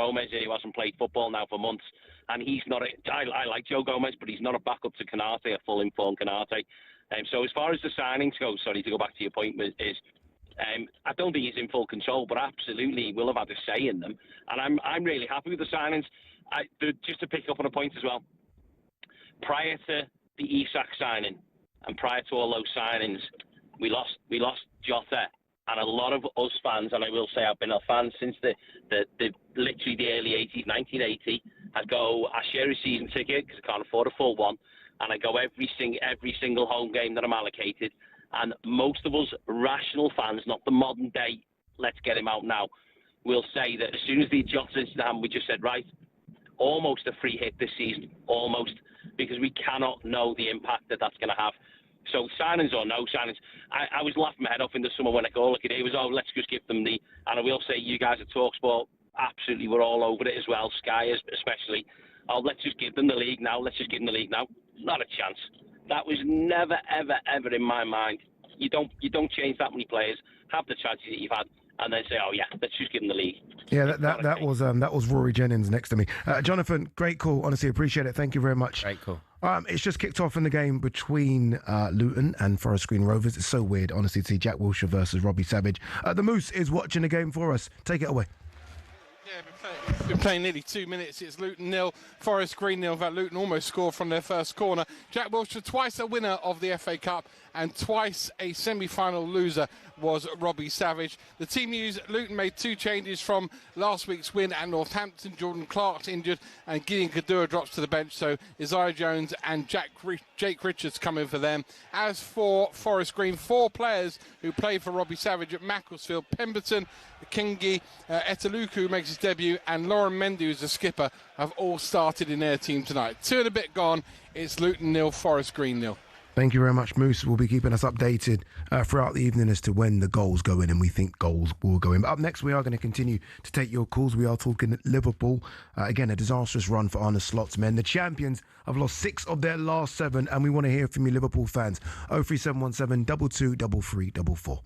Gomez here, who hasn't played football now for months, and he's not. I like Joe Gomez, but he's not a backup to Canate, a full informed Canate. So as far as the signings go, sorry to go back to your point, I don't think he's in full control, but absolutely will have had a say in them, and I'm really happy with the signings. Just to pick up on a point as well, prior to the Isak signing and prior to all those signings, we lost Jota, and a lot of us fans, and I will say I've been a fan since the literally the early 80s, 1980. I share a season ticket because I can't afford a full one, and I go every single home game that I'm allocated. And most of us rational fans, not the modern day, let's get him out now, will say that as soon as the Jota incident happened, we just said, right, almost a free hit this season, almost, because we cannot know the impact that that's going to have. So signings or no signings, I was laughing my head off in the summer when I go, look at it, let's just give them and I will say you guys at talkSPORT absolutely were all over it as well, Sky especially. Let's just give them the league now, Not a chance. That was never, ever, ever in my mind. You don't change that many players, have the chances that you've had, and then say, oh yeah, let's just give them the league. Yeah, that was Rory Jennings next to me. Jonathan, great call. Honestly, appreciate it. Thank you very much. Great call. It's just kicked off in the game between Luton and Forest Green Rovers. It's so weird, honestly, to see Jack Wilshere versus Robbie Savage. The Moose is watching the game for us. Take it away. Yeah, been playing nearly 2 minutes. It's Luton 0, Forest Green 0. In fact, Luton almost scored from their first corner. Jack Wilshere, twice a winner of the FA Cup and twice a semi-final loser, was Robbie Savage. The team news: Luton made 2 changes from last week's win at Northampton. Jordan Clark's injured and Gideon Kadura drops to the bench, so Isaiah Jones and Jake Richards come in for them. As for Forest Green, 4 players who played for Robbie Savage at Macclesfield: Pemberton, Kingi, Etaluku, who makes his debut, and Lauren Mendy, who's the skipper, have all started in their team tonight. 2 and a bit gone. It's Luton 0, Forest Green 0. Thank you very much, Moose. Will be keeping us updated throughout the evening as to when the goals go in, and we think goals will go in. But up next, we are going to continue to take your calls. We are talking Liverpool. Again, a disastrous run for Arne Slot's men. The champions have lost 6 of their last 7, and we want to hear from you, Liverpool fans. 03717 22 3344.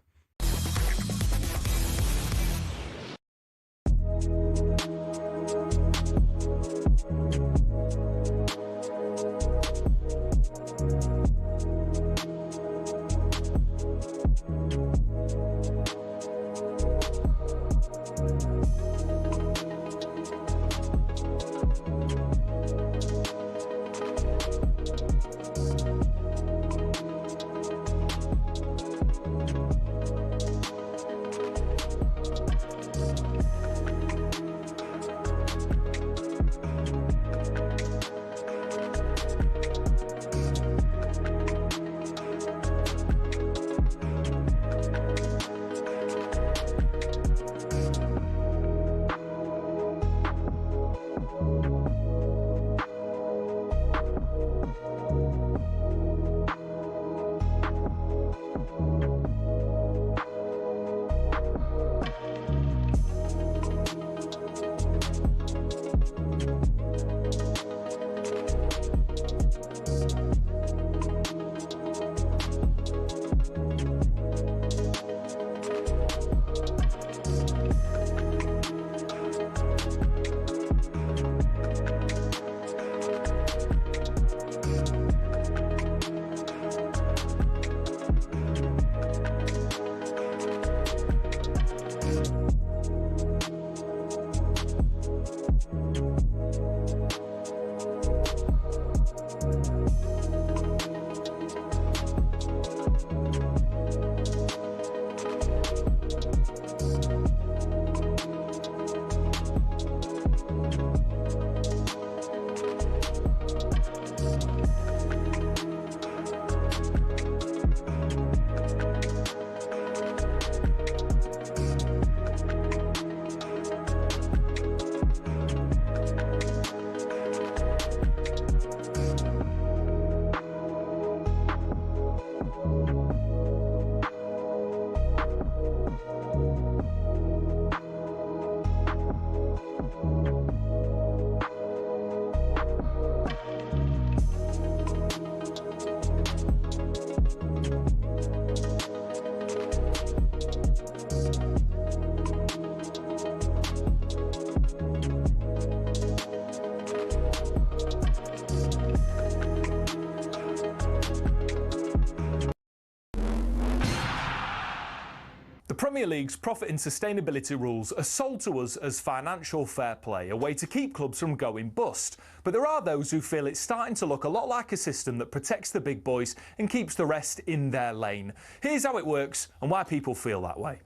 Premier League's profit and sustainability rules are sold to us as financial fair play, a way to keep clubs from going bust. But there are those who feel it's starting to look a lot like a system that protects the big boys and keeps the rest in their lane. Here's how it works and why people feel that way.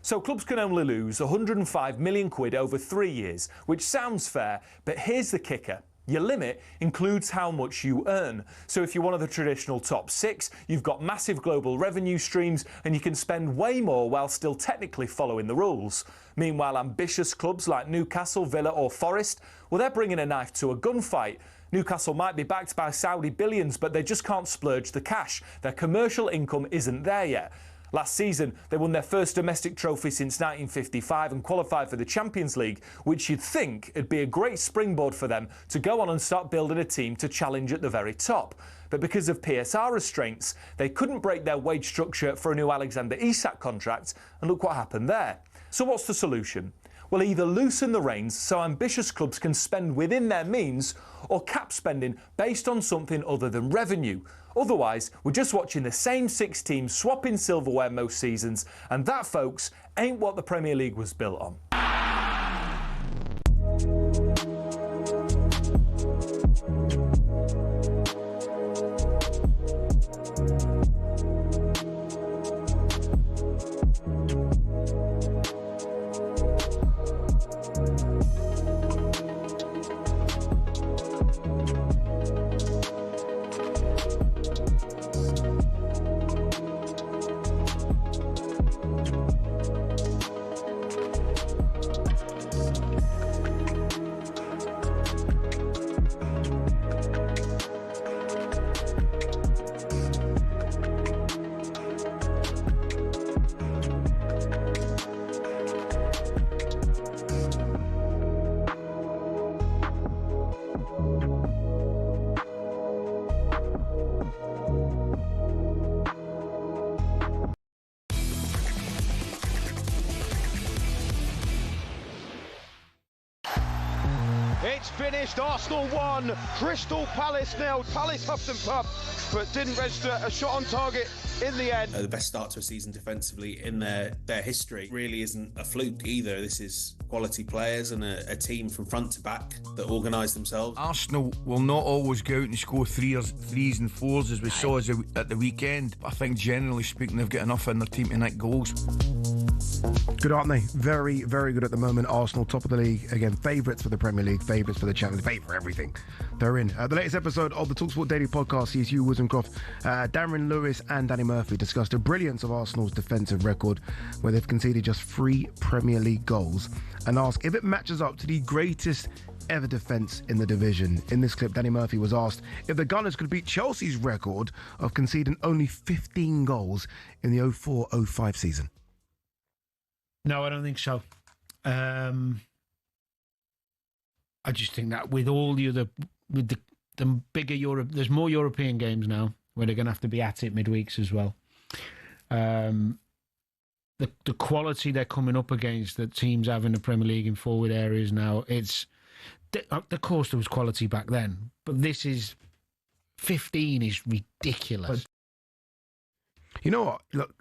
So clubs can only lose 105 million quid over 3 years, which sounds fair, but here's the kicker. Your limit includes how much you earn. So if you're one of the traditional top 6, you've got massive global revenue streams and you can spend way more while still technically following the rules. Meanwhile, ambitious clubs like Newcastle, Villa or Forest, well, they're bringing a knife to a gunfight. Newcastle might be backed by Saudi billions, but they just can't splurge the cash. Their commercial income isn't there yet. Last season, they won their first domestic trophy since 1955 and qualified for the Champions League, which you'd think would be a great springboard for them to go on and start building a team to challenge at the very top. But because of PSR restraints, they couldn't break their wage structure for a new Alexander Isak contract, and look what happened there. So what's the solution? Well, either loosen the reins so ambitious clubs can spend within their means, or cap spending based on something other than revenue. Otherwise, we're just watching the same 6 teams swapping silverware most seasons, and that, folks, ain't what the Premier League was built on. It's finished. Arsenal 1, Crystal Palace 0. Palace huffed and puffed, but didn't register a shot on target in the end. The best start to a season defensively in their history really isn't a fluke either. This is quality players and a team from front to back that organise themselves. Arsenal will not always go out and score threes and fours as we saw at the weekend. I think generally speaking they've got enough in their team to nick goals. Good, aren't they? Very, very good at the moment. Arsenal, top of the league. Again, favourites for the Premier League, favourites for the Champions, favourite for everything. They're in. The latest episode of the talkSPORT Daily Podcast sees Hugh Woozencroft, Darren Lewis and Danny Murphy discuss the brilliance of Arsenal's defensive record, where they've conceded just 3 Premier League goals, and ask if it matches up to the greatest ever defence in the division. In this clip, Danny Murphy was asked if the Gunners could beat Chelsea's record of conceding only 15 goals in the 04-05 season. No, I don't think so. I just think that with all the other, with the bigger Europe, there's more European games now where they're going to have to be at it midweeks as well. The quality they're coming up against that teams have in the Premier League in forward areas now, it's, of course there was quality back then, but this is, 15 is ridiculous. But you know what? Look,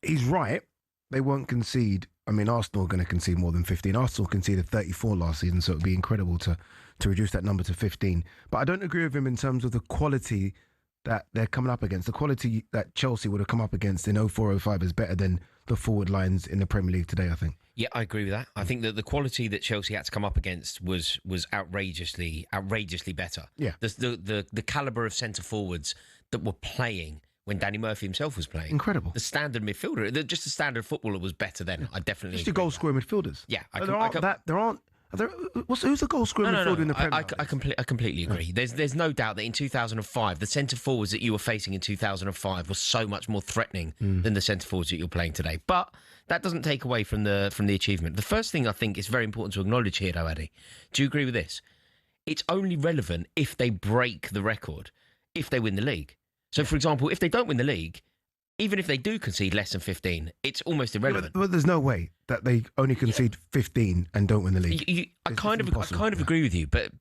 he's right. They won't concede. I mean, Arsenal are going to concede more than 15. Arsenal conceded 34 last season, so it would be incredible to reduce that number to 15. But I don't agree with him in terms of the quality that they're coming up against. The quality that Chelsea would have come up against in 04-05 is better than the forward lines in the Premier League today, I think. Yeah, I agree with that. I think that the quality that Chelsea had to come up against was outrageously better. Yeah. The calibre of centre forwards that were playing when Danny Murphy himself was playing. Incredible. The standard midfielder, just the standard footballer was better then. I definitely Just the goal scoring midfielders. Yeah. Who's the goal scoring midfielder in the Premier League? I completely agree. There's no doubt that in 2005, the centre forwards that you were facing in 2005 were so much more threatening than the centre forwards that you're playing today. But that doesn't take away from the achievement. The first thing I think is very important to acknowledge here, though, Ade, do you agree with this? It's only relevant if they break the record, if they win the league. So, for example, if they don't win the league, even if they do concede less than 15, it's almost irrelevant. But there's no way that they only concede 15 and don't win the league. I kind of agree with you, but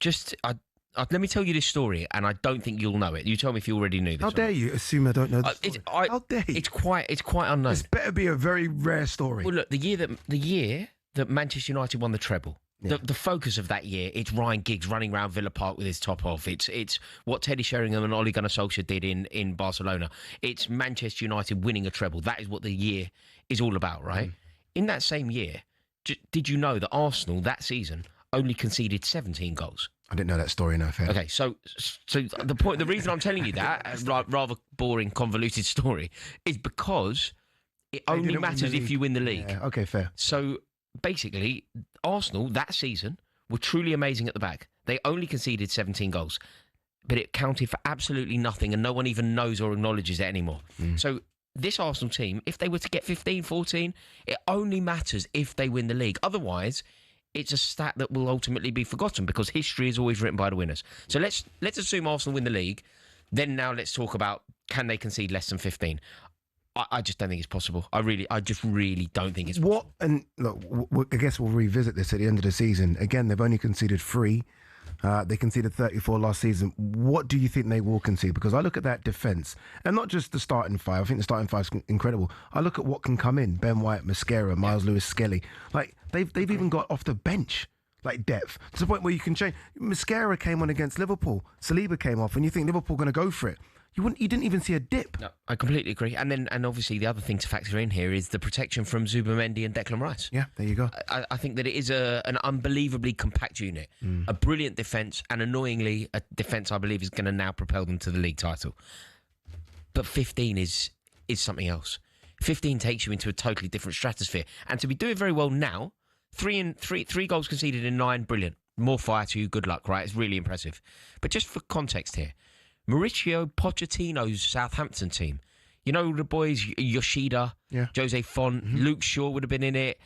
just I let me tell you this story, and I don't think you'll know it. You tell me if you already knew this. How dare you assume I don't know this story? How dare you? It's quite unknown. This better be a very rare story. Well, look, the year that Manchester United won the treble. Yeah. The focus of that year, it's Ryan Giggs running around Villa Park with his top off. It's what Teddy Sheringham and Ole Gunnar Solskjaer did in Barcelona. It's Manchester United winning a treble. That is what the year is all about, right? In that same year, did you know that Arsenal that season only conceded 17 goals? I didn't know that story enough. Okay, so the reason I'm telling you that rather boring, convoluted story is because it only matters if you win the league. Yeah, okay, fair. So basically, Arsenal that season were truly amazing at the back. They only conceded 17 goals, but it counted for absolutely nothing, and no one even knows or acknowledges it anymore. So this Arsenal team, if they were to get 15, 14, it only matters if they win the league. Otherwise, it's a stat that will ultimately be forgotten because history is always written by the winners. So let's assume Arsenal win the league. Then now let's talk about, can they concede less than 15? I just don't think it's possible. I just really don't think it's possible. And look, I guess we'll revisit this at the end of the season. Again, they've only conceded 3. They conceded 34 last season. What do you think they will concede? Because I look at that defence, and not just the starting 5. I think the starting 5 is incredible. I look at what can come in: Ben White, Mascara, Miles Lewis, Skelly. Like they've even got off the bench like depth to the point where you can change. Mascara came on against Liverpool. Saliba came off, and you think Liverpool going to go for it. You didn't even see a dip. No, I completely agree. And obviously the other thing to factor in here is the protection from Zubimendi and Declan Rice. Yeah, there you go. I think that it is an unbelievably compact unit, a brilliant defence, and annoyingly a defence I believe is going to now propel them to the league title. But 15 is something else. 15 takes you into a totally different stratosphere. And to be doing very well now, three goals conceded in 9, brilliant. More fire to you, good luck, right? It's really impressive. But just for context here, Mauricio Pochettino's Southampton team. You know the boys, Yoshida, Jose Font, Luke Shaw would have been in it,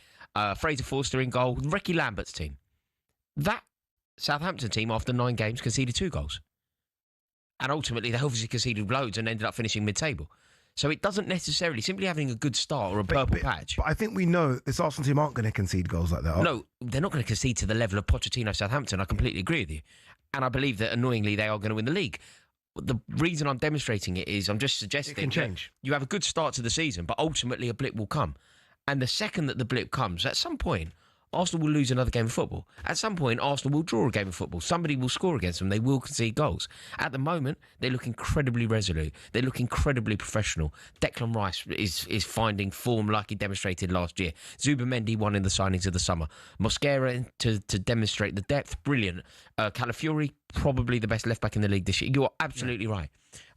Fraser Forster in goal, Ricky Lambert's team. That Southampton team, after 9 games, conceded 2 goals. And ultimately, they obviously conceded loads and ended up finishing mid-table. So it doesn't necessarily, simply having a good start or a purple patch. But I think we know this Arsenal team aren't going to concede goals like that. No, they're not going to concede to the level of Pochettino Southampton. I completely agree with you. And I believe that, annoyingly, they are going to win the league. The reason I'm demonstrating it is I'm just suggesting it can change. You have a good start to the season, but ultimately a blip will come. And the second that the blip comes, at some point, Arsenal will lose another game of football. At some point, Arsenal will draw a game of football. Somebody will score against them. They will concede goals. At the moment, they look incredibly resolute. They look incredibly professional. Declan Rice is finding form like he demonstrated last year. Zubimendi won in the signings of the summer. Mosquera to demonstrate the depth, brilliant. Calafiori, probably the best left-back in the league this year. You are absolutely right.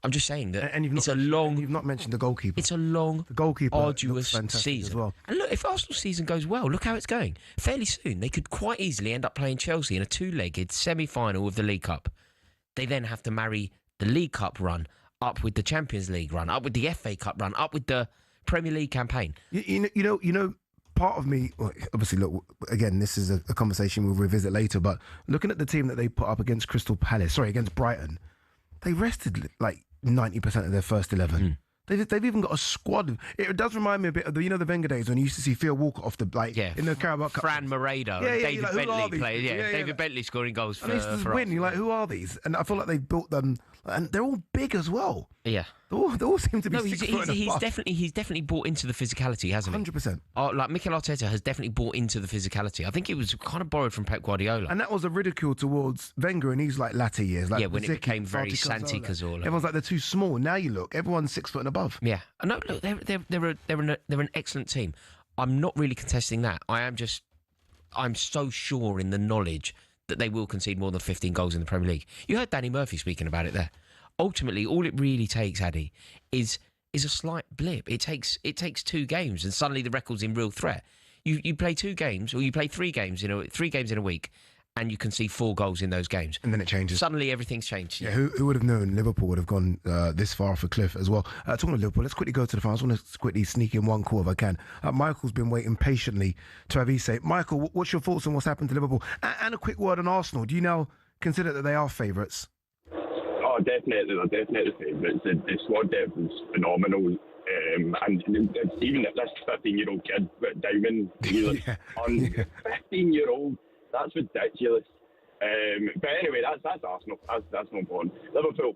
I'm just saying that you've not mentioned the goalkeeper. It's a long, arduous season. As well. And look, if Arsenal's season goes well, look how it's going. Fairly soon, they could quite easily end up playing Chelsea in a 2-legged semi-final of the League Cup. They then have to marry the League Cup run up with the Champions League run, up with the FA Cup run, up with the Premier League campaign. You know. Part of me, obviously, look, again, this is a conversation we'll revisit later, but looking at the team that they put up against against Brighton, they rested like 90% of their first 11. They've even got a squad. It does remind me a bit of the Wenger days when you used to see Phil Walker off the in the Carabao Cup. Fran Moredo, David Bentley players. David Bentley scoring goals for win. You're like, who are these? And I feel like they've built them, and they're all big as well. Yeah, they all seem to be. He's definitely bought into the physicality, hasn't he? 100%. Like Mikel Arteta has definitely bought into the physicality. I think it was kind of borrowed from Pep Guardiola, and that was a ridicule towards Wenger in his latter years. Like when it became very Santi Cazorla. Everyone's like, they're too small. Now you look, everyone's 6 foot and above. Yeah, no, look, they're an excellent team. I'm not really contesting that. I'm so sure in the knowledge that they will concede more than 15 goals in the Premier League. You heard Danny Murphy speaking about it there. Ultimately, all it really takes, Ade, is a slight blip. It takes 2 games, and suddenly the record's in real threat. You play 2 games, or you play 3 games, 3 games in a week, and you can see 4 goals in those games. And then it changes. Suddenly everything's changed. Yeah, who would have known Liverpool would have gone this far off a cliff as well. Talking of Liverpool, let's quickly go to the finals. I want to quickly sneak in one call if I can. Michael's been waiting patiently to have his say. Michael, what's your thoughts on what's happened to Liverpool? And a quick word on Arsenal. Do you now consider that they are favourites? Oh, definitely. They're definitely favourites. The squad depth is phenomenal. And even if this 15-year-old kid, Diamond, 15-year-old, that's ridiculous. But anyway, that's Arsenal. That's no important. Liverpool,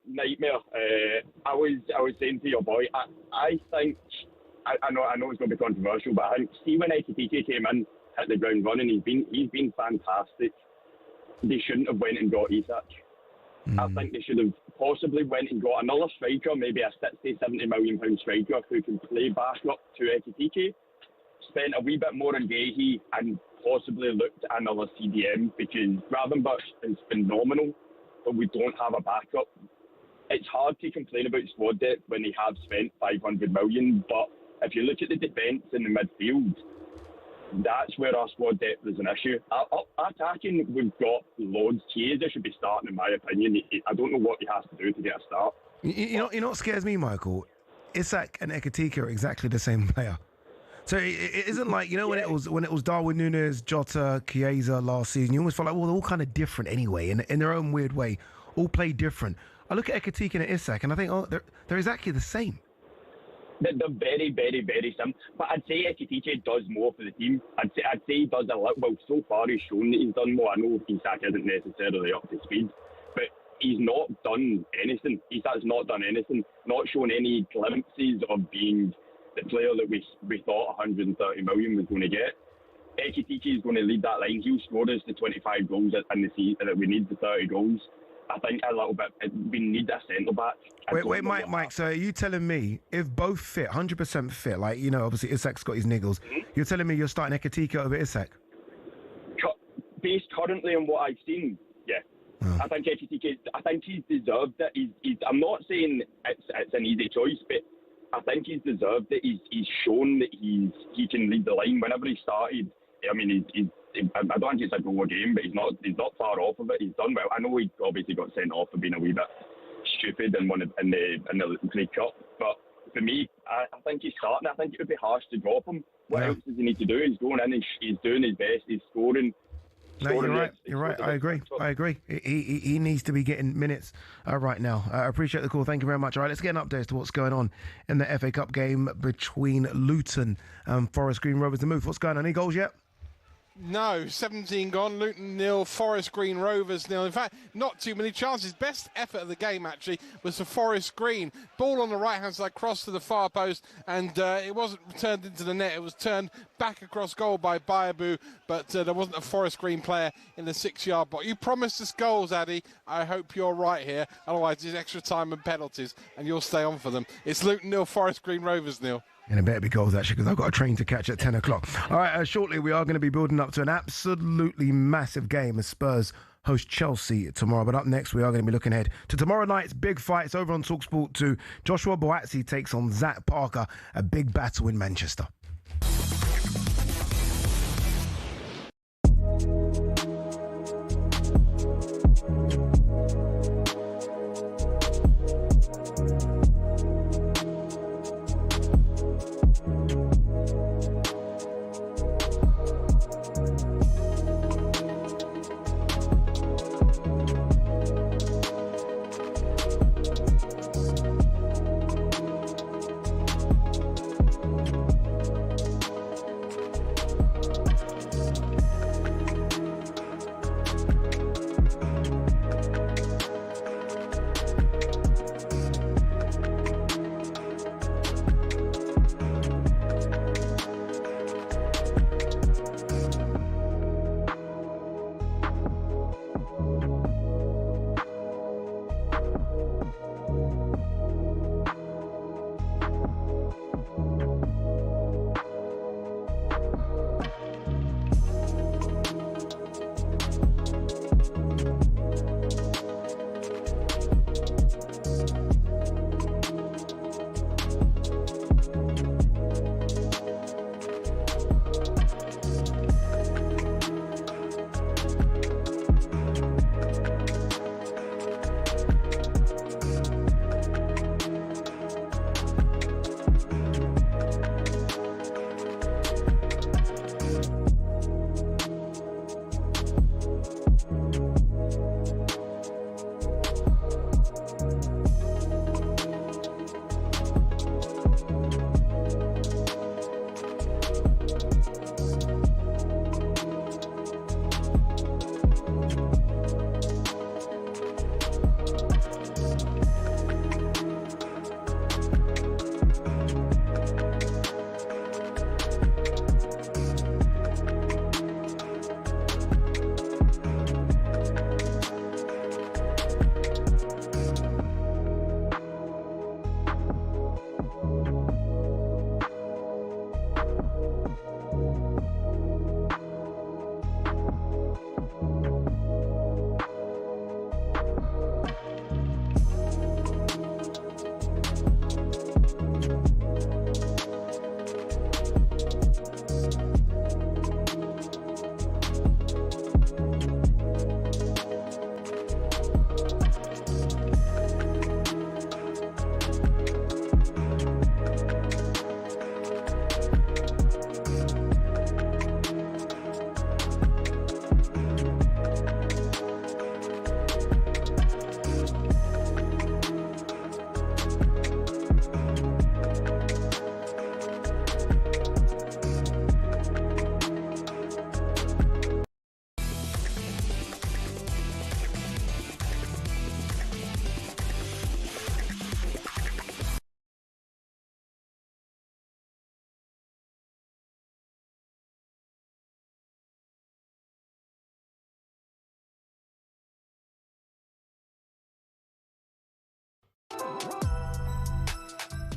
nightmare. I was saying to your boy, I think I know it's going to be controversial, but I think when Ekitike came in, hit the ground running, he's been fantastic. They shouldn't have went and got Isak. I think they should have possibly went and got another striker, maybe a 60-70 million pound striker who can play back up to Ekitike. Spent a wee bit more on Gehi and possibly looked at another CDM, because Gravenberch is phenomenal, but we don't have a backup. It's hard to complain about squad depth when they have spent 500 million, but if you look at the defence in the midfield, that's where our squad depth is an issue. Attacking, we've got loads. Chiesa should be starting, in my opinion. I don't know what he has to do to get a start. You know what scares me, Michael? Isak and Ekitike are exactly the same player. So it isn't like, when it was Darwin Núñez, Jota, Chiesa last season, you almost felt like, well, they're all kind of different anyway, in their own weird way, all play different. I look at Ekitike and Isak and I think, they're exactly the same. They're very, very, very similar. But I'd say Ekitike does more for the team. I'd say he does a lot. Well, so far he's shown that he's done more. I know Isak isn't necessarily up to speed, but he's not done anything. Isak's not done anything. Not shown any glimpses of being the player that we thought 130 million was going to get. Ekitike is going to lead that line. He'll score us the 25 goals in the season. That we need the 30 goals. I think a little bit. We need a centre back. Wait, Mike. So are you telling me if both fit, 100% fit, like obviously Isak's got his niggles, you're telling me you're starting Ekitike over Isak? Based currently on what I've seen, yeah. Oh. I think Ekitike. I think he's deserved it. I'm not saying it's an easy choice, but I think he's deserved it. He's shown that he can lead the line. Whenever he started, I mean, I don't think it's a goal game, but he's not far off of it. He's done well. I know he obviously got sent off for being a wee bit stupid in the League Cup, but for me, I think he's starting. I think it would be harsh to drop him. What else does he need to do? He's going in and he's doing his best. He's scoring. No, you're right. I agree. He needs to be getting minutes right now. I appreciate the call. Thank you very much. All right, let's get an update as to what's going on in the FA Cup game between Luton and Forest Green Rovers. The move. What's going on? Any goals yet? No, 17 gone. Luton 0, Forest Green Rovers 0. In fact, not too many chances. Best effort of the game, actually, was for Forest Green. Ball on the right-hand side, cross to the far post, and it wasn't turned into the net. It was turned back across goal by Bayabu, but there wasn't a Forest Green player in the 6-yard box. You promised us goals, Ade. I hope you're right here. Otherwise, there's extra time and penalties, and you'll stay on for them. It's Luton 0, Forest Green Rovers 0. And it better be goals, actually, because I've got a train to catch at 10 o'clock. All right, shortly we are going to be building up to an absolutely massive game as Spurs host Chelsea tomorrow. But up next, we are going to be looking ahead to tomorrow night's big fights over on talkSPORT 2. Joshua Boazzi takes on Zach Parker, a big battle in Manchester.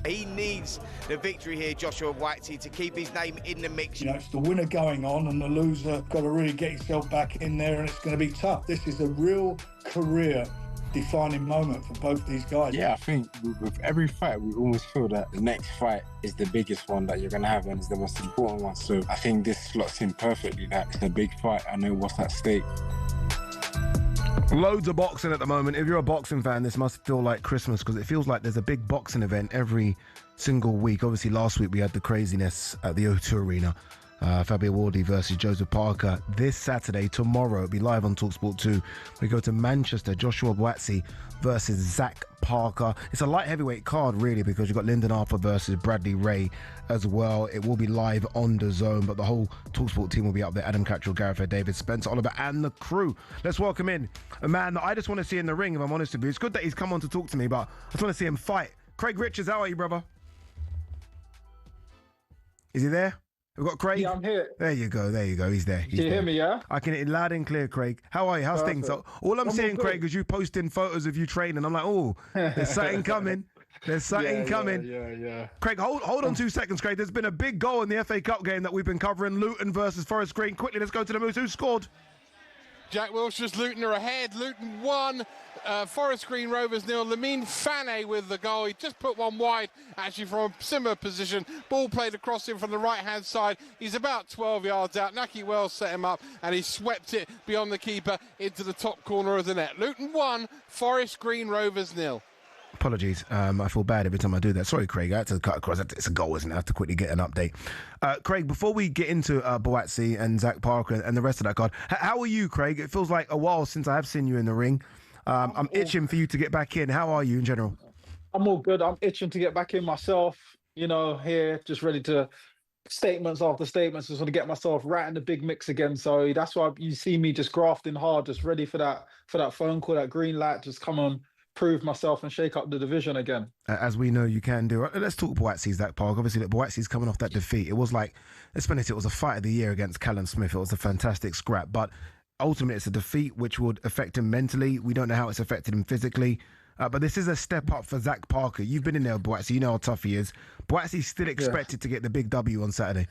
He needs the victory here, Joshua Buatsi, to keep his name in the mix. You know, it's the winner going on and the loser got to really get himself back in there, and it's going to be tough. This is a real career-defining moment for both these guys. Yeah, I think with every fight, we almost feel that the next fight is the biggest one that you're going to have and it's the most important one. So I think this slots in perfectly that it's a big fight. I know what's at stake. Loads of boxing at the moment. If you're a boxing fan, this must feel like Christmas because it feels like there's a big boxing event every single week. Obviously, last week we had the craziness at the O2 Arena. Fabio Wardley versus Joseph Parker. This Saturday, tomorrow, it'll be live on talkSPORT 2. We go to Manchester, Joshua Buatsi versus Zach Parker. It's a light heavyweight card, really, because you've got Lyndon Arthur versus Bradley Ray as well. It will be live on the Zone, but the whole talkSPORT team will be up there. Adam Cattrall, Gareth Ed, David Spencer, Oliver, and the crew. Let's welcome in a man that I just want to see in the ring, if I'm honest with you. It's good that he's come on to talk to me, but I just want to see him fight. Craig Richards, how are you, brother? Is he there? We've got Craig. Yeah, I'm here. There you go. He's there. Can you hear me, yeah? I can hear loud and clear, Craig. How are you? How's things? So, all I'm seeing, Craig, is you posting photos of you training. I'm like, oh, there's something coming. There's something coming. Yeah. Craig, hold on 2 seconds, Craig. There's been a big goal in the FA Cup game that we've been covering. Luton versus Forest Green. Quickly, let's go to the moves. Who scored? Jack Wilshere's Luton are ahead. Luton 1, Forest Green Rovers 0. Lamine Fane with the goal. He just put one wide, actually, from a similar position. Ball played across him from the right-hand side. He's about 12 yards out. Naki Wells set him up, and he swept it beyond the keeper into the top corner of the net. Luton 1, Forest Green Rovers 0. Apologies. I feel bad every time I do that. Sorry, Craig. I had to cut across. It's a goal, isn't it? I have to quickly get an update. Craig, before we get into Buatsi and Zach Parker and the rest of that card, how are you, Craig? It feels like a while since I have seen you in the ring. I'm itching for you to get back in. How are you in general? I'm all good. I'm itching to get back in myself. You know, here, just ready to statements after statements, just want to get myself right in the big mix again. So that's why you see me just grafting hard, just ready for that phone call, that green light. Just come on, prove myself and shake up the division again. As we know you can do. Let's talk Buatsi, Zach Park. Obviously, Buatsi's coming off that defeat. It was like, let's be honest, it was a fight of the year against Callum Smith. It was a fantastic scrap, but ultimately it's a defeat which would affect him mentally. We don't know how it's affected him physically. But this is a step up for Zach Parker. You've been in there with Buatsi. You know how tough he is. Buatsi's still expected to get the big W on Saturday.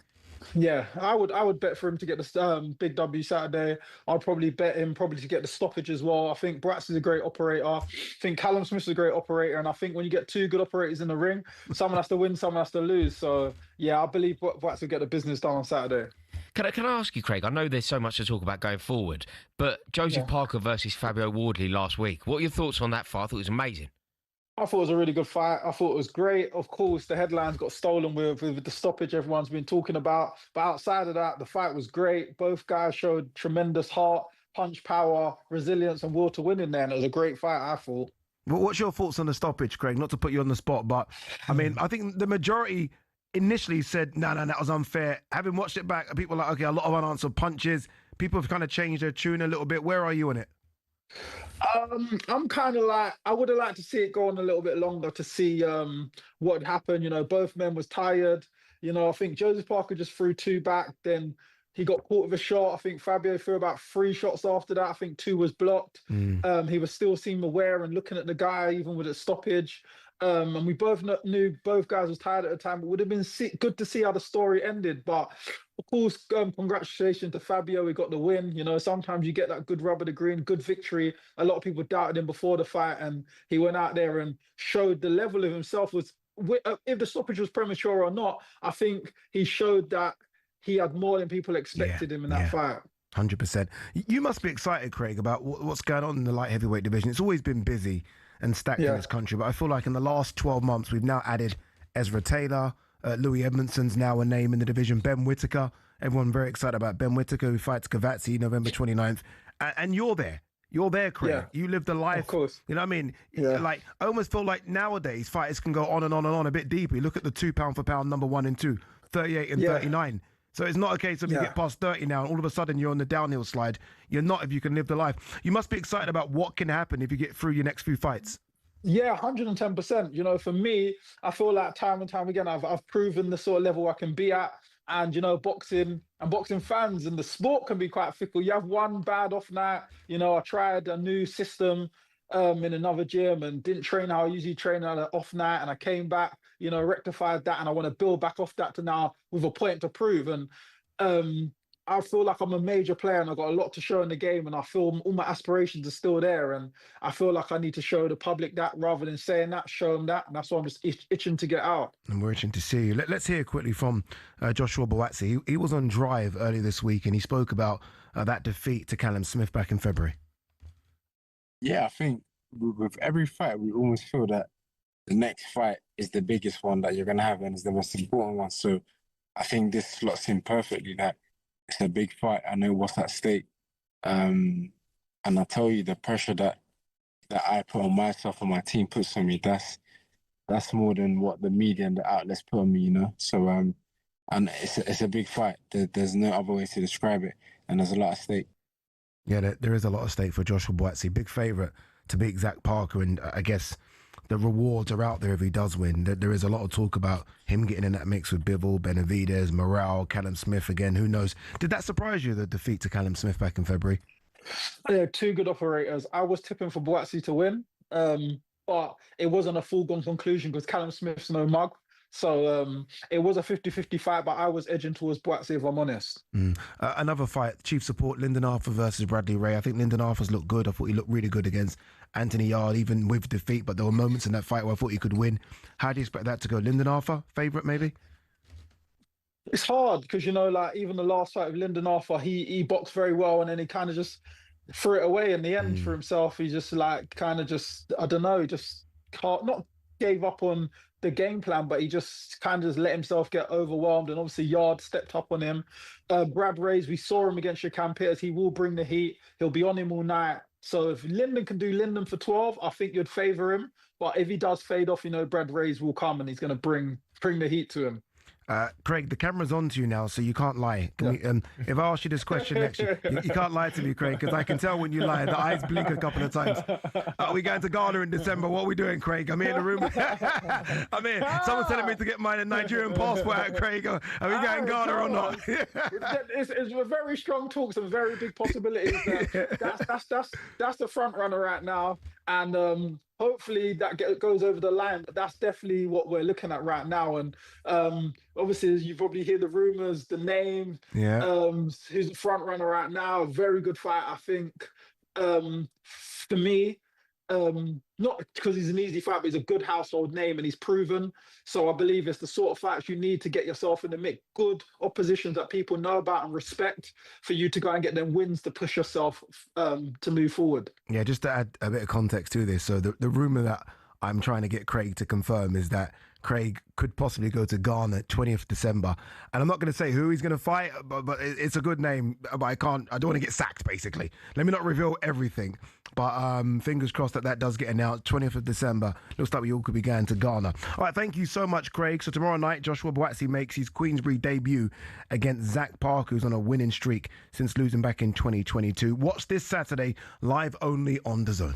Yeah, I would bet for him to get the big W Saturday. I'd probably bet him to get the stoppage as well. I think Buatsi is a great operator. I think Callum Smith is a great operator, and I think when you get two good operators in the ring, someone has to win, someone has to lose. So yeah, I believe Buatsi will get the business done on Saturday. Can I ask you, Craig? I know there's so much to talk about going forward, but Joseph Parker versus Fabio Wardley last week. What are your thoughts on that fight? I thought it was amazing. I thought it was a really good fight. I thought it was great. Of course, the headlines got stolen with the stoppage everyone's been talking about. But outside of that, the fight was great. Both guys showed tremendous heart, punch power, resilience, and will to win in there. And it was a great fight, I thought. Well, what's your thoughts on the stoppage, Craig? Not to put you on the spot, but I mean, I think the majority initially said, no, that was unfair. Having watched it back, people are like, okay, a lot of unanswered punches. People have kind of changed their tune a little bit. Where are you on it? I'm kind of like, I would have liked to see it go on a little bit longer to see what had happened. You know, both men was tired. You know, I think Joseph Parker just threw two back. Then he got caught with a shot. I think Fabio threw about 3 shots after that. I think 2 was blocked. He was still seemed aware and looking at the guy, even with a stoppage. And we both knew both guys was tired at the time. It would have been good to see how the story ended. But of course, congratulations to Fabio. We got the win. You know, sometimes you get that good rub of the green, good victory. A lot of people doubted him before the fight, and he went out there and showed the level of himself. If the stoppage was premature or not, I think he showed that he had more than people expected him in that fight. 100%. You must be excited, Craig, about what's going on in the light heavyweight division. It's always been busy and stacked in this country, but I feel like in the last 12 months, we've now added Ezra Taylor, Louis Edmondson's now a name in the division, Ben Whittaker. Everyone very excited about Ben Whittaker, who fights Cavazzi November 29th. And you're there. You're there, Craig. Yeah. You lived a life. Of course. You know what I mean? Like, I almost feel like nowadays fighters can go on and on and on a bit deeper. You look at the 2 pound for pound number 1 and 2, 38 and 39. So it's not a case of you get past 30 now and all of a sudden you're on the downhill slide. You're not if you can live the life. You must be excited about what can happen if you get through your next few fights. Yeah, 110%. You know, for me, I feel like time and time again, I've proven the sort of level I can be at. And, you know, boxing fans and the sport can be quite fickle. You have one bad off night. You know, I tried a new system. in another gym and didn't train how I usually train on an off night, and I came back, rectified that, and I want to build back off that to now with a point to prove. And I feel like I'm a major player and I've got a lot to show in the game, and I feel all my aspirations are still there, and I feel like I need to show the public that rather than saying that, show them that, and that's why I'm just itching to get out. And we're itching to see you. Let's hear quickly from Joshua Boakye. He was on Drive earlier this week and he spoke about that defeat to Callum Smith back in February. Yeah, I think with every fight, we almost feel that the next fight is the biggest one that you're going to have and is the most important one. So I think this slots in perfectly that it's a big fight. I know what's at stake. And I tell you, the pressure that I put on myself and my team puts on me, that's more than what the media and the outlets put on me, So, and it's a big fight. There's no other way to describe it. And there's a lot at stake. Yeah, there is a lot at stake for Joshua Boakye. Big favourite to beat Zach Parker, and I guess the rewards are out there if he does win. There is a lot of talk about him getting in that mix with Bivol, Benavidez, Morale, Callum Smith again. Who knows? Did that surprise you, the defeat to Callum Smith back in February? Yeah, two good operators. I was tipping for Boakye to win, but it wasn't a foregone conclusion because Callum Smith's no mug. So it was a 50-50 fight, but I was edging towards Boakye, if I'm honest. Another fight, chief support, Lyndon Arthur versus Bradley Ray. I think Lyndon Arthur's looked good. I thought he looked really good against Anthony Yard, even with defeat, but there were moments in that fight where I thought he could win. How do you expect that to go? Lyndon Arthur, favourite maybe? It's hard because, even the last fight with Lyndon Arthur, he boxed very well and then he kind of just threw it away in the end for himself. He just I don't know, just not gave up on the game plan, but he just kind of just let himself get overwhelmed, and obviously Yard stepped up on him. Brad Rays, we saw him against Shakan Peters. He will bring the heat. He'll be on him all night. So if Lyndon can do Lyndon for 12, I think you'd favour him. But if he does fade off, Brad Rays will come and he's going to bring the heat to him. Craig, the camera's on to you now, so you can't lie. If I ask you this question next, you can't lie to me, Craig, because I can tell when you lie. The eyes blink a couple of times. Are we going to Ghana in December? What are we doing, Craig? I'm here in the room. I'm here. Someone's telling me to get my Nigerian passport out, Craig. Are we going Ghana or not? It's a very strong talk, some very big possibilities there. That's the front runner right now. And hopefully that goes over the line. But that's definitely what we're looking at right now. And obviously, you probably hear the rumours, the name. Yeah. Who's the front runner right now? Very good fight, I think. For me, not because he's an easy fight, but he's a good household name and he's proven. So I believe it's the sort of fights you need to get yourself in the mix. Good oppositions that people know about and respect for you to go and get them wins to push yourself to move forward. Yeah, just to add a bit of context to this. So the rumour that I'm trying to get Craig to confirm is that Craig could possibly go to Ghana 20th December. And I'm not going to say who he's going to fight, but it's a good name. But I don't want to get sacked, basically. Let me not reveal everything. But fingers crossed that does get announced. 20th of December. Looks like we all could be going to Ghana. All right, thank you so much, Craig. So tomorrow night, Joshua Boakye makes his Queensbury debut against Zach Parker, who's on a winning streak since losing back in 2022. Watch this Saturday, live only on DAZN.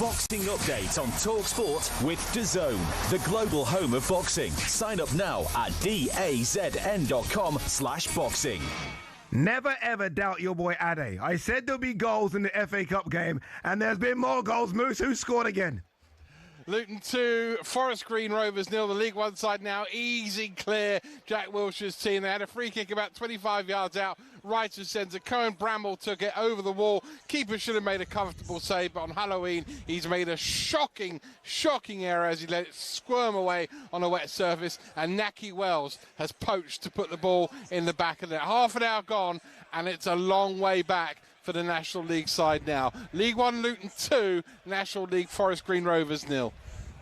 Boxing update on talkSPORT with DAZN, the global home of boxing. Sign up now at dazn.com/boxing. Never ever doubt your boy Ade. I said there'll be goals in the FA Cup game, and there's been more goals. Moose, who scored again? Luton 2, Forest Green Rovers 0. The League One side now easy clear. Jack Wilshere's team. They had a free kick about 25 yards out, right of centre. Cohen Bramble took it over the wall. Keeper should have made a comfortable save, but on Halloween, he's made a shocking error as he let it squirm away on a wet surface. And Naki Wells has poached to put the ball in the back of it. Half an hour gone, and it's a long way back for the National League side now. League One Luton 2, National League Forest Green Rovers 0.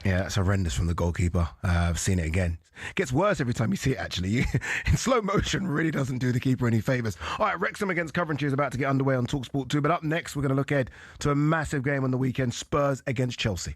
Yeah, that's horrendous from the goalkeeper. I've seen it again. It gets worse every time you see it, actually. In slow motion, really doesn't do the keeper any favours. All right, Wrexham against Coventry is about to get underway on talkSPORT 2. But up next, we're going to look ahead to a massive game on the weekend, Spurs against Chelsea.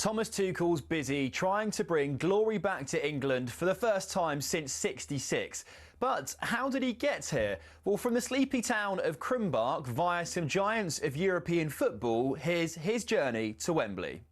Thomas Tuchel's busy trying to bring glory back to England for the first time since '66. But how did he get here? Well, from the sleepy town of Krumbach via some giants of European football, here's his journey to Wembley.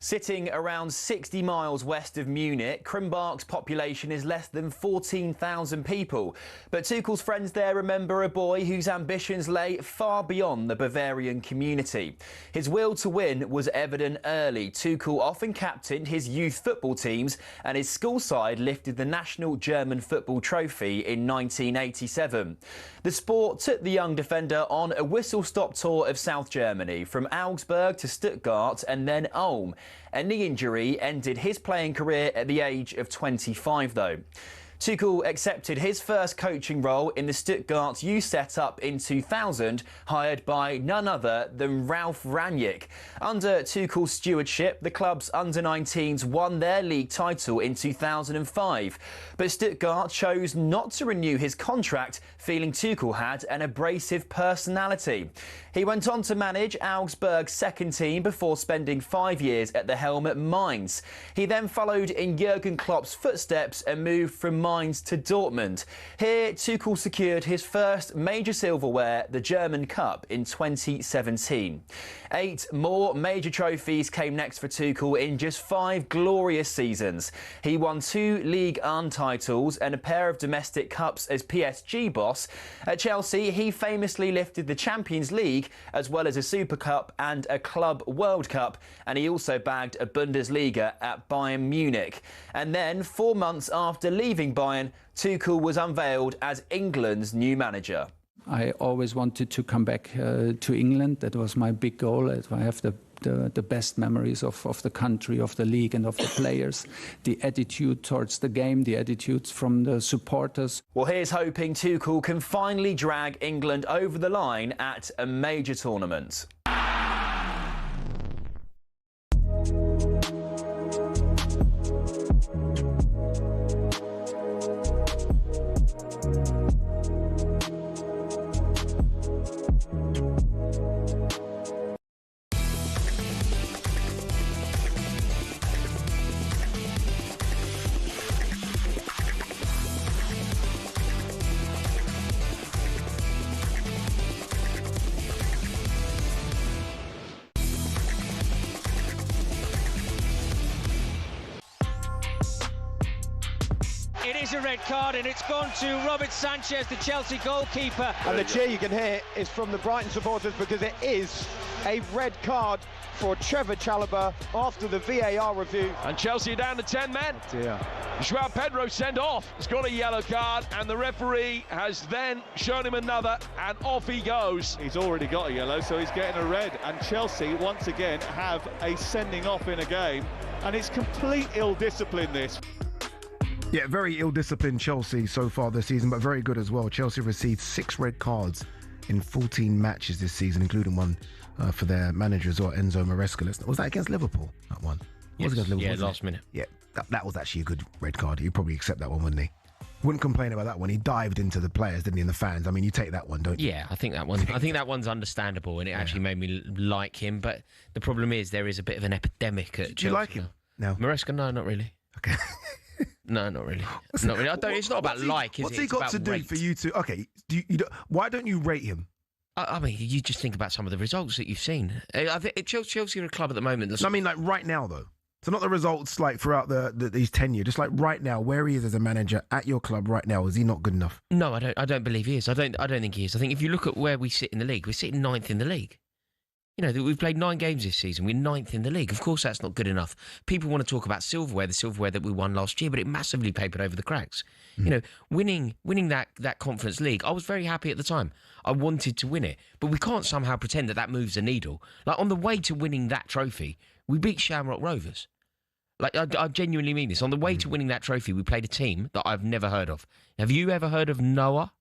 Sitting around 60 miles west of Munich, Krumbach's population is less than 14,000 people. But Tuchel's friends there remember a boy whose ambitions lay far beyond the Bavarian community. His will to win was evident early. Tuchel often captained his youth football teams, and his school side lifted the national German football trophy in 1987. The sport took the young defender on a whistle-stop tour of South Germany, from Augsburg to Stuttgart and then Ulm. A knee injury ended his playing career at the age of 25, though. Tuchel accepted his first coaching role in the Stuttgart youth setup in 2000, hired by none other than Ralf Rangnick. Under Tuchel's stewardship, the club's under-19s won their league title in 2005. But Stuttgart chose not to renew his contract, feeling Tuchel had an abrasive personality. He went on to manage Augsburg's second team before spending 5 years at the helm at Mainz. He then followed in Jurgen Klopp's footsteps and moved from Mainz to Dortmund. Here, Tuchel secured his first major silverware, the German Cup, in 2017. 8 more major trophies came next for Tuchel in just 5 glorious seasons. He won 2 Ligue 1 titles and a pair of domestic cups as PSG boss. At Chelsea, he famously lifted the Champions League, as well as a Super Cup and a Club World Cup, and he also bagged a Bundesliga at Bayern Munich. And then, 4 months after leaving Bayern, Tuchel was unveiled as England's new manager. I always wanted to come back to England. That was my big goal. I have the best memories of the country, of the league and of the players. The attitude towards the game, the attitudes from the supporters. Well, here's hoping Tuchel can finally drag England over the line at a major tournament. It is a red card and it's gone to Robert Sanchez, the Chelsea goalkeeper. And the cheer you can hear is from the Brighton supporters because it is a red card for Trevor Chalobah after the VAR review. And Chelsea are down to 10 men. Joao Pedro sent off. He's got a yellow card and the referee has then shown him another and off he goes. He's already got a yellow, so he's getting a red. And Chelsea, once again, have a sending off in a game. And it's complete ill discipline, this. Yeah, very ill-disciplined Chelsea so far this season, but very good as well. Chelsea received 6 red cards in 14 matches this season, including one for their manager as well, Enzo Maresca. Was that against Liverpool, that one? Yes. Was against Liverpool, yeah, last minute. Yeah, that was actually a good red card. He'd probably accept that one, wouldn't he? Wouldn't complain about that one. He dived into the players, didn't he, and the fans. I mean, you take that one, don't you? Yeah, I think that one's understandable, and it actually made me like him. But the problem is there is a bit of an epidemic at Chelsea. Do you like him? No. Maresca, no, not really. Okay. No, not really. Not really. It's not about like, is it? What's he got to do for you to... Okay, why don't you rate him? I mean, you just think about some of the results that you've seen. I think Chelsea are a club at the moment. I mean, like right now, though. So not the results like throughout his tenure, just like right now, where he is as a manager at your club right now, is he not good enough? No, I don't believe he is. I don't think he is. I think if you look at where we sit in the league, we're sitting 9th in the league. You know, we've played 9 games this season. We're 9th in the league. Of course, that's not good enough. People want to talk about silverware, the silverware that we won last year, but it massively papered over the cracks. You know, winning that Conference League, I was very happy at the time. I wanted to win it, but we can't somehow pretend that moves the needle. Like, on the way to winning that trophy, we beat Shamrock Rovers. Like, I genuinely mean this. On the way to winning that trophy, we played a team that I've never heard of. Have you ever heard of Noah?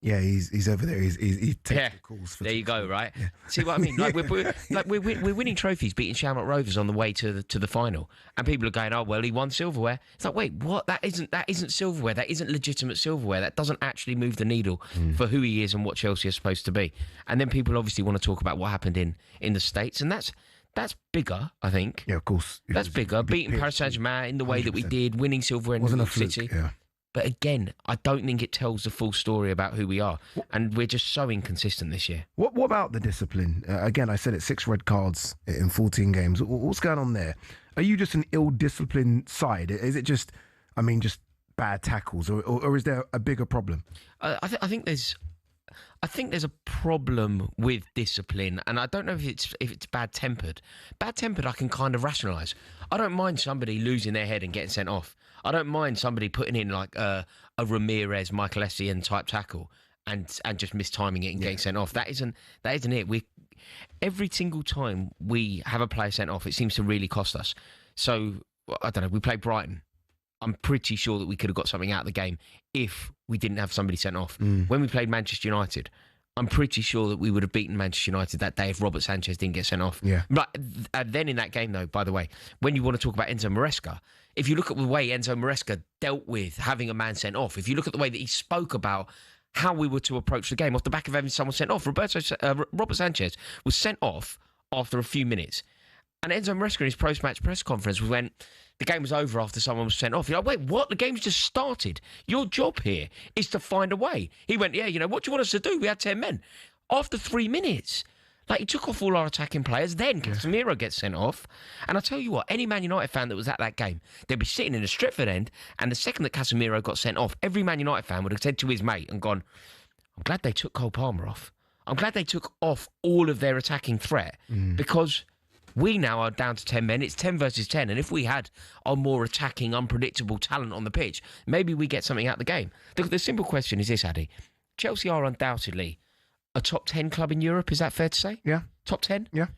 Yeah, he's over there. He takes the calls. There you go, right? Yeah. See what I mean? Like we're winning trophies, beating Shamrock Rovers on the way to the final, and people are going, "Oh well, he won silverware." It's like, wait, what? That isn't silverware. That isn't legitimate silverware. That doesn't actually move the needle for who he is and what Chelsea are supposed to be. And then people obviously want to talk about what happened in the States, and that's That's bigger, I think. Yeah, of course. That's bigger. Beating Paris Saint-Germain in the way that we did, winning silverware in the City. Yeah. But again, I don't think it tells the full story about who we are. And we're just so inconsistent this year. What about the discipline? Again, I said it, 6 red cards in 14 games. What's going on there? Are you just an ill-disciplined side? Is it just bad tackles, or is there a bigger problem? I think there's a problem with discipline, and I don't know if it's bad-tempered. Bad-tempered I can kind of rationalise. I don't mind somebody losing their head and getting sent off. I don't mind somebody putting in like a Ramirez, Michael Essien type tackle and just mistiming it and getting sent off. That isn't it. Every single time we have a player sent off, it seems to really cost us. So I don't know. We played Brighton. I'm pretty sure that we could have got something out of the game if we didn't have somebody sent off. When we played Manchester United, I'm pretty sure that we would have beaten Manchester United that day if Robert Sanchez didn't get sent off. Yeah. But then in that game, though, by the way, when you want to talk about Enzo Maresca, if you look at the way Enzo Maresca dealt with having a man sent off, if you look at the way that he spoke about how we were to approach the game off the back of having someone sent off, Robert Sanchez was sent off after a few minutes. And Enzo Maresca in his post-match press conference went, the game was over after someone was sent off. You're like, wait, what? The game's just started. Your job here is to find a way. He went, yeah, what do you want us to do? We had 10 men. After 3 minutes, he took off all our attacking players. Then Casemiro gets sent off. And I tell you what, any Man United fan that was at that game, they'd be sitting in the Stretford end, and the second that Casemiro got sent off, every Man United fan would have said to his mate and gone, I'm glad they took Cole Palmer off. I'm glad they took off all of their attacking threat because we now are down to 10 men. It's 10 versus 10. And if we had a more attacking, unpredictable talent on the pitch, maybe we get something out of the game. The simple question is this, Ade. Chelsea are undoubtedly a top 10 club in Europe. Is that fair to say? Yeah. Top 10? Yeah.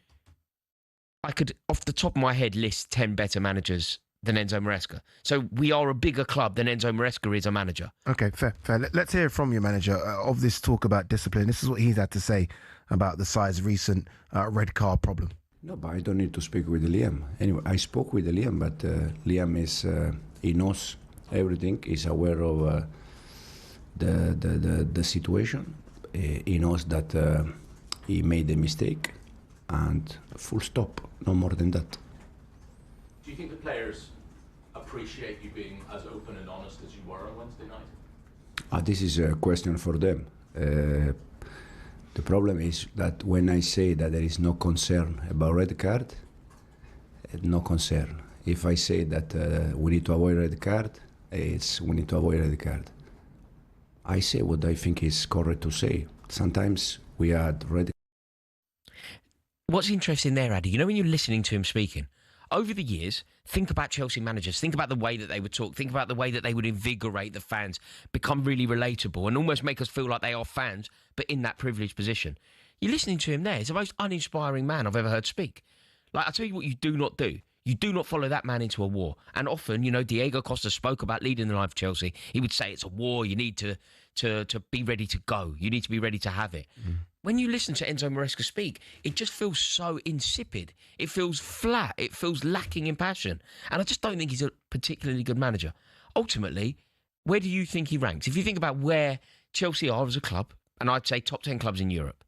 I could, off the top of my head, list 10 better managers than Enzo Maresca. So we are a bigger club than Enzo Maresca is a manager. Okay, fair. Let's hear from your manager of this talk about discipline. This is what he's had to say about the side's recent red card problem. No, but I don't need to speak with Liam. Anyway, I spoke with Liam, but Liam he knows everything. He's aware of the situation. He knows that he made a mistake, and full stop. No more than that. Do you think the players appreciate you being as open and honest as you were on Wednesday night? This is a question for them. The problem is that when I say that there is no concern about red card, no concern. If I say that we need to avoid red card, we need to avoid red card. I say what I think is correct to say. Sometimes we had red. What's interesting there, Ade, when you're listening to him speaking, over the years, think about Chelsea managers, think about the way that they would talk, think about the way that they would invigorate the fans, become really relatable and almost make us feel like they are fans, but in that privileged position. You're listening to him there. He's the most uninspiring man I've ever heard speak. I'll tell you what you do not do. You do not follow that man into a war. And often, Diego Costa spoke about leading the line for Chelsea. He would say it's a war. You need to be ready to go. You need to be ready to have it. When you listen to Enzo Maresca speak, it just feels so insipid. It feels flat. It feels lacking in passion. And I just don't think he's a particularly good manager. Ultimately, where do you think he ranks? If you think about where Chelsea are as a club, and I'd say top 10 clubs in Europe,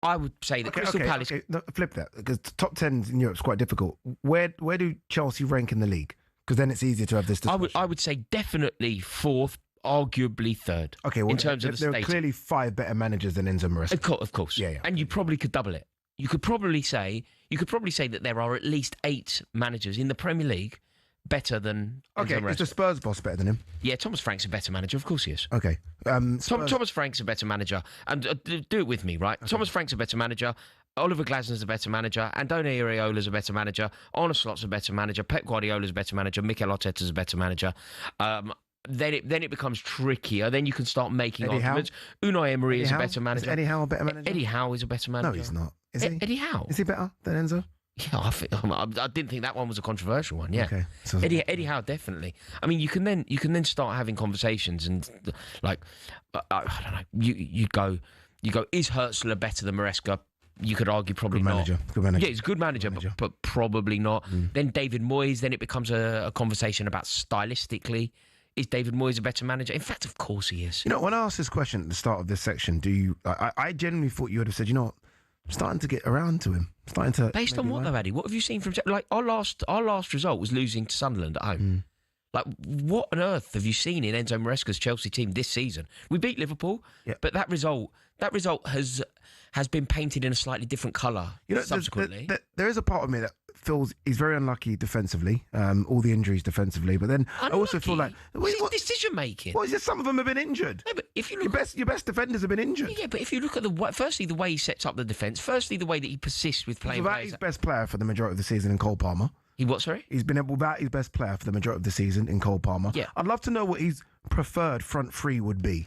I would say that Crystal Palace... Okay. No, flip that, because top 10 in Europe is quite difficult. Where do Chelsea rank in the league? Because then it's easier to have this discussion. I would say definitely fourth, arguably third. Okay, well, in terms of the there status. are clearly 5 better managers than Enzo Maresca. Of course. Yeah. And you probably could double it. You could probably say that there are at least 8 managers in the Premier League better than Okay, Enzo Maresca. is the Spurs boss better than him? Yeah, Thomas Frank's a better manager. Of course he is. Okay. Thomas Frank's a better manager. And do it with me, right? Okay. Thomas Frank's a better manager. Oliver Glasner's a better manager. Andoni Iraola's a better manager. Arne Slot's a better manager. Pep Guardiola's a better manager. Mikel Arteta's a better manager. Then it becomes trickier. Then you can start making arguments. Unai Emery is a better manager. Is Eddie Howe a better manager? Eddie Howe is a better manager. No, he's not. Is he? Eddie Howe. Is he better than Enzo? Yeah, I didn't think that one was a controversial one. Yeah, okay. So, Eddie Howe definitely. I mean, you can then start having conversations and I don't know. You go. Is Hertzler better than Maresca? You could argue probably not. Good manager. Yeah, he's a good manager, but probably not. Then David Moyes. Then it becomes a conversation about stylistically. Is David Moyes a better manager? In fact, of course he is. When I asked this question at the start of this section, I genuinely thought you would have said, starting to get around to him. Starting to based on what though, Addy? What have you seen from like our last result was losing to Sunderland at home. Like, what on earth have you seen in Enzo Maresca's Chelsea team this season? We beat Liverpool, but that result has been painted in a slightly different colour subsequently. There is a part of me that feels he's very unlucky defensively, all the injuries defensively, but then I also feel like... What decision making? Well, it's just some of them have been injured. No, but if you look your best defenders have been injured. Yeah, but if you look at firstly the way he sets up the defence, firstly the way that he persists with playing without his best player for the majority of the season in Cole Palmer. He what, sorry? He's been without his best player for the majority of the season in Cole Palmer. Yeah. I'd love to know what his preferred front three would be,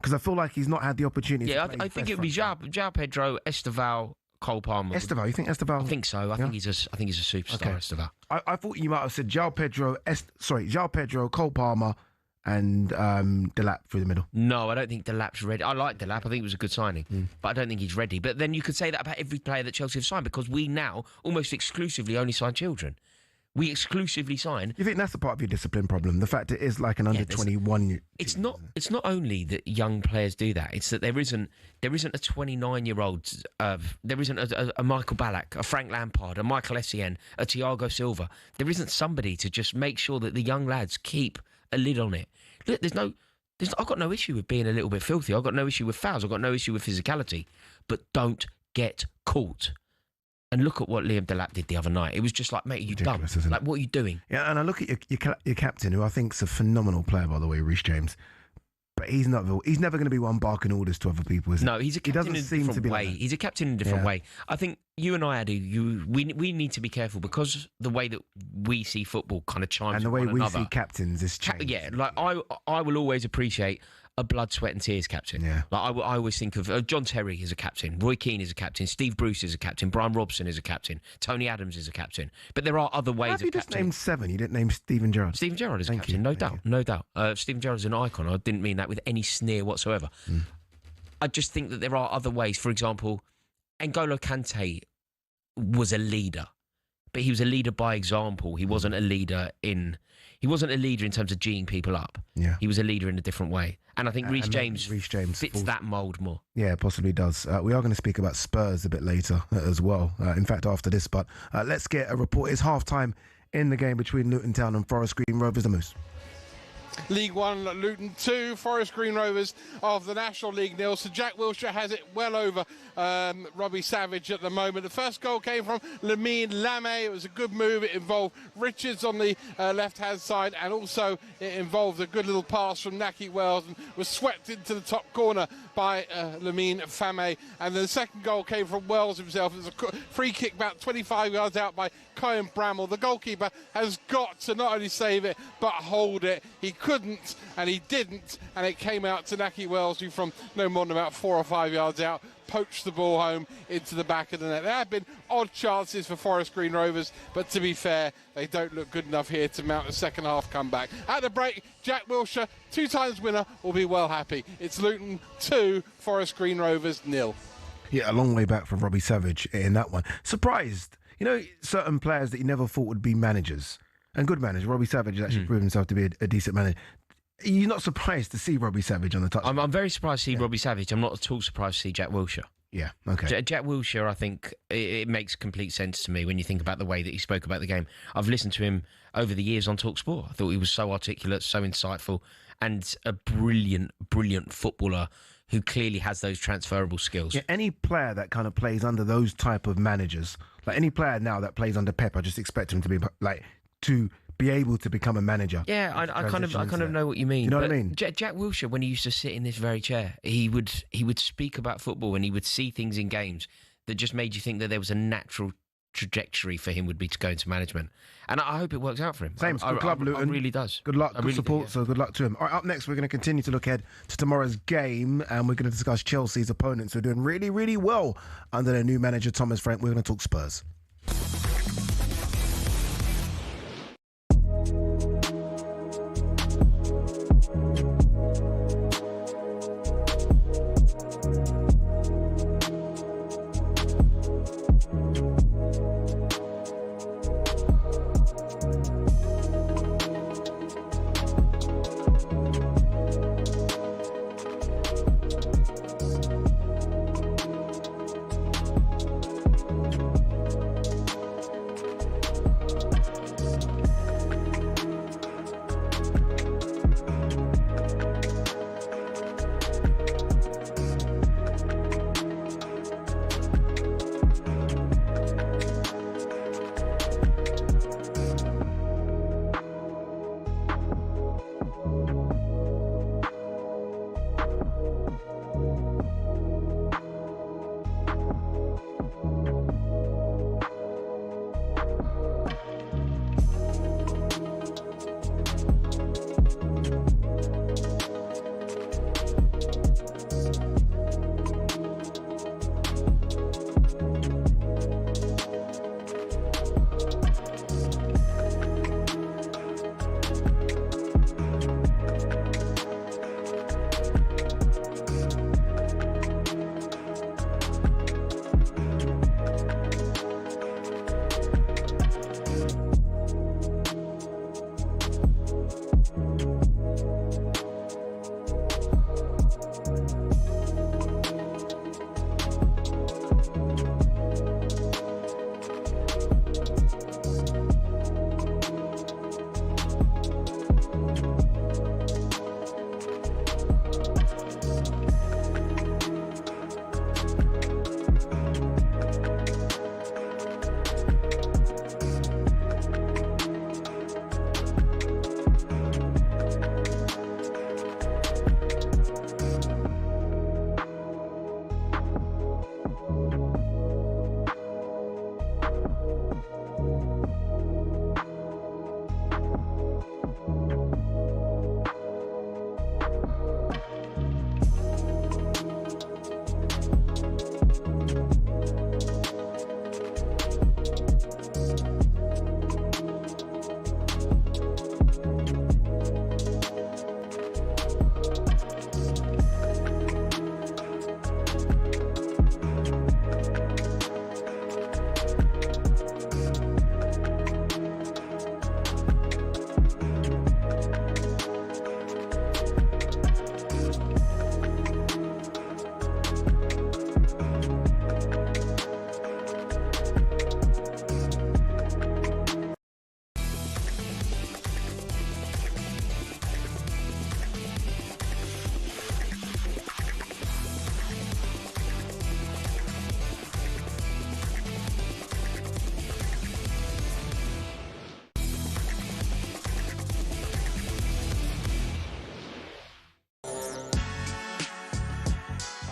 because I feel like he's not had the opportunity. Yeah, I think it would be João Pedro, Estevao, Cole Palmer. Estevao, you think Estevao? I think so. I think he's a superstar. Okay. Estevao. I thought you might have said João Pedro, Cole Palmer, and Delap through the middle. No, I don't think Delap's ready. I like Delap. I think it was a good signing, but I don't think he's ready. But then you could say that about every player that Chelsea have signed, because we now almost exclusively only sign children. We exclusively sign. You think that's the part of your discipline problem? The fact it is like an under 21. It's not only that young players do that. It's that there isn't a 29-year-old. There isn't a Michael Ballack, a Frank Lampard, a Michael Essien, a Thiago Silva. There isn't somebody to just make sure that the young lads keep a lid on it. Look, I've got no issue with being a little bit filthy. I've got no issue with fouls. I've got no issue with physicality. But don't get caught. And look at what Liam Delap did the other night. It was just like, mate, are you dumb? Like, what are you doing? Yeah, and I look at your captain, who I think's a phenomenal player, by the way, Reece James. But he's never going to be one barking orders to other people, is he? No, he's a captain in a different way. Like he's a captain in a different way. I think you and I, Adu, we need to be careful, because the way that we see football kind of chimes and the with way one we another. see captains is changed. Yeah, like I will always appreciate a blood, sweat and tears captain. Yeah. Like I always think of John Terry as a captain, Roy Keane is a captain, Steve Bruce is a captain, Brian Robson is a captain, Tony Adams is a captain. But there are other ways of you just named 7? You didn't name Steven Gerrard. Steven Gerrard is a captain, no doubt. Steven Gerrard is an icon. I didn't mean that with any sneer whatsoever. I just think that there are other ways. For example, N'Golo Kante was a leader, but he was a leader by example. He wasn't a leader in terms of geeing people up. Yeah. He was a leader in a different way. And I think Reece James fits that mould more. Yeah, possibly does. We are going to speak about Spurs a bit later as well. In fact, after this. But let's get a report. It's half-time in the game between Luton Town and Forest Green Rovers. The Moose. League 1, Luton 2, Forest Green Rovers of the National League 0. So Jack Wilshere has it well over Robbie Savage at the moment. The first goal came from Lamine Lamé. It was a good move. It involved Richards on the left-hand side, and also it involved a good little pass from Naki Wells and was swept into the top corner by Lamine Famé. And then the second goal came from Wells himself. It was a free kick about 25 yards out by Kyan Bramall. The goalkeeper has got to not only save it, but hold it. He couldn't, and he didn't, and it came out to Naki Wells, who from no more than about 4 or 5 yards out poached the ball home into the back of the net. There have been odd chances for Forest Green Rovers, but to be fair, they don't look good enough here to mount a second half comeback. At the break, Jack Wilshere, 2 times winner, will be well happy. It's Luton 2, Forest Green Rovers 0. Yeah, a long way back from Robbie Savage in that one. Surprised, certain players that you never thought would be managers. And good managers. Robbie Savage has actually proven himself to be a decent manager. You're not surprised to see Robbie Savage on the touch? I'm very surprised to see Robbie Savage. I'm not at all surprised to see Jack Wilshere. Yeah, okay. Jack Wilshere, I think, it makes complete sense to me when you think about the way that he spoke about the game. I've listened to him over the years on talkSPORT. I thought he was so articulate, so insightful, and a brilliant, brilliant footballer who clearly has those transferable skills. Yeah, any player that kind of plays under those type of managers, like any player now that plays under Pep, I just expect him to be like to be able to become a manager. Yeah, I kind of know what you mean. You know what I mean? Jack Wilshere, when he used to sit in this very chair, he would speak about football and he would see things in games that just made you think that there was a natural trajectory for him would be to go into management. And I hope it works out for him. Same, good club, Luton. It really does. Good luck, good really support, do, so good luck to him. All right, up next, we're going to continue to look ahead to tomorrow's game, and we're going to discuss Chelsea's opponents who are doing really, really well under their new manager, Thomas Frank. We're going to talk Spurs.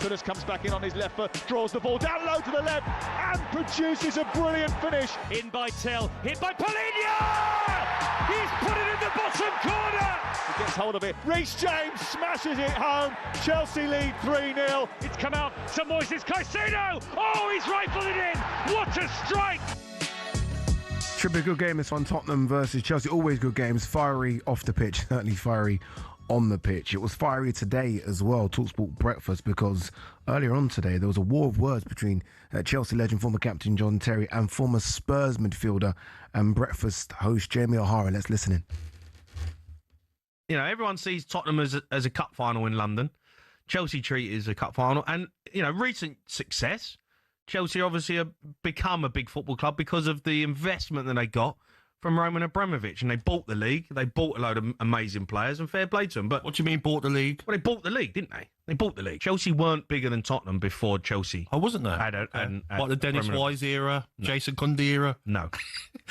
Kudus comes back in on his left foot, draws the ball down low to the left, and produces a brilliant finish. In by Tell, hit by Polina! He's put it in the bottom corner! He gets hold of it. Reece James smashes it home. Chelsea lead 3-0. It's come out to Moises Caicedo! Oh, he's rifled it in! What a strike! Should be a good game this one. Tottenham versus Chelsea. Always good games. Fiery off the pitch. Certainly fiery on the pitch. It was fiery today as well. talkSPORT Breakfast, because earlier on today there was a war of words between Chelsea legend, former captain John Terry, and former Spurs midfielder and breakfast host Jamie O'Hara. Let's listen in. You know, everyone sees Tottenham as a cup final in London. Chelsea treat it as a cup final. And, you know, recent success, Chelsea obviously have become a big football club because of the investment that they got from Roman Abramovich. And they bought the league. They bought a load of amazing players, and fair play to them. But what do you mean, bought the league? Well, they bought the league, didn't they? They bought the league. Chelsea weren't bigger than Tottenham before Chelsea. Oh, wasn't there? What, the Dennis Wise era? No. Jason Cundy era? No.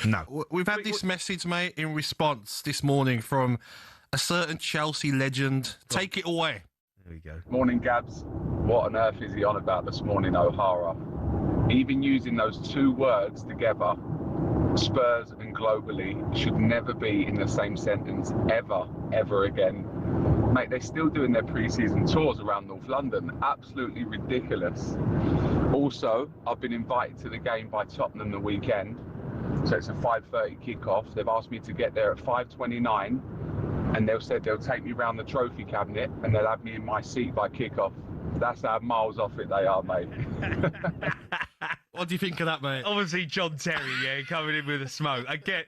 No. We've had this message, mate, in response this morning from a certain Chelsea legend. Take it away. There we go. Morning, Gabs. What on earth is he on about this morning, O'Hara? Even using those two words together, Spurs and globally, should never be in the same sentence ever again. Mate, they're still doing their pre-season tours around North London. Absolutely ridiculous. Also, I've been invited to the game by Tottenham the weekend. So it's a 5:30 kickoff. They've asked me to get there at 5:29, and they've said they'll take me round the trophy cabinet and they'll have me in my seat by kickoff. That's how miles off it they are, mate. What do you think of that, mate? Obviously, John Terry, coming in with a smoke. I get.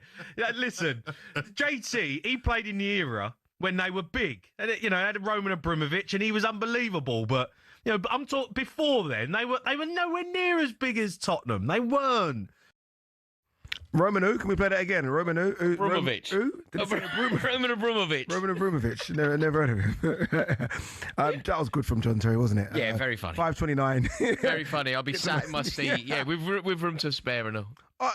Listen, JT, he played in the era when they were big, and had Roman Abramovich, and he was unbelievable. But I'm talking before then. They were nowhere near as big as Tottenham. They weren't. Roman who? Can we play that again? Roman who? Abramovich. Who? Roman Abramovich. Roman Abramovich. Never heard of him. That was good from John Terry, wasn't it? Yeah, very funny. 5:29. Very funny. I'll be sat in my seat. Yeah, with room to spare and all.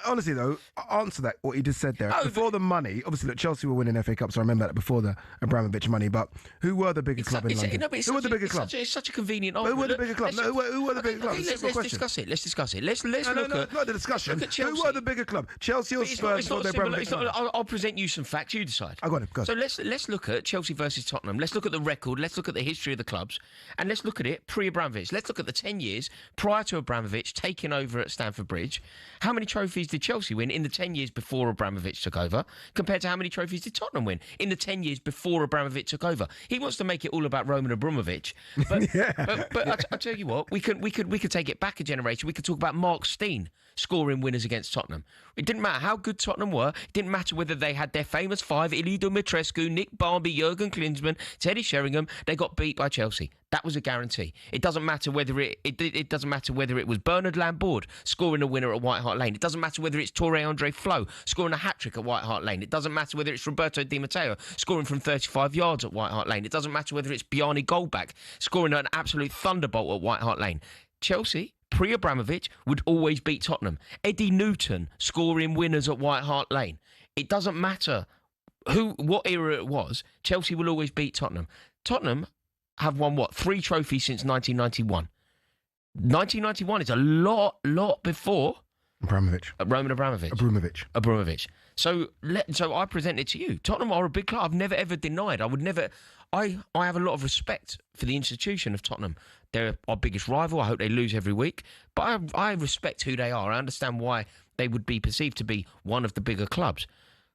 Honestly, though, answer that, what he just said there. Before the money, obviously, look, Chelsea were winning FA Cup, so I remember that before the Abramovich money, but who were the bigger club in London? Who were the bigger club? It's such a convenient Who were the bigger club? No, who were the bigger club? Let's discuss it. Let's discuss it. Let's look at... Not the discussion. Who were the bigger club? Chelsea or Spurs or the Abramovich? I'll present you some facts, you decide. I got it. So let's look at Chelsea versus Tottenham. Let's look at the record. Let's look at the history of the clubs. And let's look at it pre-Abramovich. Let's look at the 10 years prior to Abramovich taking over at Stamford Bridge. How many trophies did Chelsea win in the 10 years before Abramovich took over, compared to how many trophies did Tottenham win in the 10 years before Abramovich took over? He wants to make it all about Roman Abramovich, but I tell you what, we could take it back a generation. We could talk about Mark Steen scoring winners against Tottenham. It didn't matter how good Tottenham were. It didn't matter whether they had their famous five: Ilya Dumitrescu, Nick Barmby, Jurgen Klinsmann, Teddy Sheringham. They got beat by Chelsea. That was a guarantee. It doesn't matter whether it doesn't matter whether it was Bernard Lambord scoring a winner at White Hart Lane. It doesn't matter whether it's Torre Andre Flo scoring a hat-trick at White Hart Lane. It doesn't matter whether it's Roberto Di Matteo scoring from 35 yards at White Hart Lane. It doesn't matter whether it's Bjarni Goldback scoring an absolute thunderbolt at White Hart Lane. Chelsea, pre-Abramovich, would always beat Tottenham. Eddie Newton scoring winners at White Hart Lane. It doesn't matter what era it was. Chelsea will always beat Tottenham. Tottenham have won, 3 trophies since 1991. 1991 is a lot before Abramovich. Roman Abramovich. Abramovich. So I present it to you. Tottenham are a big club. I've never ever denied. I have a lot of respect for the institution of Tottenham. They're our biggest rival. I hope they lose every week. But I respect who they are. I understand why they would be perceived to be one of the bigger clubs.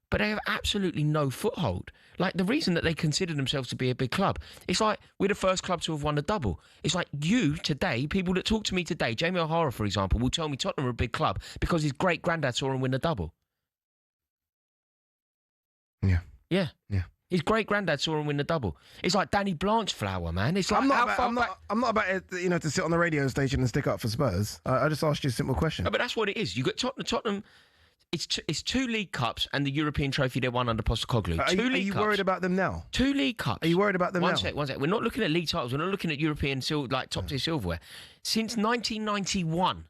But they have absolutely no foothold. Like, the reason that they consider themselves to be a big club, it's like we're the first club to have won a double. It's like you today, people that talk to me today, Jamie O'Hara, for example, will tell me Tottenham are a big club because his great-granddad saw him win a double. Yeah. His great-granddad saw him win the double. It's like Danny Blanchflower, man. It's like I'm not about it, to sit on the radio station and stick up for Spurs. I just asked you a simple question. No, but that's what it is. You got Tottenham. It's 2 League Cups and the European trophy they won under Postecoglou. Are you worried about them now? 2 League Cups. Are you worried about them now? One sec. We're not looking at league titles. We're not looking at European top-tier silverware. Since 1991,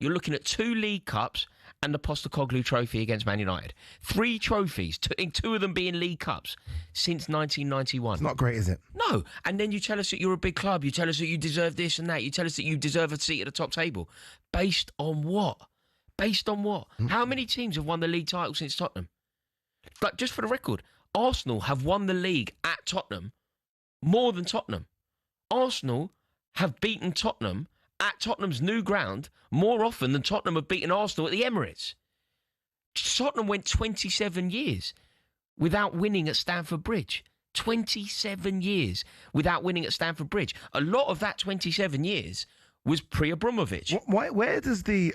you're looking at 2 League Cups and the Postecoglou Trophy against Man United. 3 trophies, 2 of them being League Cups, since 1991. It's not great, is it? No. And then you tell us that you're a big club. You tell us that you deserve this and that. You tell us that you deserve a seat at the top table. Based on what? Based on what? How many teams have won the league title since Tottenham? Like, just for the record, Arsenal have won the league at Tottenham more than Tottenham. Arsenal have beaten Tottenham at Tottenham's new ground more often than Tottenham have beaten Arsenal at the Emirates. Tottenham went 27 years without winning at Stamford Bridge. 27 years without winning at Stamford Bridge. A lot of that 27 years was pre-Abramovich. Where does the...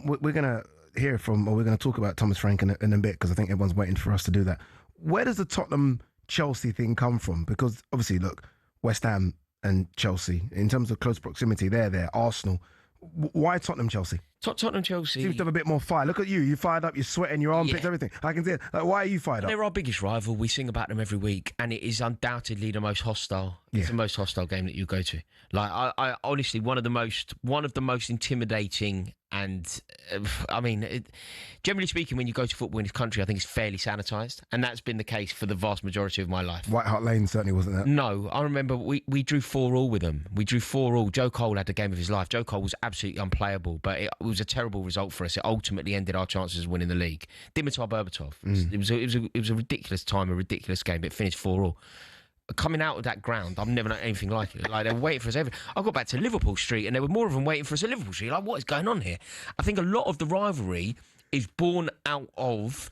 we're going to hear from, or we're going to talk about Thomas Frank in a bit, because I think everyone's waiting for us to do that. Where does the Tottenham-Chelsea thing come from? Because, obviously, look, West Ham and Chelsea, in terms of close proximity, they're there. Arsenal. Why Tottenham-Chelsea? Tottenham-Chelsea... Seems to have a bit more fire. Look at you. You fired up. You're sweating. Your armpits, everything. I can see it. Like, why are you fired up? They're our biggest rival. We sing about them every week, and it is undoubtedly the most hostile. Yeah. It's the most hostile game that you go to. Like, I honestly, one of the most intimidating, and generally speaking, when you go to football in this country, I think it's fairly sanitised, and that's been the case for the vast majority of my life. White Hart Lane certainly wasn't that. No, I remember we drew 4-4 with them. We drew 4-4. Joe Cole had the game of his life. Joe Cole was absolutely unplayable, but it was a terrible result for us. It ultimately ended our chances of winning the league. Dimitar Berbatov. It was a ridiculous time, a ridiculous game. It finished 4-4. Coming out of that ground, I've never known anything like it. Like, they were waiting for us I got back to Liverpool Street and there were more of them waiting for us at Liverpool Street. Like, what is going on here? I think a lot of the rivalry is born out of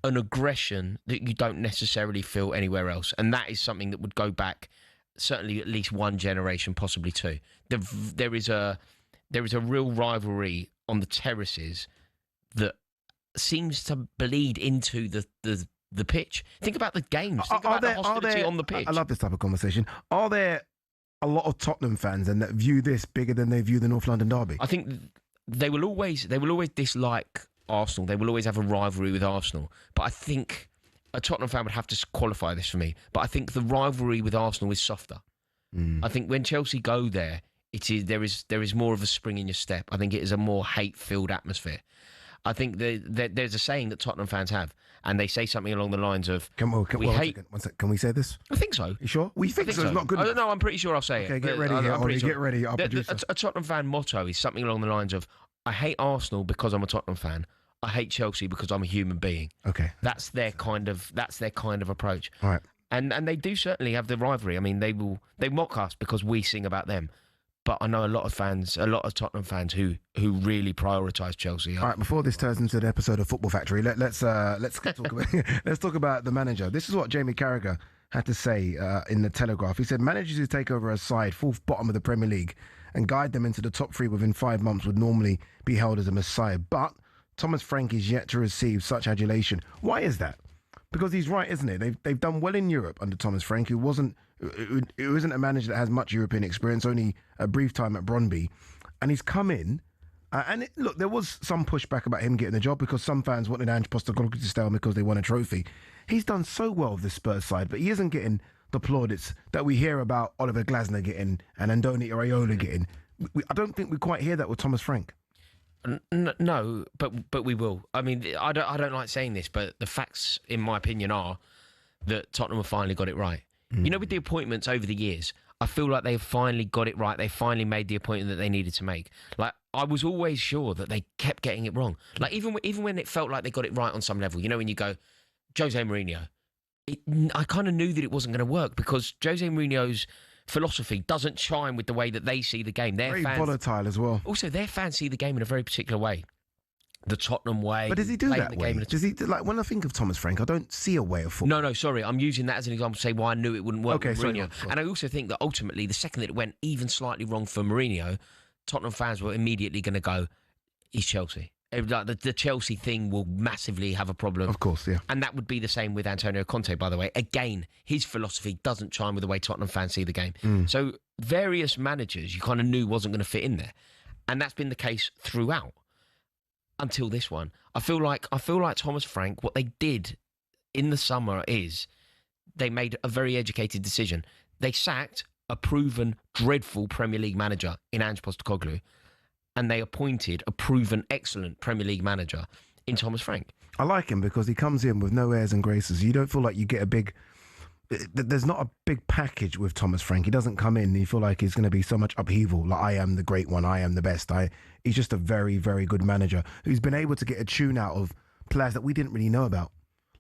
an aggression that you don't necessarily feel anywhere else. And that is something that would go back certainly at least one generation, possibly 2. There is a real rivalry on the terraces that seems to bleed into the pitch. Think about the games. Think about the hostility on the pitch. I love this type of conversation. Are there a lot of Tottenham fans and that view this bigger than they view the North London derby? I think they will always dislike Arsenal. They will always have a rivalry with Arsenal. But I think a Tottenham fan would have to qualify this for me. But I think the rivalry with Arsenal is softer. I think when Chelsea go there, there is more of a spring in your step. I think it is a more hate-filled atmosphere. I think there's a saying that Tottenham fans have, and they say something along the lines of, we hate... One second. Can we say this? I think so. You sure? We think so. It's not good enough. No, I'm pretty sure I'll say it. Okay, get ready here, Ollie. Get ready, our producer. A Tottenham fan motto is something along the lines of, I hate Arsenal because I'm a Tottenham fan. I hate Chelsea because I'm a human being. Okay. That's their kind of approach. All right. And they do certainly have the rivalry. I mean, they mock us because we sing about them. But I know a lot of Tottenham fans who really prioritise Chelsea. All right, before this turns into the episode of Football Factory, let's talk about the manager. This is what Jamie Carragher had to say in the Telegraph. He said, managers who take over a side, fourth bottom of the Premier League, and guide them into the top 3 within 5 months would normally be held as a messiah. But Thomas Frank is yet to receive such adulation. Why is that? Because he's right, isn't it? They've done well in Europe under Thomas Frank, who isn't a manager that has much European experience, only a brief time at Brøndby. And he's come in, look, there was some pushback about him getting the job because some fans wanted Ange Postecoglou to stay on because they won a trophy. He's done so well with the Spurs side, but he isn't getting the plaudits that we hear about Oliver Glasner getting and Andoni Iraola getting. I don't think we quite hear that with Thomas Frank. No, but we will. I mean, I don't like saying this, but the facts, in my opinion, are that Tottenham have finally got it right. You know, with the appointments over the years, I feel like they've finally got it right. They finally made the appointment that they needed to make. Like, I was always sure that they kept getting it wrong. Like, even when it felt like they got it right on some level, you know, when you go, Jose Mourinho, I kind of knew that it wasn't going to work because Jose Mourinho's philosophy doesn't chime with the way that they see the game. Very volatile as well. Also, their fans see the game in a very particular way. The Tottenham way. But does he do that way? Does he, like, when I think of Thomas Frank, I don't see a way of football. No, sorry. I'm using that as an example to say why I knew it wouldn't work with Mourinho. Sorry. And I also think that ultimately, the second that it went even slightly wrong for Mourinho, Tottenham fans were immediately going to go, he's Chelsea. Like, the Chelsea thing will massively have a problem. Of course, yeah. And that would be the same with Antonio Conte, by the way. Again, his philosophy doesn't chime with the way Tottenham fans see the game. So various managers you kind of knew wasn't going to fit in there. And that's been the case throughout until this one. I feel like Thomas Frank, what they did in the summer is they made a very educated decision. They sacked a proven, dreadful Premier League manager in Ange Postecoglou, and they appointed a proven, excellent Premier League manager in Thomas Frank. I like him because he comes in with no airs and graces. You don't feel like you get a big... There's not a big package with Thomas Frank. He doesn't come in and you feel like he's going to be so much upheaval. Like, I am the great one. I am the best. He's just a very, very good manager who's been able to get a tune out of players that we didn't really know about.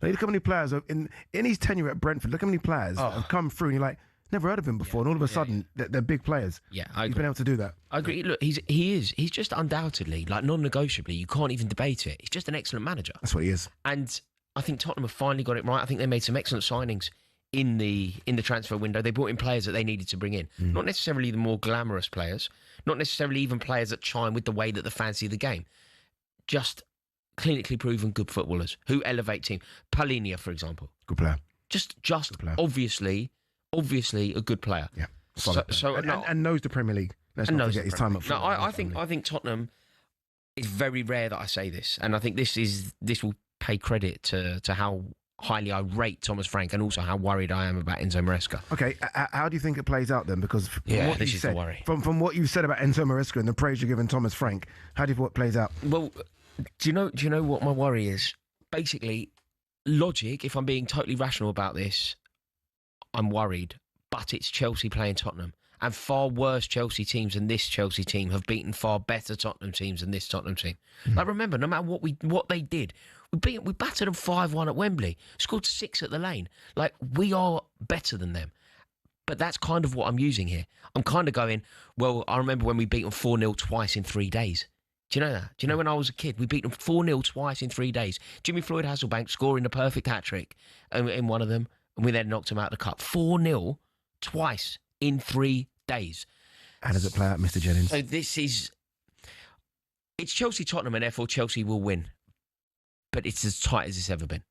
Like, look how many players in his tenure at Brentford. Look how many players have come through, and you're like, never heard of him before, and all of a sudden they're big players. Yeah, he's been able to do that. I agree. Look, he's just undoubtedly, like, non-negotiably. You can't even debate it. He's just an excellent manager. That's what he is. And I think Tottenham have finally got it right. I think they made some excellent signings in the transfer window. They brought in players that they needed to bring in. Not necessarily the more glamorous players, not necessarily even players that chime with the way that the fans see the game. Just clinically proven good footballers who elevate team. Palhinha, for example. Good player. Just good player. Obviously a good player. Yeah. And knows the Premier League. Let's and not knows forget the his Premier time up League. front. I think Tottenham, it's very rare that I say this, and I think this will pay credit to how highly I rate Thomas Frank and also how worried I am about Enzo Maresca. Okay, how do you think it plays out then? Because this is the worry. From what you've said about Enzo Maresca and the praise you're giving Thomas Frank, how do you think it plays out? Well, do you know what my worry is? Basically, logic, if I'm being totally rational about this, I'm worried. But it's Chelsea playing Tottenham. And far worse Chelsea teams than this Chelsea team have beaten far better Tottenham teams than this Tottenham team. Like, remember, no matter what they did, we battered them 5-1 at Wembley, scored 6 at the Lane. Like, we are better than them. But that's kind of what I'm using here. I'm kind of going, well, I remember when we beat them 4-0 twice in 3 days. Do you know that? Do you know when I was a kid, we beat them 4-0 twice in 3 days? Jimmy Floyd Hasselbank scoring a perfect hat-trick in one of them, and we then knocked them out of the cup. 4-0 twice in 3 days. How does it play out, Mr. Jennings? So it's Chelsea-Tottenham, and therefore Chelsea will win. But it's as tight as it's ever been.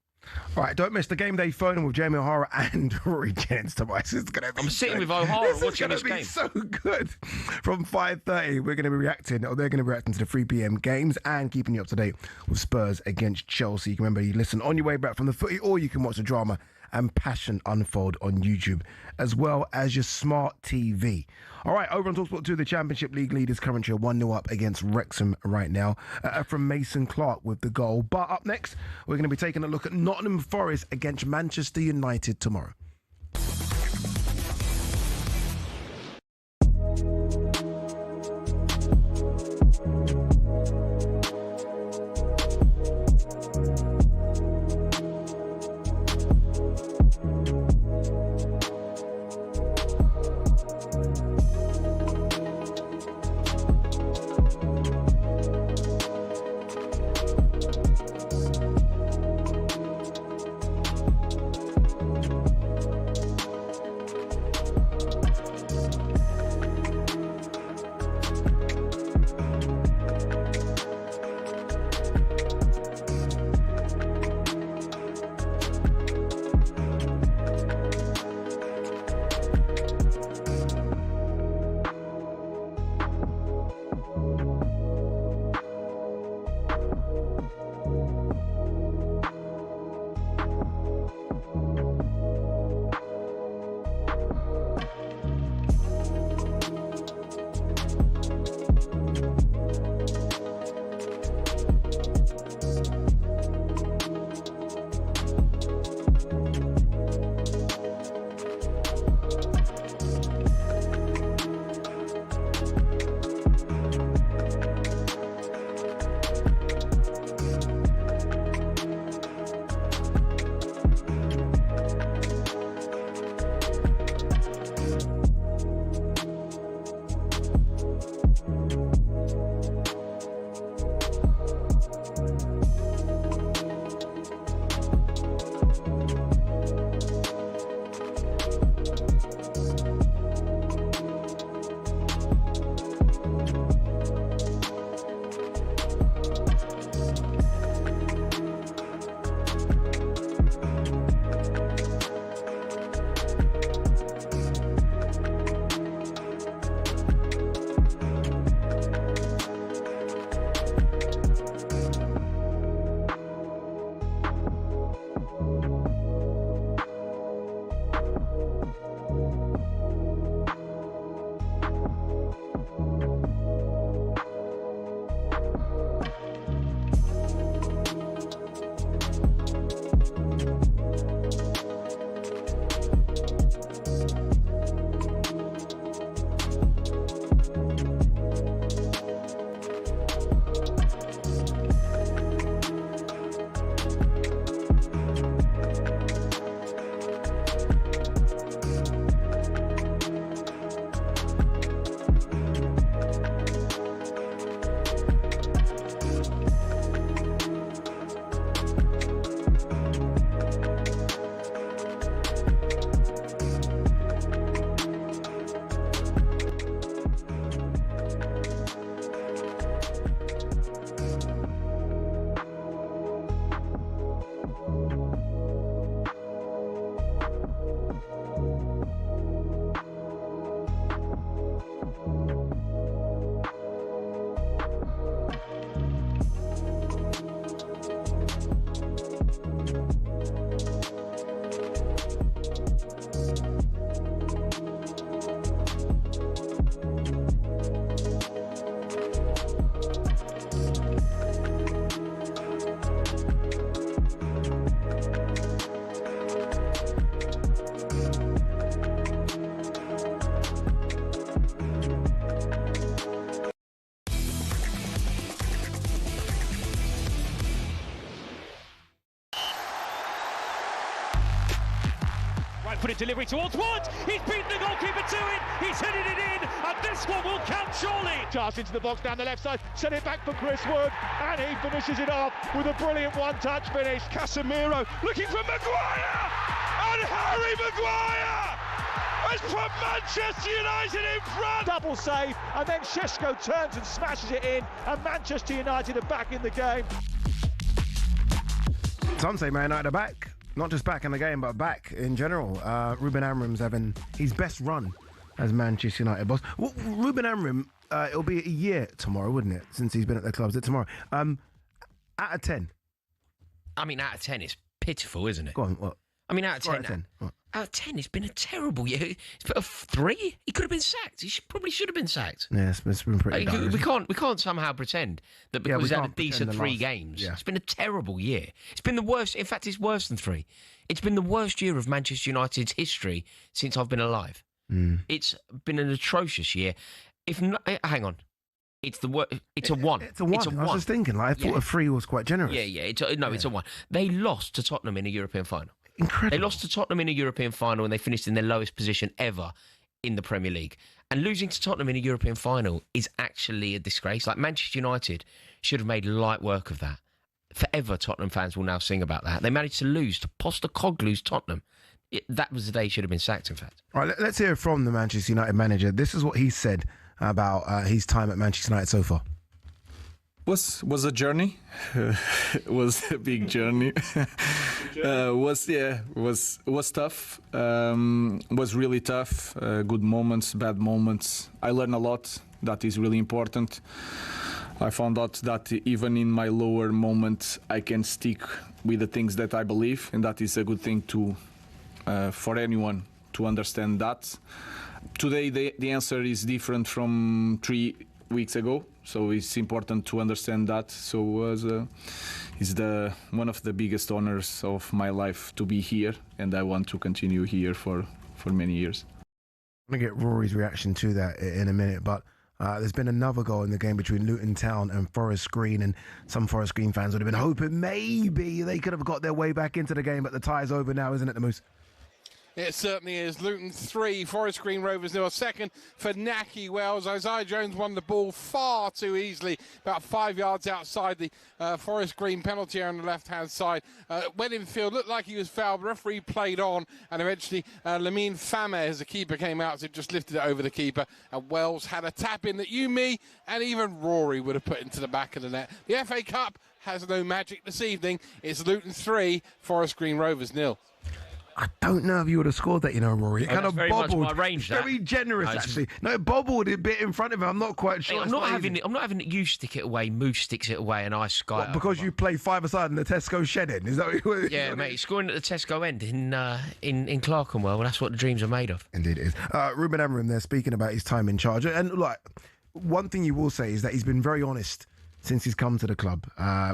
All right, don't miss the game day phone with Jamie O'Hara and Rory Jennings. Tobias, I'm sitting with O'Hara watching this game. It's going to be so good. From 5:30, we're going to be reacting, or they're going to be reacting to the 3 p.m. games and keeping you up to date with Spurs against Chelsea. You can remember, you listen on your way back from the footy, or you can watch the drama and passion unfold on YouTube, as well as your smart TV. All right, over on talkSPORT 2, the Championship League leaders currently 1-0 up against Wrexham right now from Mason Clark with the goal. But up next, we're going to be taking a look at Nottingham Forest against Manchester United tomorrow. left-footed delivery towards Wood. He's beaten the goalkeeper to it. He's headed it in, and this one will count surely. Chance into the box down the left side. Send it back for Chris Wood, and he finishes it off with a brilliant one-touch finish. Casemiro looking for Maguire, and Harry Maguire has put Manchester United in front. Double save, and then Šeško turns and smashes it in, and Manchester United are back in the game. Some say Man United are back. Not just back in the game, but back in general. Ruben Amorim's having his best run as Manchester United boss. Well, Ruben Amorim, it'll be a year tomorrow, wouldn't it? Since he's been at the club. Is it tomorrow? Out of 10. I mean, out of 10, it's pitiful, isn't it? Go on, what? I mean, out of 10. Out of 10, it's been a terrible year. It's put a 3. He could have been sacked. He probably should have been sacked. Yeah, it's been pretty bad. We can't somehow pretend that because he's had a decent 3 games. Yeah. It's been a terrible year. It's been the worst. In fact, it's worse than 3. It's been the worst year of Manchester United's history since I've been alive. It's been an atrocious year. Hang on. It's the worst. It's a 1. It's a 1. I was just thinking, I thought a 3 was quite generous. Yeah. It's a 1. They lost to Tottenham in a European final. Incredible. They lost to Tottenham in a European final and they finished in their lowest position ever in the Premier League. And losing to Tottenham in a European final is actually a disgrace. Like, Manchester United should have made light work of that. Forever, Tottenham fans will now sing about that. They managed to lose to Postecoglou's Tottenham. That was the day he should have been sacked, in fact. All right, let's hear from the Manchester United manager. This is what he said about his time at Manchester United so far. Was a journey. Was a big journey. Was tough. Was really tough. Good moments, bad moments. I learned a lot. That is really important. I found out that even in my lower moments, I can stick with the things that I believe, and that is a good thing to for anyone to understand that. Today, the answer is different from 3 weeks ago, so it's important to understand that. So it's one of the biggest honors of my life to be here, and I want to continue here for many years. I'm going to get Rory's reaction to that in a minute, but there's been another goal in the game between Luton Town and Forest Green, and some Forest Green fans would have been hoping maybe they could have got their way back into the game, but the tie's over now, isn't it, the Moose? It certainly is. Luton 3, Forest Green Rovers 0. A second for Nahki Wells. Isaiah Jones won the ball far too easily, about 5 yards outside the Forest Green penalty area on the left-hand side. Went in field, looked like he was fouled. The referee played on, and eventually Lamine Fame, as the keeper came out, so just lifted it over the keeper. And Wells had a tap in that you, me, and even Rory would have put into the back of the net. The FA Cup has no magic this evening. It's Luton 3, Forest Green Rovers 0. I don't know if you would have scored that, Rory. It kind of very bobbled. much my range, Very generous, actually. No, it bobbled a bit in front of him. I'm not quite sure. Hey, I'm not having it. You stick it away, Moose sticks it away, and I sky. What, because you play 5-a-side in the Tesco shed end? Is that what you? Yeah, mate. Scoring at the Tesco end in Clerkenwell. Well, that's what the dreams are made of. Indeed, it is. Ruben Amorim there speaking about his time in charge, and like one thing you will say is that he's been very honest since he's come to the club.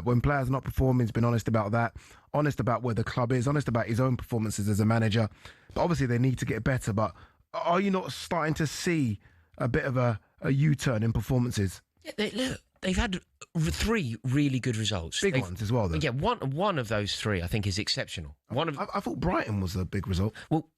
When players are not performing, he's been honest about that, honest about where the club is, honest about his own performances as a manager. But obviously they need to get better. But are you not starting to see a bit of a U-turn in performances? Yeah, they've had 3 really good results. Big ones as well, though. Yeah, one of those 3 I think is exceptional. I thought Brighton was a big result. Well,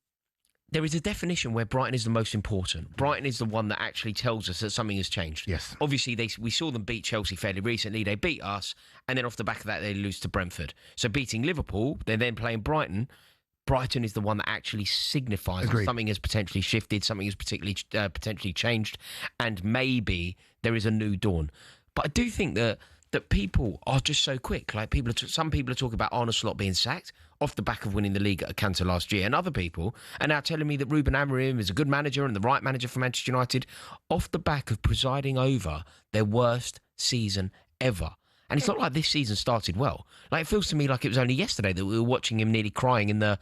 there is a definition where Brighton is the most important. Brighton is the one that actually tells us that something has changed. Yes. Obviously, we saw them beat Chelsea fairly recently. They beat us, and then off the back of that, they lose to Brentford. So beating Liverpool, they're then playing Brighton. Brighton is the one that actually signifies that something has potentially shifted, something has potentially changed, and maybe there is a new dawn. But I do think that people are just so quick. Like some people are talking about Arne Slot being sacked off the back of winning the league at Cantor last year, and other people are now telling me that Ruben Amorim is a good manager and the right manager for Manchester United off the back of presiding over their worst season ever. And it's not like this season started well. Like, it feels to me like it was only yesterday that we were watching him nearly crying in the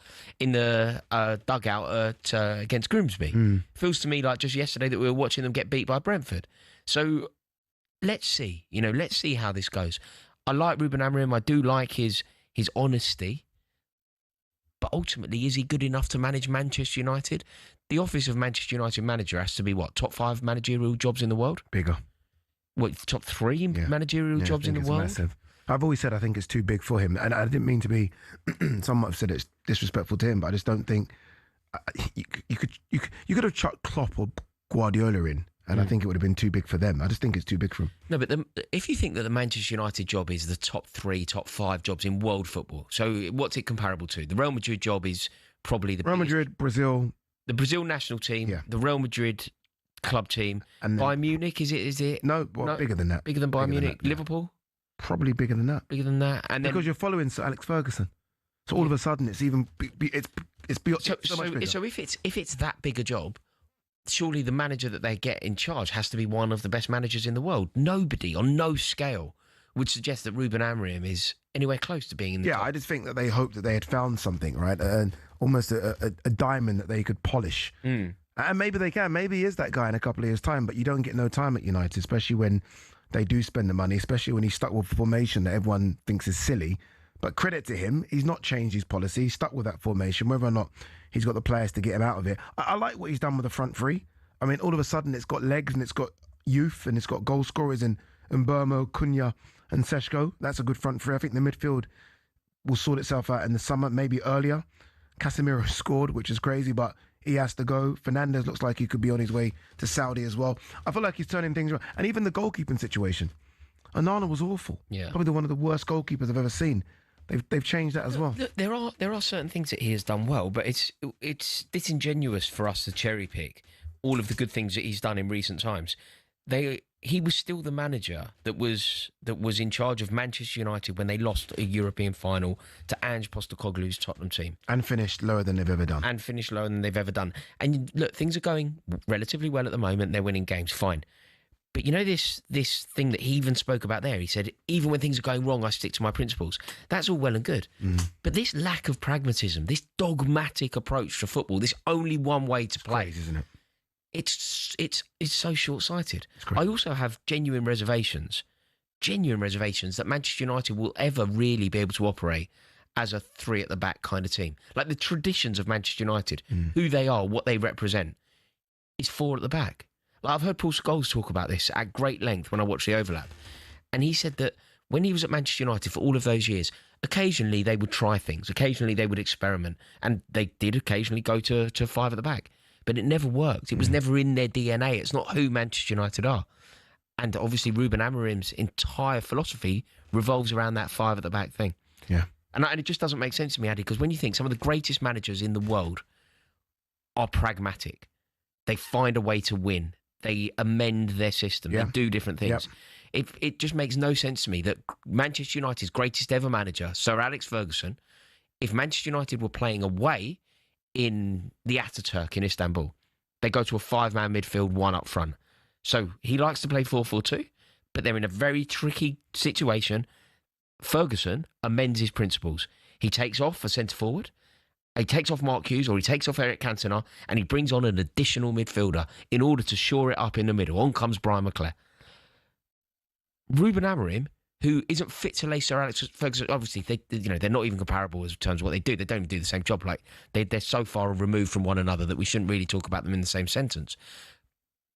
dugout against Grimsby. It feels to me like just yesterday that we were watching them get beat by Brentford. So let's see. Let's see how this goes. I like Ruben Amorim. I do like his honesty. But ultimately, is he good enough to manage Manchester United? The office of Manchester United manager has to be, top 5 managerial jobs in the world? Bigger. What, top 3 managerial jobs in the world? Massive. I've always said I think it's too big for him. And I didn't mean to be, some might have said it's disrespectful to him, but I just don't think you could have chucked Klopp or Guardiola in, and I think it would have been too big for them. I just think it's too big for them. No, but if you think that the Manchester United job is the top 3, top 5 jobs in world football, so what's it comparable to? The Real Madrid job is probably the Real Madrid, Brazil, the Brazil national team, the Real Madrid club team, and Bayern Munich. Is it? No, bigger than that. Bigger than Bayern Munich. Liverpool. Probably bigger than that. Bigger than that, and because you're following Sir Alex Ferguson, so all of a sudden it's even it's beyond. So much bigger. So if it's that big a job, surely the manager that they get in charge has to be one of the best managers in the world. Nobody on no scale would suggest that Ruben Amorim is anywhere close to being in the top. I just think that they hoped that they had found something, right? And almost a diamond that they could polish. And maybe they can. Maybe he is that guy in a couple of years' time, but you don't get no time at United, especially when they do spend the money, especially when he's stuck with a formation that everyone thinks is silly. But credit to him, he's not changed his policy. He's stuck with that formation, whether or not he's got the players to get him out of it. I like what he's done with the front three. I mean, all of a sudden it's got legs and it's got youth and it's got goal scorers in Mbermo, Cunha and Seshko. That's a good front three. I think the midfield will sort itself out in the summer, maybe earlier. Casemiro scored, which is crazy, but he has to go. Fernandes looks like he could be on his way to Saudi as well. I feel like he's turning things around. And even the goalkeeping situation. Onana was awful. Yeah. Probably one of the worst goalkeepers I've ever seen. They've changed that as well. Look, there are certain things that he has done well, but it's disingenuous for us to cherry pick all of the good things that he's done in recent times. He was still the manager that was in charge of Manchester United when they lost a European final to Ange Postecoglou's Tottenham team. And finished lower than they've ever done. And look, things are going relatively well at the moment. They're winning games, fine. But you know this thing that he even spoke about there? He said, even when things are going wrong, I stick to my principles. That's all well and good. But this lack of pragmatism, this dogmatic approach to football, this only one way to play, crazy, isn't it? It's so short-sighted. I also have genuine reservations that Manchester United will ever really be able to operate as a 3 at the back kind of team. Like the traditions of Manchester United, who they are, what they represent, is 4 at the back. Like I've heard Paul Scholes talk about this at great length when I watched the overlap. And he said that when he was at Manchester United for all of those years, occasionally they would try things, occasionally they would experiment, and they did occasionally go to 5 at the back. But it never worked. It was never in their DNA. It's not who Manchester United are. And obviously Ruben Amorim's entire philosophy revolves around that 5 at the back thing. Yeah. And it just doesn't make sense to me, Ade, because when you think some of the greatest managers in the world are pragmatic, they find a way to win. They amend their system. They do different things. It just makes no sense to me that Manchester United's greatest ever manager, Sir Alex Ferguson, if Manchester United were playing away in the Ataturk in Istanbul, they go to a 5-man midfield, 1 up front. So he likes to play 4-4-2, but they're in a very tricky situation. Ferguson amends his principles. He takes off a centre-forward, he takes off Mark Hughes, or he takes off Eric Cantona, and he brings on an additional midfielder in order to shore it up in the middle. On comes Brian McClare. Ruben Amorim, who isn't fit to lay Sir Alex Ferguson, obviously they're not even comparable in terms of what they do. They don't even do the same job. Like they're so far removed from one another that we shouldn't really talk about them in the same sentence.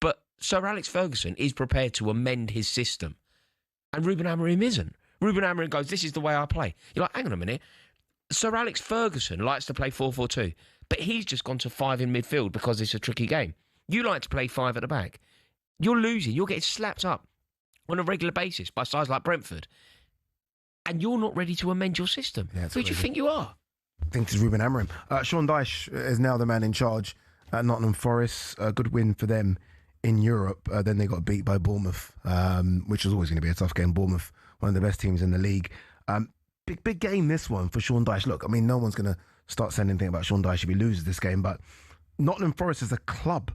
But Sir Alex Ferguson is prepared to amend his system, and Ruben Amorim isn't. Ruben Amorim goes, "This is the way I play." You're like, hang on a minute. Sir Alex Ferguson likes to play 4-4-2, but he's just gone to 5 in midfield because it's a tricky game. You like to play 5 at the back. You're losing. You're getting slapped up on a regular basis by sides like Brentford, and you're not ready to amend your system. Who do you think you are? I think it's Ruben Amorim. Sean Dyche is now the man in charge at Nottingham Forest. A good win for them in Europe. Then they got beat by Bournemouth, which was always going to be a tough game. Bournemouth, one of the best teams in the league. Big game, this one, for Sean Dyche. Look, I mean, no one's going to start saying anything about Sean Dyche if he loses this game, but Nottingham Forest as a club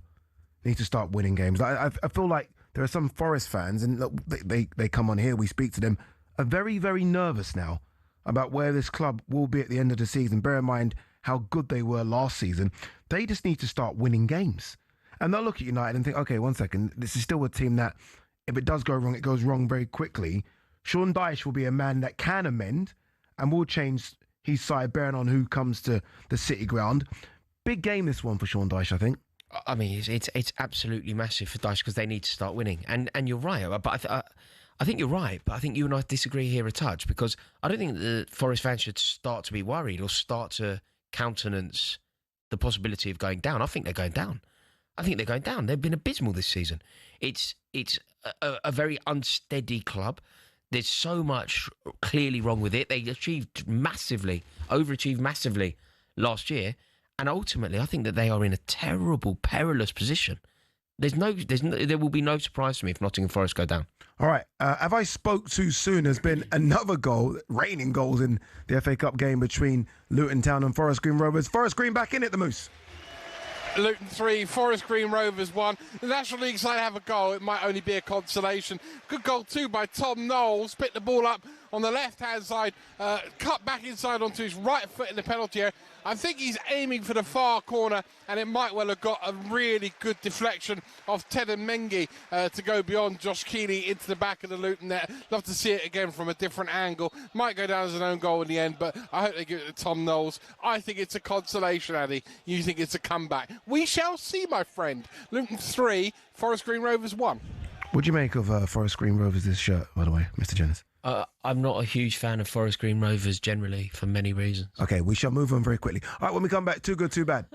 need to start winning games. I feel like there are some Forest fans, and look, they come on here, we speak to them, are very, very nervous now about where this club will be at the end of the season. Bear in mind how good they were last season. They just need to start winning games. And they'll look at United and think, okay, one second, this is still a team that, if it does go wrong, it goes wrong very quickly. Sean Dyche will be a man that can amend and will change his side, bearing on who comes to the City ground. Big game, this one, for Sean Dyche, I think. I mean, it's absolutely massive for Dyche because they need to start winning. And you're right, but I think you're right, but I think you and I disagree here a touch, because I don't think the Forest fans should start to be worried or start to countenance the possibility of going down. I think they're going down. They've been abysmal this season. It's a very unsteady club. There's so much clearly wrong with it. They overachieved massively last year, and ultimately, I think that they are in a terrible, perilous position. There will be no surprise to me if Nottingham Forest go down. All right. Have I spoke too soon? There's been another goal, raining goals in the FA Cup game between Luton Town and Forest Green Rovers. Forest Green back in it, the Moose. Luton 3, Forest Green Rovers 1. The National League side have a goal. It might only be a consolation. Good goal too by Tom Knowles. Picked the ball up on the left-hand side, cut back inside onto his right foot in the penalty area. I think he's aiming for the far corner, and it might well have got a really good deflection of Teden Mengi to go beyond Josh Keeley into the back of the Luton net. Love to see it again from a different angle. Might go down as an own goal in the end, but I hope they give it to Tom Knowles. I think it's a consolation, Addy. You think it's a comeback. We shall see, my friend. Luton 3, Forest Green Rovers 1. What do you make of Forest Green Rovers' shirt, by the way, Mr. Jennings? I'm not a huge fan of Forest Green Rovers generally for many reasons. Okay, we shall move on very quickly. All right, when we come back, Too Good, Too Bad.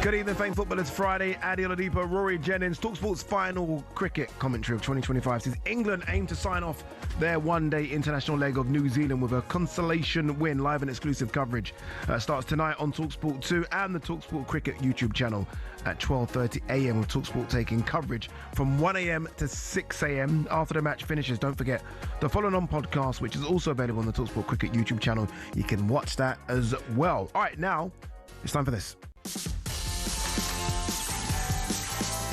Good evening, famed footballers. Friday, Ade Oladipo, Rory Jennings. talkSPORT's final cricket commentary of 2025 sees England aim to sign off their one-day international leg of New Zealand with a consolation win. Live and exclusive coverage starts tonight on talkSPORT 2 and the talkSPORT Cricket YouTube channel at 12:30 a.m. with talkSPORT taking coverage from 1 a.m. to 6 a.m. After the match finishes, don't forget the Following On podcast, which is also available on the talkSPORT Cricket YouTube channel. You can watch that as well. All right, now it's time for this.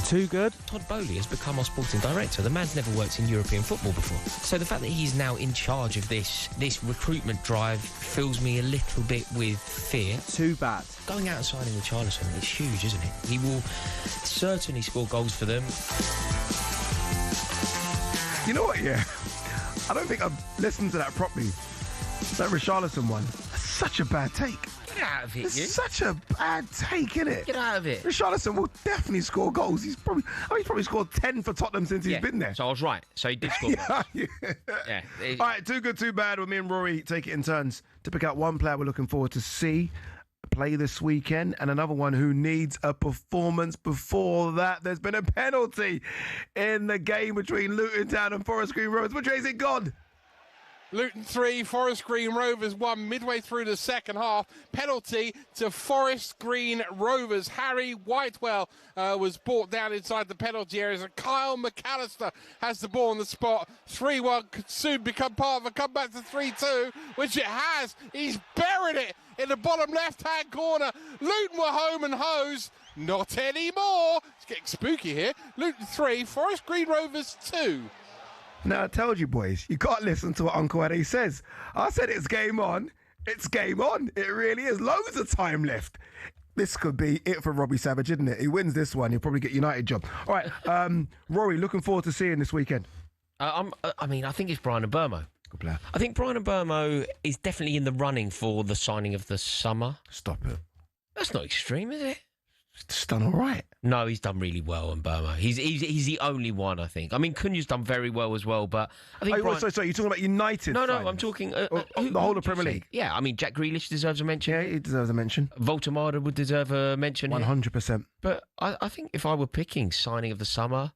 Too good? Todd Bowley has become our sporting director. The man's never worked in European football before. So the fact that he's now in charge of this recruitment drive fills me a little bit with fear. Too bad. Going out and signing with Richarlison, it's huge, isn't it? He will certainly score goals for them. You know what, yeah? I don't think I've listened to that properly. That Richarlison one. That's such a bad take. Get out of it, It's you. such a bad take, isn't it? Get out of it. Richarlison will definitely score goals. He's probably scored 10 for Tottenham since he's been there. So I was right. So he did score goals. Yeah. All right, too good, too bad. With me and Rory take it in turns to pick out one player we're looking forward to see play this weekend and another one who needs a performance before that. There's been a penalty in the game between Luton Town and Forest Green Rovers. Which way is it gone? Luton 3, Forest Green Rovers 1 midway through the second half. Penalty to Forest Green Rovers. Harry Whitewell was brought down inside the penalty areas. And Kyle McAllister has the ball on the spot. 3-1 could soon become part of a comeback to 3-2, which it has. He's buried it in the bottom left-hand corner. Luton were home and hosed. Not anymore. It's getting spooky here. Luton 3, Forest Green Rovers 2. Now, I told you, boys, you got to listen to what Uncle Ade says. I said it's game on. It's game on. It really is. Loads of time left. This could be it for Robbie Savage, isn't it? He wins this one, he'll probably get United job. All right, Rory, looking forward to seeing this weekend. I think it's Brian Mbeumo. Good player. I think Brian Mbeumo is definitely in the running for the signing of the summer. Stop it. That's not extreme, is it? It's done all right. No, he's done really well on Mbeumo. He's the only one, I think. I mean, Cunha's done very well as well, but I think sorry, you're talking about United? No, signings? I'm talking... the whole of Premier League? Yeah, I mean, Jack Grealish deserves a mention. Yeah, he deserves a mention. Voltemada would deserve a mention 100%. But I think if I were picking signing of the summer,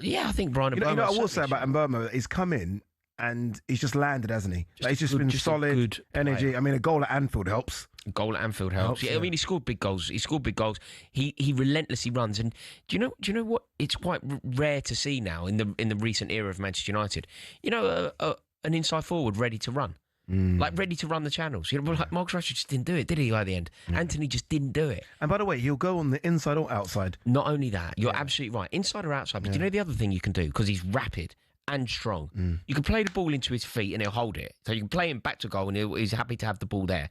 yeah, I think Brian Mbeumo... You know what I will say about Mbeumo, he's come in and he's just landed, hasn't he? He's just been solid, good energy. player. I mean, a goal at Anfield helps. A goal at Anfield helps. Yeah, I mean, he scored big goals. He relentlessly runs. And do you know what? It's quite rare to see now in the recent era of Manchester United. You know, an inside forward ready to run, like ready to run the channels. You know, like Marcus Rashford just didn't do it, did he? By the end, Anthony just didn't do it. And by the way, he'll go on the inside or outside. Not only that, you're absolutely right, inside or outside. But do you know the other thing you can do, because he's rapid and strong. You can play the ball into his feet and he'll hold it. So you can play him back to goal and he's happy to have the ball there.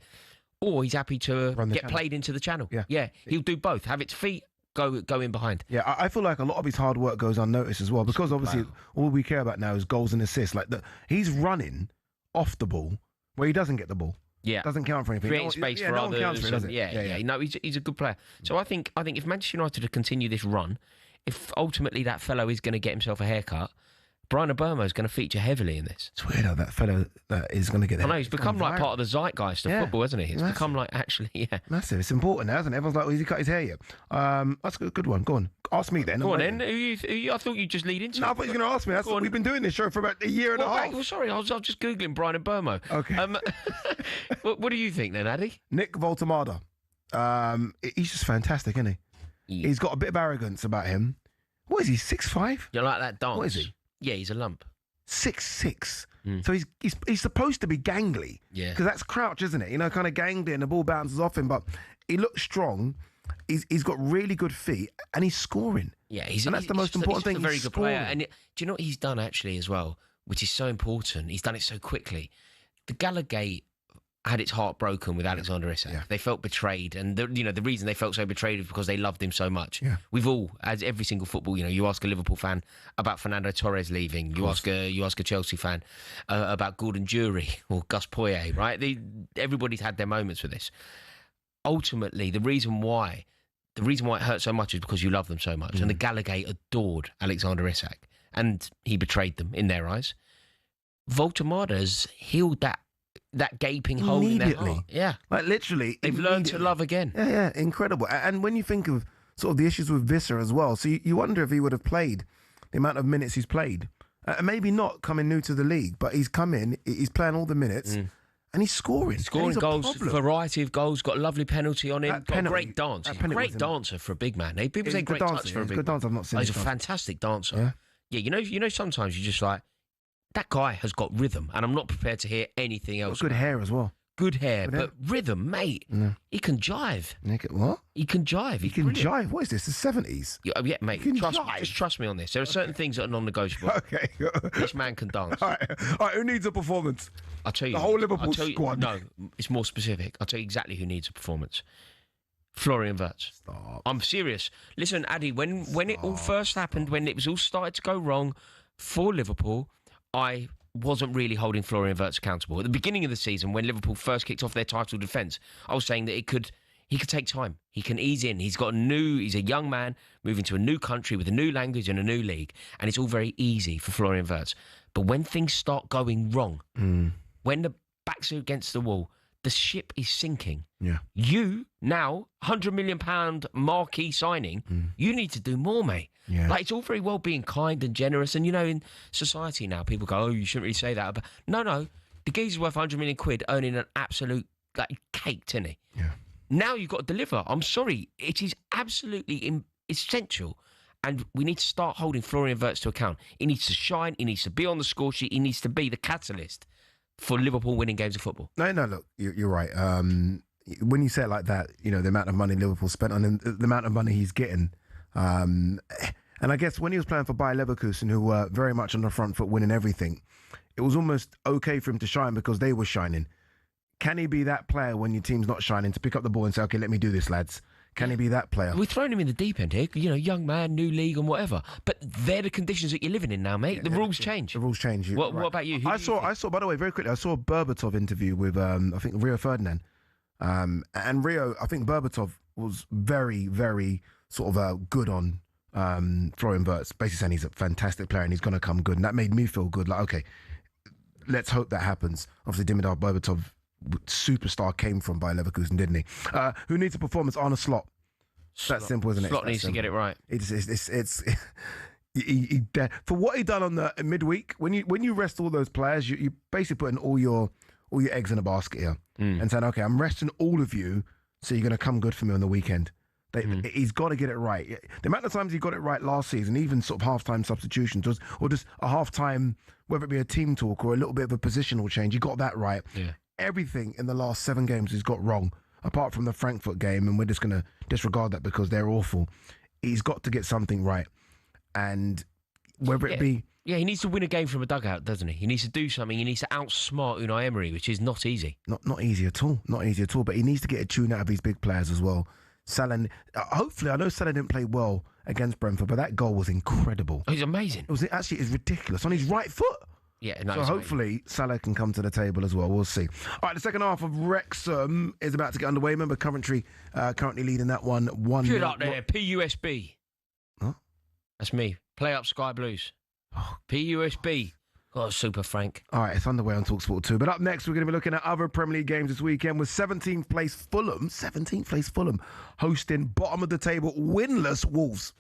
Or he's happy to get played into the channel. Yeah, he'll do both. Have its feet, go in behind. Yeah, I feel like a lot of his hard work goes unnoticed as well, because obviously all we care about now is goals and assists. Like he's running off the ball where he doesn't get the ball. Yeah, doesn't count for anything. Creating space for no others. one counts for it, does it? Yeah. No, he's a good player. So I think if Manchester United to continue this run, if ultimately that fellow is going to get himself a haircut, Brian Mbeumo is going to feature heavily in this. It's weird how that fellow that is going to get there. I know, he's become like part of the zeitgeist of football, hasn't he? It's become like massive. It's important now, isn't it? Everyone's like, well, has he cut his hair yet? That's a good one. Go on. Ask me then. Go on then. I thought you'd just lead into it. No, I thought you were going to ask me. That's we've been doing this show for about a year and a half. Well, sorry, I was just Googling Brian Mbeumo. Okay. What do you think then, Addy? Nick Voltemada. He's just fantastic, isn't he? Yeah. He's got a bit of arrogance about him. What is he, 6'5"? You like that dance? What is he? Yeah, he's a lump. 6'6". So he's supposed to be gangly. Yeah. Because that's Crouch, isn't it? You know, kind of gangly and the ball bounces off him, but he looks strong. He's got really good feet and he's scoring. Yeah, that's the most important thing. He's a very good player. And do you know what he's done actually as well, which is so important? He's done it so quickly. The Gallagate had its heart broken with Alexander Isak. Yeah. They felt betrayed, and the reason they felt so betrayed is because they loved him so much. Yeah. We've all, as every single football, you ask a Liverpool fan about Fernando Torres leaving, you ask a Chelsea fan about Gordon Jury or Gus Poyet, right? Everybody's had their moments with this. Ultimately, the reason why it hurt so much is because you love them so much, and the Gallagate adored Alexander Isak, and he betrayed them in their eyes. Voltemada's healed that that gaping hole in their heart. Yeah. Like literally. They've learned to love again. Yeah, incredible. And when you think of sort of the issues with Visser as well, so you wonder if he would have played the amount of minutes he's played. Maybe not coming new to the league, but he's come in, he's playing all the minutes, and he's scoring. Scoring goals, variety of goals, got a lovely penalty on him, got a great dance. He's a great dancer for a big man. People say great touch for a big man. Good dance, I've not seen He's a fantastic dancer. Yeah, you know, sometimes you're just like, that guy has got rhythm, and I'm not prepared to hear anything else. Good hair as well. Good hair, but rhythm, mate. He can jive. What? He can jive. He can jive? What is this, the 70s? Yeah, mate. Just trust me on this. There are certain things that are non-negotiable. Okay. This man can dance. All right, who needs a performance? I'll tell you. The whole Liverpool squad. No, it's more specific. I'll tell you exactly who needs a performance. Florian Wirtz. Stop. I'm serious. Listen, Ade, when it all first happened, when it was all started to go wrong for Liverpool, I wasn't really holding Florian Wirtz accountable. At the beginning of the season, when Liverpool first kicked off their title defence, I was saying that he could take time. He can ease in. He's a young man moving to a new country with a new language and a new league, and it's all very easy for Florian Wirtz. But when things start going wrong, when the backs are against the wall, the ship is sinking. Yeah. You, now, £100 million marquee signing, you need to do more, mate. Yeah. Like, it's all very well being kind and generous. And, you know, in society now, people go, oh, you shouldn't really say that. But no, the geezer's worth 100 million quid, earning an absolute, cake, tinny. Yeah. Now you've got to deliver. I'm sorry. It is absolutely essential. And we need to start holding Florian Wirtz to account. He needs to shine. He needs to be on the score sheet. He needs to be the catalyst for Liverpool winning games of football. No, look, you're right. When you say it like that, you know, the amount of money Liverpool spent on him, the amount of money he's getting. And I guess when he was playing for Bayer Leverkusen, who were very much on the front foot winning everything, it was almost okay for him to shine because they were shining. Can he be that player when your team's not shining to pick up the ball and say, okay, let me do this, lads? Can he be that player? We're throwing him in the deep end here, you know, young man, new league and whatever. But they're the conditions that you're living in now, mate. The rules change. The rules change. What about you? I saw, by the way, very quickly, I saw a Berbatov interview with, I think, Rio Ferdinand. And Rio, I think Berbatov was very, very sort of good on Florian Wirtz, basically saying he's a fantastic player and he's going to come good. And that made me feel good. Like, okay, let's hope that happens. Obviously, Dimidar Berbatov, superstar, came from Bayer Leverkusen, didn't he? Who needs a performance? Arne Slot. That's simple, isn't it? Slot needs to get it right. It's for what he done on the midweek. When you rest all those players, you basically putting all your eggs in a basket here and saying, okay, I'm resting all of you, so you're going to come good for me on the weekend. He's got to get it right. The amount of times he got it right last season, even sort of half-time substitutions, or just a half-time, whether it be a team talk or a little bit of a positional change, he got that right. Yeah. Everything in the last 7 games he's got wrong, apart from the Frankfurt game, and we're just going to disregard that because they're awful. He's got to get something right. And whether it be... Yeah, he needs to win a game from a dugout, doesn't he? He needs to do something. He needs to outsmart Unai Emery, which is not easy. Not easy at all. Not easy at all. But he needs to get a tune out of these big players as well. Salah, hopefully, I know Salah didn't play well against Brentford, but that goal was incredible. Oh, he's amazing. It's ridiculous. On his right foot. Yeah, no, so hopefully Salah can come to the table as well. We'll see. All right, the second half of Wrexham is about to get underway. Remember, Coventry currently leading that 1-1. Good up there, PUSB. Huh? That's me. Play up Sky Blues. PUSB. Oh, super Frank. All right, it's underway on talkSPORT 2. But up next, we're going to be looking at other Premier League games this weekend with 17th place Fulham, hosting bottom of the table winless Wolves.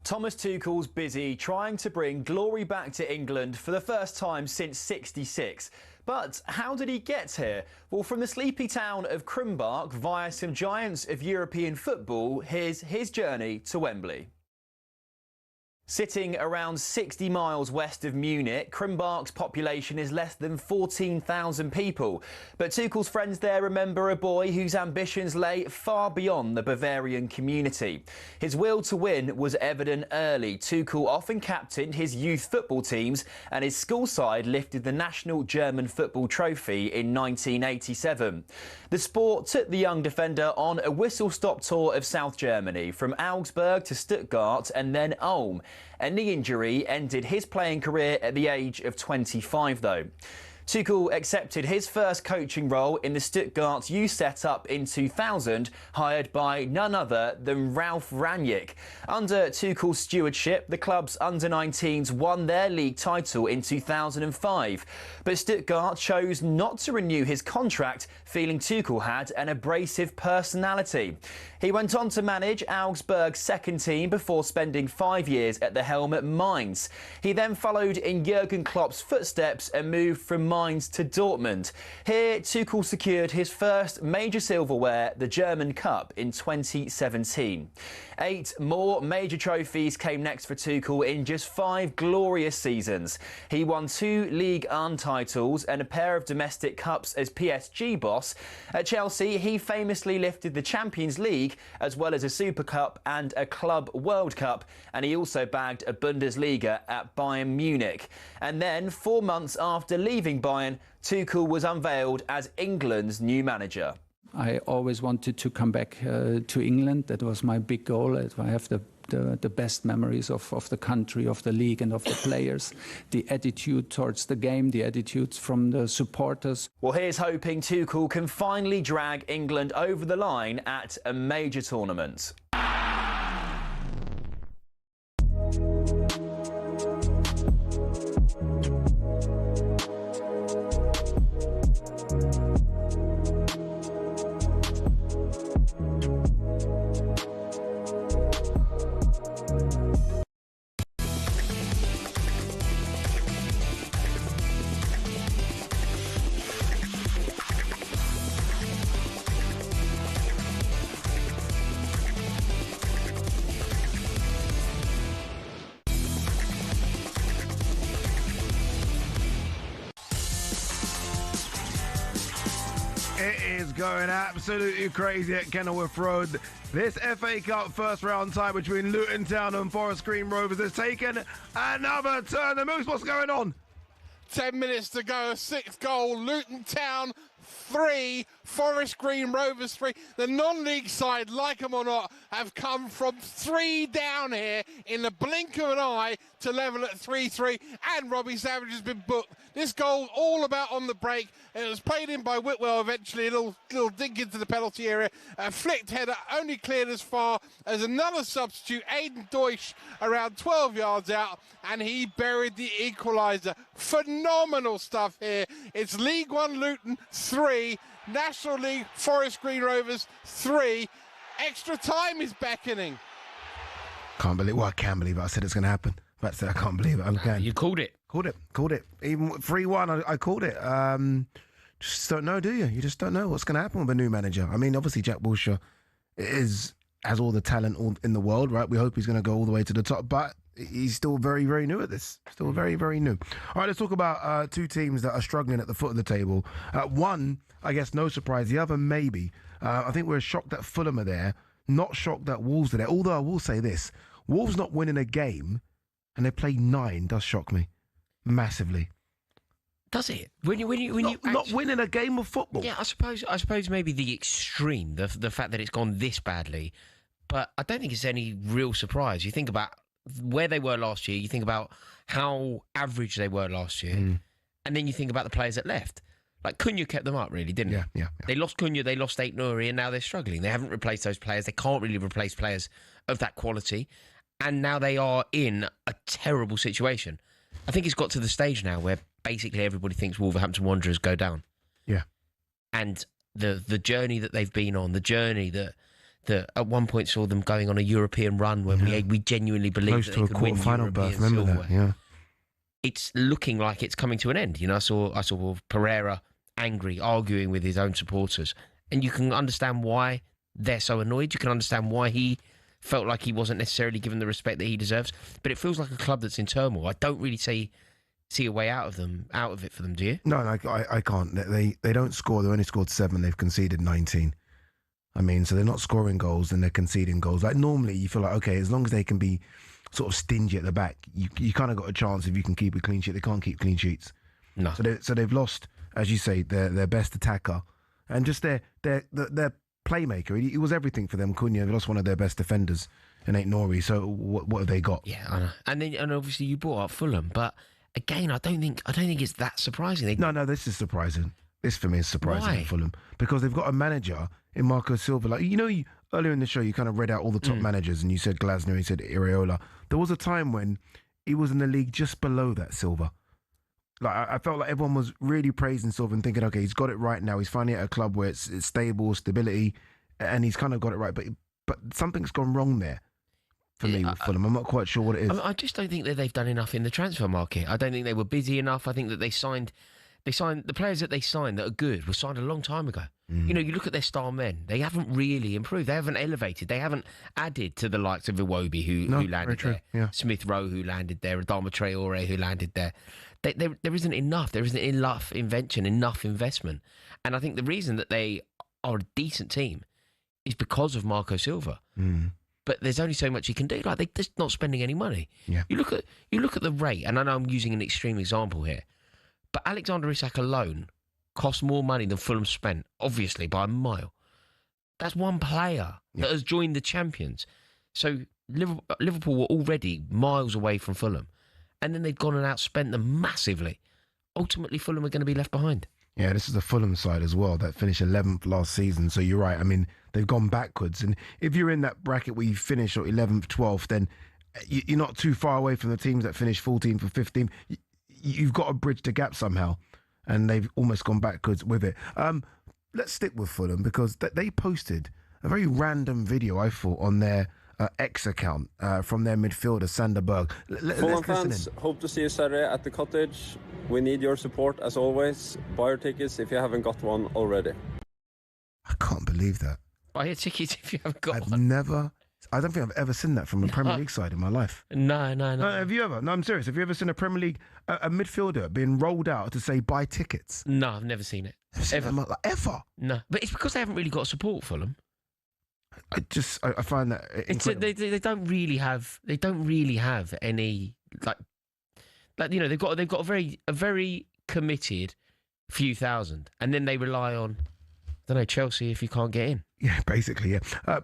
Thomas Tuchel's busy trying to bring glory back to England for the first time since '66. But how did he get here? Well, from the sleepy town of Krumbach via some giants of European football, here's his journey to Wembley. Sitting around 60 miles west of Munich, Krumbach's population is less than 14,000 people. But Tuchel's friends there remember a boy whose ambitions lay far beyond the Bavarian community. His will to win was evident early. Tuchel often captained his youth football teams, and his school side lifted the national German football trophy in 1987. The sport took the young defender on a whistle-stop tour of South Germany, from Augsburg to Stuttgart and then Ulm. A knee injury ended his playing career at the age of 25, though. Tuchel accepted his first coaching role in the Stuttgart youth setup in 2000, hired by none other than Ralf Rangnick. Under Tuchel's stewardship, the club's under-19s won their league title in 2005. But Stuttgart chose not to renew his contract, feeling Tuchel had an abrasive personality. He went on to manage Augsburg's second team before spending 5 years at the helm at Mainz. He then followed in Jurgen Klopp's footsteps and moved from Mainz to Dortmund. Here, Tuchel secured his first major silverware, the German Cup, in 2017. 8 more major trophies came next for Tuchel in just 5 glorious seasons. He won 2 League 1 titles and a pair of domestic cups as PSG boss. At Chelsea, he famously lifted the Champions League, as well as a Super Cup and a Club World Cup, and he also bagged a Bundesliga at Bayern Munich. And then, 4 months after leaving Bayern, Tuchel was unveiled as England's new manager. I always wanted to come back to England. That was my big goal. I have the best memories of the country, of the league and of the players. The attitude towards the game, the attitude from the supporters. Well, here's hoping Tuchel can finally drag England over the line at a major tournament. It is going absolutely crazy at Kenilworth Road. This FA Cup first round tie between Luton Town and Forest Green Rovers has taken another turn. The Moose, what's going on? 10 minutes to go, 6th goal, Luton Town 3, Forest Green Rovers 3. The non-league side, like them or not, have come from 3 down here in the blink of an eye to level at 3-3, and Robbie Savage has been booked. This goal all about on the break. It was played in by Whitwell eventually, a little dig into the penalty area. A flicked header, only cleared as far as another substitute, Aidan Deutsch, around 12 yards out, and he buried the equaliser. Phenomenal stuff here. It's League One Luton 3, National League Forest Green Rovers 3. Extra time is beckoning. Can't believe, well, I can believe it. I said it's going to happen. But I can't believe it. Okay. You called it. Called it. Even 3-1, I called it. Just don't know, do you? You just don't know what's going to happen with a new manager. I mean, obviously, Jack Wilshere has all the talent in the world, right? We hope he's going to go all the way to the top, but he's still very, very new at this. Still very, very new. All right, let's talk about 2 teams that are struggling at the foot of the table. One, I guess, no surprise. The other, maybe. I think we're shocked that Fulham are there. Not shocked that Wolves are there. Although I will say this, Wolves not winning a game and they play 9 does shock me massively. Does it? When you not winning a game of football? Yeah, I suppose maybe the extreme, the fact that it's gone this badly, but I don't think it's any real surprise. You think about where they were last year, you think about how average they were last year, and then you think about the players that left. Like, Cunha kept them up, really, didn't he? Yeah. They lost Cunha, they lost Aït-Nouri, and now they're struggling. They haven't replaced those players. They can't really replace players of that quality. And now they are in a terrible situation. I think it's got to the stage now where basically everybody thinks Wolverhampton Wanderers go down. Yeah. And the journey that they've been on, the journey that that at one point saw them going on a European run when we genuinely believed Close that to they a could win quarter-final European berth, remember silverware. that, yeah. It's looking like it's coming to an end. I saw Pereira angry, arguing with his own supporters. And you can understand why they're so annoyed. You can understand why he felt like he wasn't necessarily given the respect that he deserves. But it feels like a club that's in turmoil. I don't really see a way out of it for them, do you? No, I can't. They don't score. They only scored 7. They've conceded 19. I mean, so they're not scoring goals and they're conceding goals. Like normally you feel like, okay, as long as they can be sort of stingy at the back, you kind of got a chance if you can keep a clean sheet. They can't keep clean sheets. No. So they've lost, as you say, their best attacker and just their playmaker. He was everything for them. Cunha, they lost one of their best defenders in Nori. So what have they got? Yeah, I know. And obviously you brought up Fulham, but again, I don't think it's that surprising. No, this is surprising. This for me is surprising. Why? For Fulham because they've got a manager in Marco Silva. Like earlier in the show, you kind of read out all the top managers, and you said Glasner, you said Iraola. There was a time when he was in the league just below that Silva. Like I felt like everyone was really praising Silva and thinking, okay, he's got it right now. He's finally at a club where it's stable, stability, and he's kind of got it right. But something's gone wrong there for me with Fulham. I'm not quite sure what it is. I just don't think that they've done enough in the transfer market. I don't think they were busy enough. I think that they signed the players that they signed that are good were signed a long time ago. You look at their star men. They haven't really improved. They haven't elevated. They haven't added to the likes of Iwobi who landed there. Yeah. Smith Rowe who landed there. Adama Traore who landed there. There isn't enough. There isn't enough invention, enough investment. And I think the reason that they are a decent team is because of Marco Silva. But there's only so much he can do. Like they're just not spending any money. Yeah. You look at the rate, and I know I'm using an extreme example here, but Alexander Isak alone cost more money than Fulham spent, obviously by a mile. That's one player that has joined the champions. So Liverpool were already miles away from Fulham, and then they've gone and outspent them massively. Ultimately, Fulham are going to be left behind. Yeah, this is the Fulham side as well that finished 11th last season. So you're right. I mean, they've gone backwards. And if you're in that bracket where you finish 11th, 12th, then you're not too far away from the teams that finish 14th or 15th. You've got to bridge the gap somehow. And they've almost gone backwards with it. Let's stick with Fulham because they posted a very random video, I thought, on their X account from their midfielder, Sander Berg. Fulham fans, hope to see you Saturday at the Cottage. We need your support as always. Buy your tickets if you haven't got one already. I can't believe that. Buy your tickets if you haven't got one. I don't think I've ever seen that from a Premier League side in my life. No. Have you ever? No, I'm serious. Have you ever seen a Premier League, a midfielder being rolled out to say buy tickets? No, I've never seen it. Ever? Ever? No. But it's because they haven't really got support, Fulham. I find that they don't really have any like they've got a very committed few thousand, and then they rely on Chelsea if you can't get in. Yeah, basically, yeah.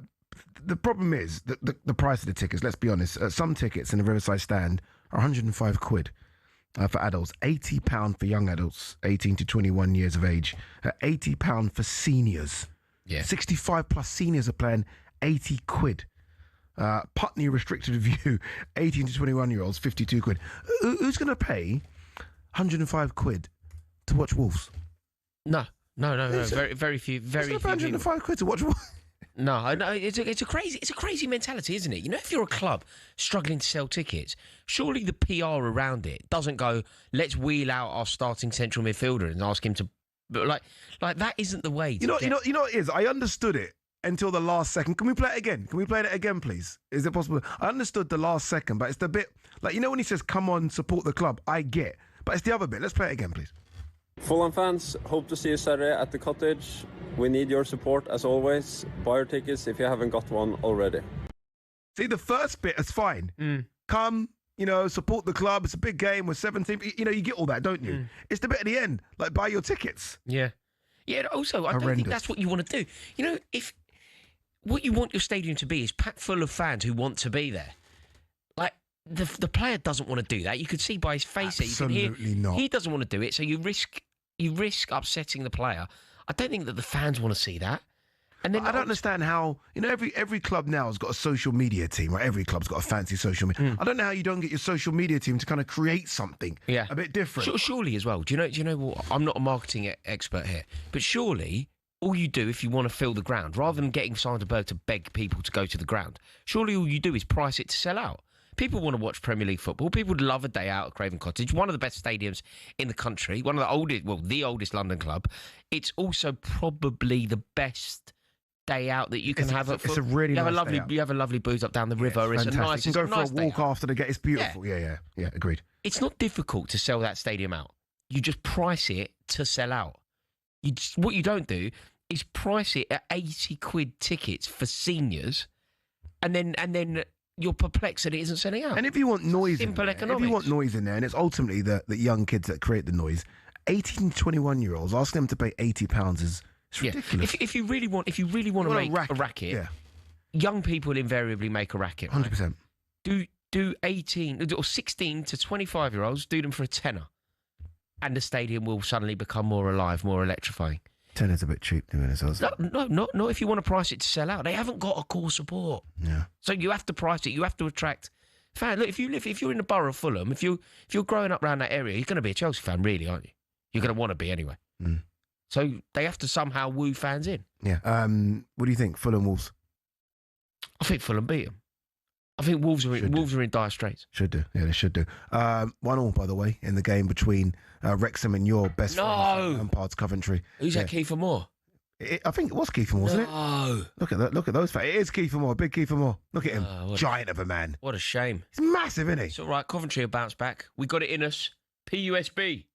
The problem is the price of the tickets. Let's be honest. Some tickets in the Riverside Stand are 105 quid for adults, £80 for young adults, 18 to 21 years of age, £80 for seniors. Yeah. 65 plus seniors are playing 80 quid. Putney restricted view, 18 to 21 year olds, 52 quid. Who's going to pay 105 quid to watch Wolves? No. Very few. Very few. 105 quid to watch Wolves. No, it's a crazy mentality, isn't it? If you're a club struggling to sell tickets, surely the PR around it doesn't go, let's wheel out our starting central midfielder and ask him to. But like that isn't the way. You know what it is? I understood it until the last second. Can we play it again? Can we play it again, please? Is it possible? I understood the last second, but it's the bit like when he says, "Come on, support the club." I get, but it's the other bit. Let's play it again, please. Fulham fans, hope to see you Saturday at the Cottage. We need your support as always. Buy your tickets if you haven't got one already. See, the first bit is fine. Come. Support the club. It's a big game. We're 17. You get all that, don't you? It's the bit at the end, like buy your tickets. Yeah. Also, I don't think that's what you want to do. If what you want your stadium to be is packed full of fans who want to be there, like the player doesn't want to do that. You could see by his face that absolutely not. He doesn't want to do it. So you risk upsetting the player. I don't think that the fans want to see that. And then I don't understand how every club now has got a social media team, right? Every club's got a fancy social media. I don't know how you don't get your social media team to kind of create something a bit different. Surely as well. Do you know what? I'm not a marketing expert here, but surely all you do if you want to fill the ground, rather than getting Sanderberg to beg people to go to the ground, surely all you do is price it to sell out. People want to watch Premier League football. People would love a day out at Craven Cottage, one of the best stadiums in the country, one of the oldest, well, the oldest London club. It's also probably the best day out that you can have. It's a really nice day out. You have a lovely booze up down the river. It's a nice. You can go nice for a walk after the game. It's beautiful. Yeah, agreed. It's not difficult to sell that stadium out. You just price it to sell out. What you don't do is price it at 80 quid tickets for seniors, and then you're perplexed that it isn't selling out. And if you want noise, simple economics. If you want noise in there, and it's ultimately the young kids that create the noise, 18 to 21-year-olds, asking them to pay £80 is ridiculous. If you really want to make a racket, young people invariably make a racket. 100%. Do 18 or 16 to 25-year-olds, do them for a tenner, and the stadium will suddenly become more alive, more electrifying. Tenner's a bit cheap to me. Not if you want to price it to sell out. They haven't got a core support. Yeah. So you have to price it. You have to attract fans. Look, if you're in the borough of Fulham, if you're growing up around that area, you're going to be a Chelsea fan, really, aren't you? You're going to want to be anyway. Mm. So they have to somehow woo fans in. Yeah. What do you think, Fulham Wolves? I think Fulham beat them. I think Wolves are in dire straits. Should do. Yeah, they should do. 1-1, by the way, in the game between Wrexham and your best friend, Lampard's Coventry. Who's that, Kiefer Moore? I think it was Kiefer Moore, wasn't it? No. Look at those. It is Kiefer Moore, big Kiefer Moore. Look at him, giant of a man. What a shame. He's massive, isn't he? It's all right. Coventry will bounce back. We got it in us. PUSB.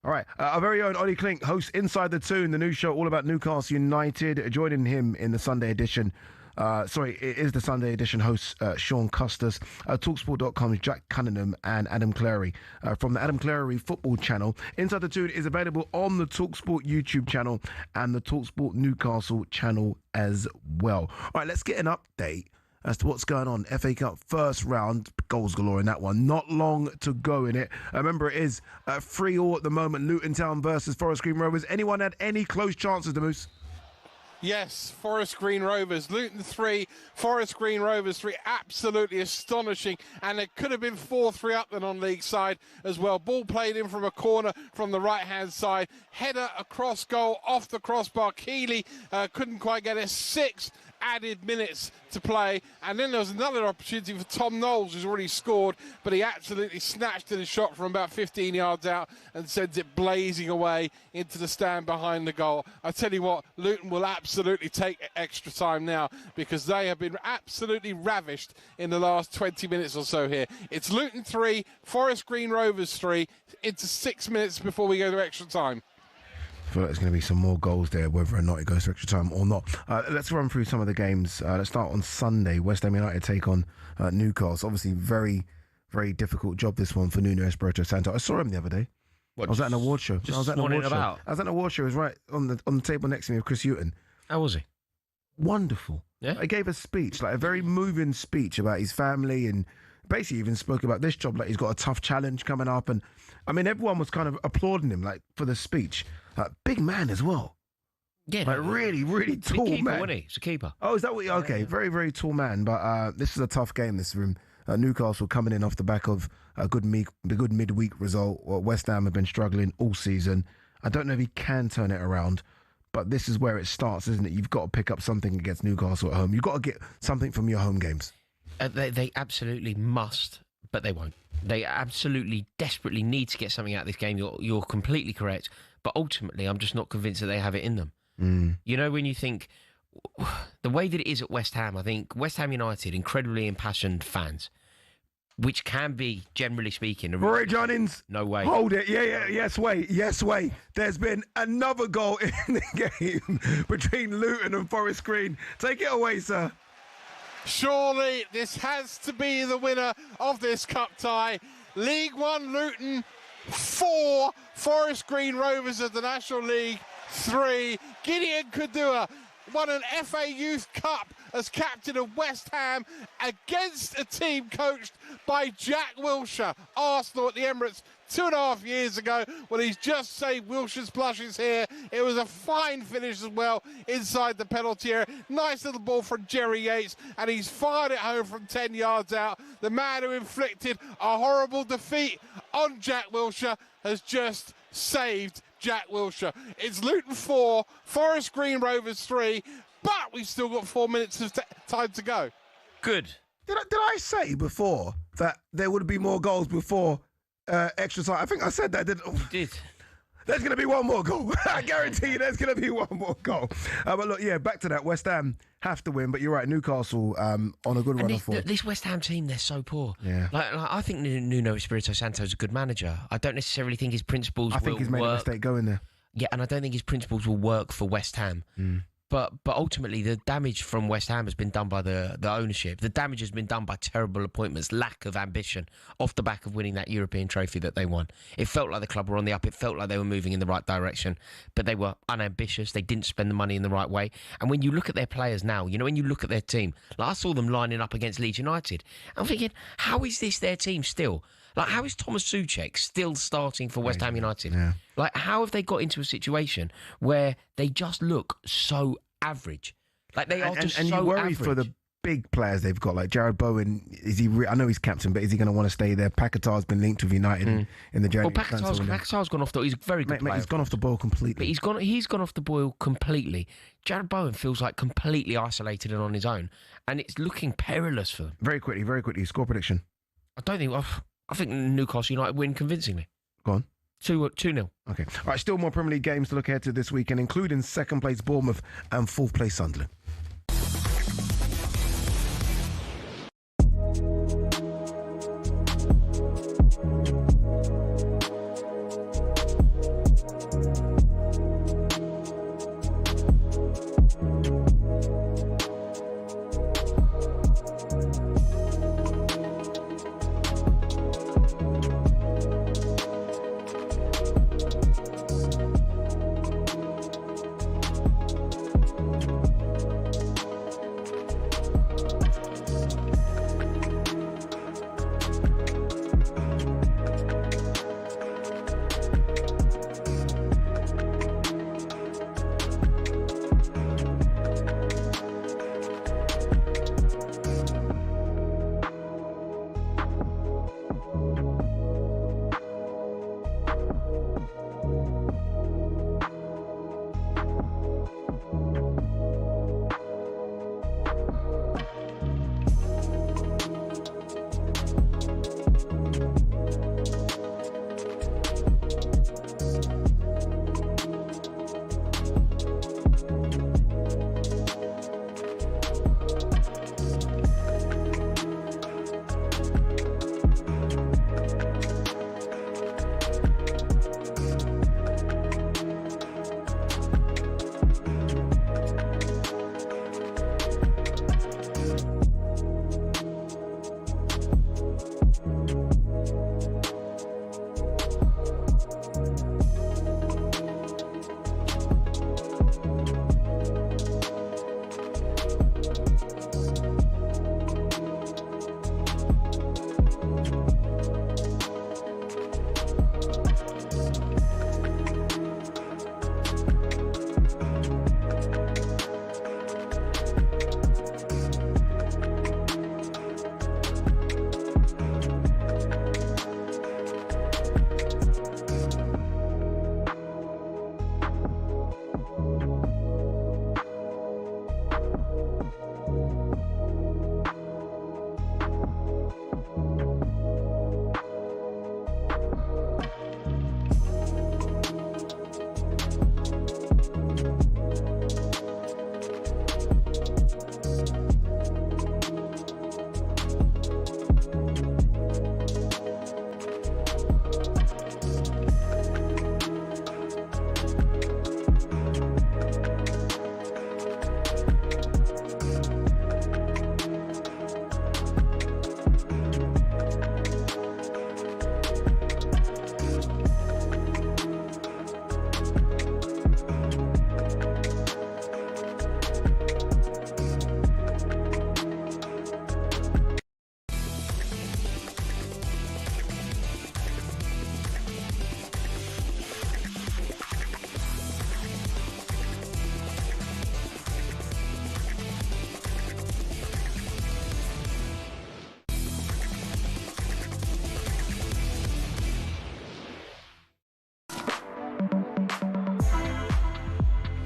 All right, our very own Ollie Klink hosts Inside the Toon, the new show all about Newcastle United. Joining him in the Sunday edition. It is the Sunday edition hosts Sean Custis, talksport.com's Jack Cunningham and Adam Clary from the Adam Clary football channel. Inside the Toon is available on the TalkSport YouTube channel and the TalkSport Newcastle channel as well. All right, let's get an update as to what's going on. FA Cup first round, goals galore in that one. Not long to go in it. Remember, it is 3-3 at the moment. Luton Town versus Forest Green Rovers. Anyone had any close chances, the Moose? Yes, Forest Green Rovers, Luton 3, Forest Green Rovers 3, absolutely astonishing, and it could have been 4-3 up the non-league side as well. Ball played in from a corner from the right-hand side, header across goal, off the crossbar. Keeley couldn't quite get it. 6 added minutes to play, and then there was another opportunity for Tom Knowles, who's already scored, but he absolutely snatched at a shot from about 15 yards out and sends it blazing away into the stand behind the goal. I tell you what, Luton will absolutely take extra time now, because they have been absolutely ravished in the last 20 minutes or so here. It's Luton 3, Forest Green Rovers 3, into 6 minutes before we go to extra time. I feel like there's going to be some more goals there, whether or not it goes to extra time or not. Let's run through some of the games. Let's start on Sunday. West Ham United take on Newcastle. Obviously, very, very difficult job, this one, for Nuno Espirito Santo. I saw him the other day. I was at an award show. I was at an award show. He was right on the table next to me with Chris Hughton. How was he? Wonderful. Yeah? I gave a speech, like a very moving speech about his family, and basically even spoke about this job, like he's got a tough challenge coming up. And I mean, everyone was kind of applauding him, like, for the speech. Big man as well. Yeah, like really, really tall keeper, man. Wasn't he? He's a keeper. Oh, is that what? Okay, very, very tall man. But this is a tough game. This room. Newcastle coming in off the back of a good midweek result. West Ham have been struggling all season. I don't know if he can turn it around, but this is where it starts, isn't it? You've got to pick up something against Newcastle at home. You've got to get something from your home games. They absolutely must, but they won't. They absolutely, desperately need to get something out of this game. You're completely correct. But ultimately, I'm just not convinced that they have it in them. You know, when you think the way that it is at West Ham, I think West Ham United, incredibly impassioned fans, which can be, generally speaking... Rory Jennings. No way. Hold it. Yes, way. There's been another goal in the game between Luton and Forest Green. Take it away, sir. Surely this has to be the winner of this cup tie. League One Luton 4, Forest Green Rovers of the National League 3. Gideon Kadua won an FA Youth Cup as captain of West Ham against a team coached by Jack Wilshere. Arsenal at the Emirates 2.5 years ago, when he's just saved Wilshere's blushes here. It was a fine finish as well inside the penalty area. Nice little ball from Jerry Yates, and he's fired it home from 10 yards out. The man who inflicted a horrible defeat on Jack Wilshere has just saved Jack Wilshere. It's Luton 4, Forest Green Rovers 3, but we've still got 4 minutes of time to go. Good. Did I say before that there would be more goals before extra time? I think I said that. You did. There's going to be one more goal. I guarantee you there's going to be one more goal. But look, yeah, back to that. West Ham have to win, but you're right, Newcastle on a good run of form. This West Ham team, they're so poor. Yeah. Like I think Nuno Espirito Santo is a good manager. I don't necessarily think his principles will work. I think he's made a mistake going there. Yeah, and I don't think his principles will work for West Ham. But ultimately, the damage from West Ham has been done by the ownership. The damage has been done by terrible appointments, lack of ambition, off the back of winning that European trophy that they won. It felt like the club were on the up. It felt like they were moving in the right direction, but they were unambitious. They didn't spend the money in the right way. And when you look at their players now, when you look at their team, like I saw them lining up against Leeds United. I'm thinking, how is this their team still? Like, how is Thomas Souček still starting for West Ham United? Yeah. Like, how have they got into a situation where they just look so average? Like, they are just and so you worry average. for the big players they've got, like Jared Bowen. Is he? I know he's captain, but is he going to want to stay there? Paquetá's been linked with United in the January. Well, Paquetá's gone off the. He's a very good player. He's gone off the boil completely. But he's gone off the boil completely. Jared Bowen feels like completely isolated and on his own, and it's looking perilous for them. Very quickly. Score prediction. I think Newcastle United win convincingly. Go on. 2-0. Okay. All right, still more Premier League games to look ahead to this weekend, including second place Bournemouth and fourth place Sunderland.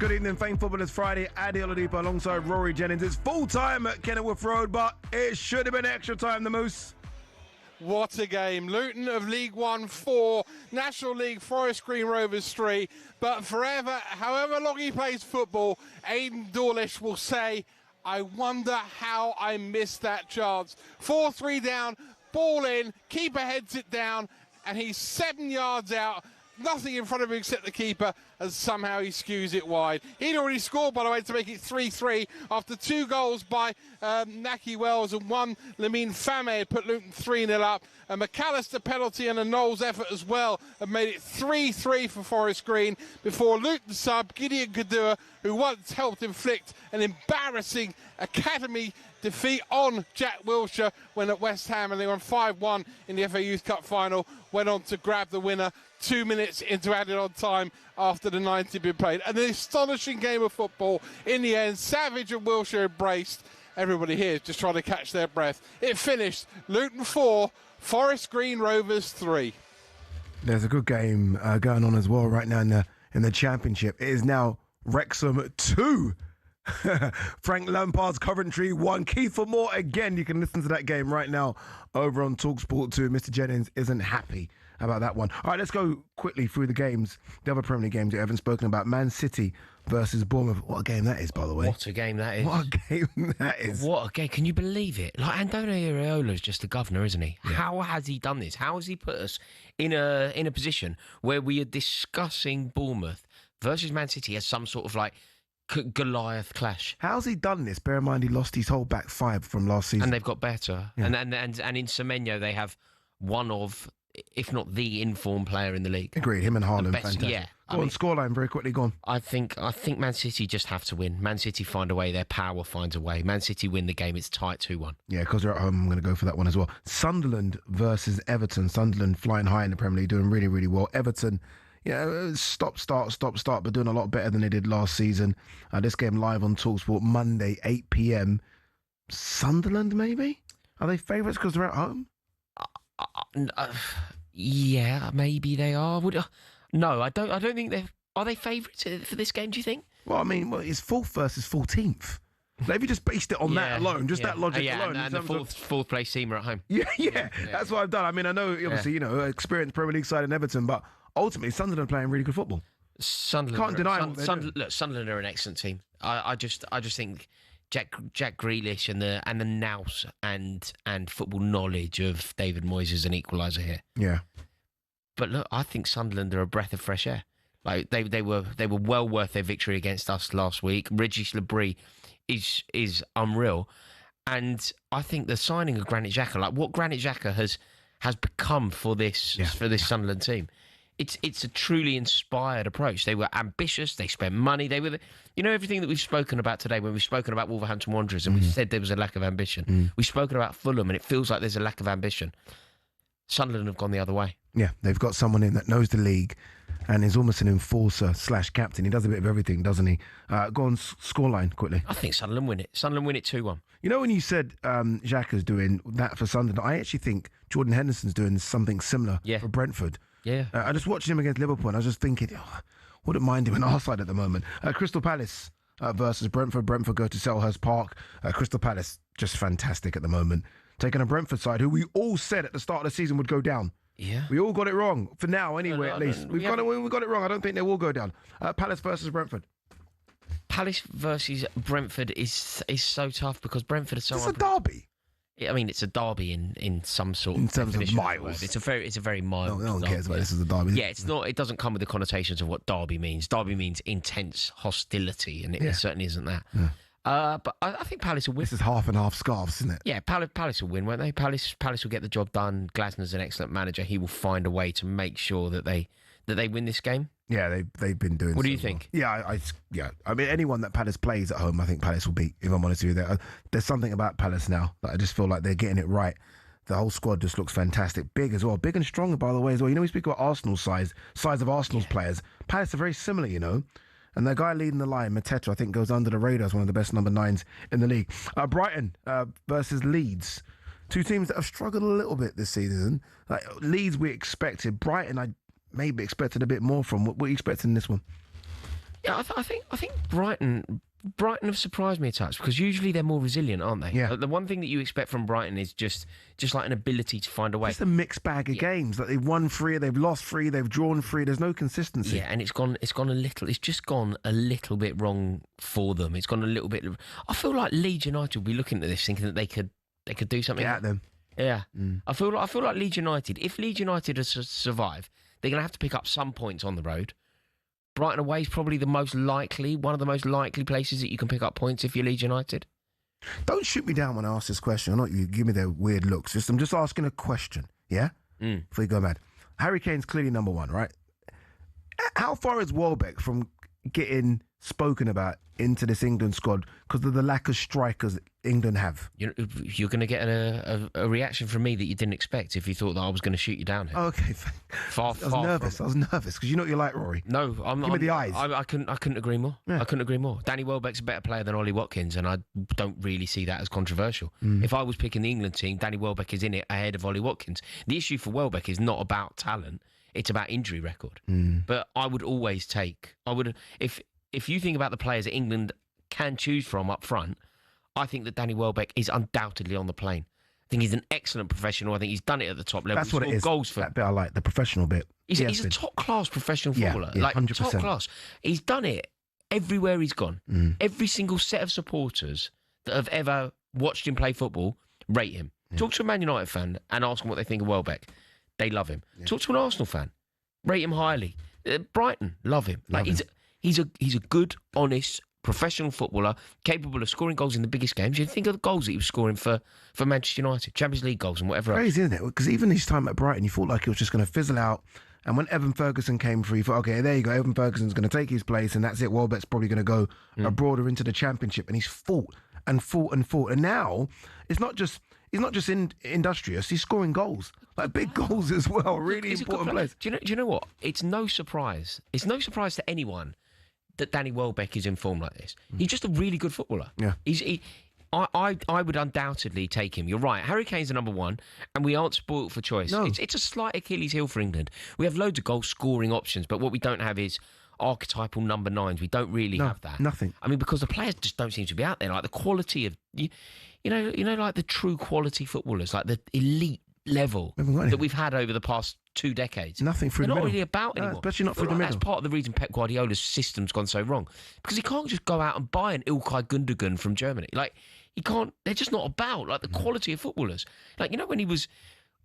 Good evening, famed footballers. Friday, Ade Oladipo alongside Rory Jennings. It's full time at Kenilworth Road, but it should have been extra time, the Moose. What a game. Luton of League One 4, National League Forest Green Rovers 3. But forever, however long he plays football, Aidan Dawlish will say, I wonder how I missed that chance. 4-3 down, ball in, keeper heads it down, and he's 7 yards out. Nothing in front of him except the keeper, and somehow he skews it wide. He'd already scored, by the way, to make it 3-3 after 2 goals by Naki Wells and 1 Lamine Fame had put Luton 3-0 up. A McAllister penalty and a Knowles effort as well have made it 3-3 for Forest Green before Luton sub Gideon Kadua, who once helped inflict an embarrassing academy defeat on Jack Wilshere when at West Ham, and they won 5-1 in the FA Youth Cup final, went on to grab the winner 2 minutes into added on time after the 90 had been played. An astonishing game of football in the end. Savage and Wilshere embraced. Everybody here is just trying to catch their breath. It finished Luton 4, Forest Green Rovers 3. There's a good game going on as well right now in the Championship. It is now Wrexham 2. Frank Lampard's Coventry 1. Kiefer Moore again. You can listen to that game right now over on talkSPORT 2. Mr. Jennings isn't happy about that one. All right, let's go quickly through the games, the other Premier League games that I haven't spoken about. Man City versus Bournemouth. What a game that is, by the way. What a game that is. What a game that is. What a game. Can you believe it? Like, Antonio Iraola is just the governor, isn't he? Yeah. How has he done this? How has he put us in a position where we are discussing Bournemouth versus Man City as some sort of like Goliath clash? How's he done this? Bear in mind he lost his whole back 5 from last season. And they've got better. Yeah. And in Semenyo they have one of, if not the informed player in the league. Agreed. Him and Haaland, fantastic. Yeah. Go on, scoreline very quickly, go on. I think Man City just have to win. Man City find a way. Their power finds a way. Man City win the game. It's tight 2-1. Yeah, because they're at home, I'm going to go for that one as well. Sunderland versus Everton. Sunderland flying high in the Premier League, doing really, really well. Everton, stop, start, but doing a lot better than they did last season. This game live on talkSPORT Monday, 8 p.m. Sunderland, maybe? Are they favourites because they're at home? Yeah, maybe they are. No, I don't think they're... Are they favourites for this game, do you think? Well, I mean, it's 4th versus 14th. Like, if you just based it on that alone, that logic alone. And the fourth place team are at home. Yeah, that's what I've done. I mean, I know, obviously, experienced Premier League side in Everton, but ultimately, Sunderland are playing really good football. Can't deny Look, Sunderland are an excellent team. I just think Jack Grealish and the nous and football knowledge of David Moyes is an equaliser here. Yeah. But look, I think Sunderland are a breath of fresh air. Like they were well worth their victory against us last week. Regis Labrie is unreal, and I think the signing of Granit Xhaka, like what Granit Xhaka has become for this Sunderland team, it's a truly inspired approach. They were ambitious. They spent money. They were everything that we've spoken about today when we've spoken about Wolverhampton Wanderers and we said there was a lack of ambition. We've spoken about Fulham and it feels like there's a lack of ambition. Sunderland have gone the other way. Yeah, they've got someone in that knows the league and is almost an enforcer / captain. He does a bit of everything, doesn't he? Go on, scoreline quickly. I think Sunderland win it. Sunderland win it 2-1. You know, when you said Xhaka's doing that for Sunderland, I actually think Jordan Henderson's doing something similar for Brentford. Yeah. I just watched him against Liverpool and I was just thinking, wouldn't mind him in our side at the moment. Crystal Palace versus Brentford. Brentford go to Selhurst Park. Crystal Palace, just fantastic at the moment. Taking a Brentford side who we all said at the start of the season would go down. Yeah. We all got it wrong, for now anyway, at least. We got it wrong. I don't think they will go down. Palace versus Brentford. Palace versus Brentford is so tough because Brentford are so... It's a derby. I mean, it's a derby in some sort in of terms of miles. It's a very mild. No one cares about this as a derby. Yeah, it's not. It doesn't come with the connotations of what derby means. Derby means intense hostility, and it certainly isn't that. Yeah. But I think Palace will win. This is half and half scarves, isn't it? Yeah, Palace will win, won't they? Palace will get the job done. Glasner's an excellent manager. He will find a way to make sure that they win this game. Yeah, they've been doing. What do you think? Well. Yeah, I mean, anyone that Palace plays at home, I think Palace will beat. If I'm honest with you, there's something about Palace now that I just feel like they're getting it right. The whole squad just looks fantastic, big as well, big and stronger by the way as well. You know, we speak about Arsenal's size of Arsenal's players. Palace are very similar, you know. And the guy leading the line, Mateta, I think goes under the radar as one of the best number 9s in the league. Brighton versus Leeds. Two teams that have struggled a little bit this season. Like Leeds we expected. Brighton I maybe expected a bit more from. What are you expecting in this one? Yeah, I think Brighton have surprised me a touch because usually they're more resilient, aren't they? Yeah. The one thing that you expect from Brighton is just like an ability to find a way. It's a mixed bag of games. Like they've won 3, they've lost 3, they've drawn 3. There's no consistency. Yeah, and it's just gone a little bit wrong for them. It's gone a little bit. I feel like Leeds United will be looking at this thinking that they could do something. Get at them. Yeah, I feel like Leeds United. If Leeds United are to survive, they're going to have to pick up some points on the road. Brighton away is probably one of the most likely places that you can pick up points if you're Leeds United. Don't shoot me down when I ask this question. I know you give me their weird looks. I'm just asking a question, yeah? Before you go mad. Harry Kane's clearly number 1, right? How far is Welbeck from getting spoken about into this England squad because of the lack of strikers England have? You're going to get a reaction from me that you didn't expect if you thought that I was going to shoot you down here. Okay. I was nervous because you know what you're like, Rory. No, Give me the eyes. I couldn't agree more. Yeah. I couldn't agree more. Danny Welbeck's a better player than Ollie Watkins, and I don't really see that as controversial. If I was picking the England team, Danny Welbeck is in it ahead of Ollie Watkins. The issue for Welbeck is not about talent; it's about injury record. But I would always if you think about the players that England can choose from up front, I think that Danny Welbeck is undoubtedly on the plane. I think he's an excellent professional. I think he's done it at the top level. That's what it is. Goals for that bit I like, the professional bit. He's a top-class professional footballer. Yeah, like 100%. top class. He's done it everywhere he's gone. Every single set of supporters that have ever watched him play football rate him. Talk to a Man United fan and ask them what they think of Welbeck. They love him. Talk to an Arsenal fan. Rate him highly. Brighton love him. He's a good, honest, professional footballer, capable of scoring goals in the biggest games. You think of the goals that he was scoring for Manchester United, Champions League goals and whatever else. Crazy, isn't it? Because even his time at Brighton, you thought like it was just going to fizzle out. And when Evan Ferguson came through, you thought, okay, there you go. Evan Ferguson's going to take his place, and that's it. Welbeck's probably going to go abroad or into the Championship. And he's fought and fought and fought. And now he's not just industrious. He's scoring goals, like big goals as well. Really important players. Do you know what? It's no surprise. It's no surprise to anyone that Danny Welbeck is in form like this. He's just a really good footballer. Yeah. I would undoubtedly take him. You're right. Harry Kane's the number 1, and we aren't spoilt for choice. No. It's a slight Achilles heel for England. We have loads of goal scoring options, but what we don't have is archetypal number 9s. We don't really have that. Nothing. I mean, because the players just don't seem to be out there. Like the quality of you know, like the true quality footballers, like the elite level that we've had over the past 2 decades. Nothing through the They're not middle. really about anymore. Especially not through the middle. That's part of the reason Pep Guardiola's system's gone so wrong. Because he can't just go out and buy an Ilkay Gundogan from Germany. Like, he can't. They're just not about, like, the quality of footballers. Like, you know, when he was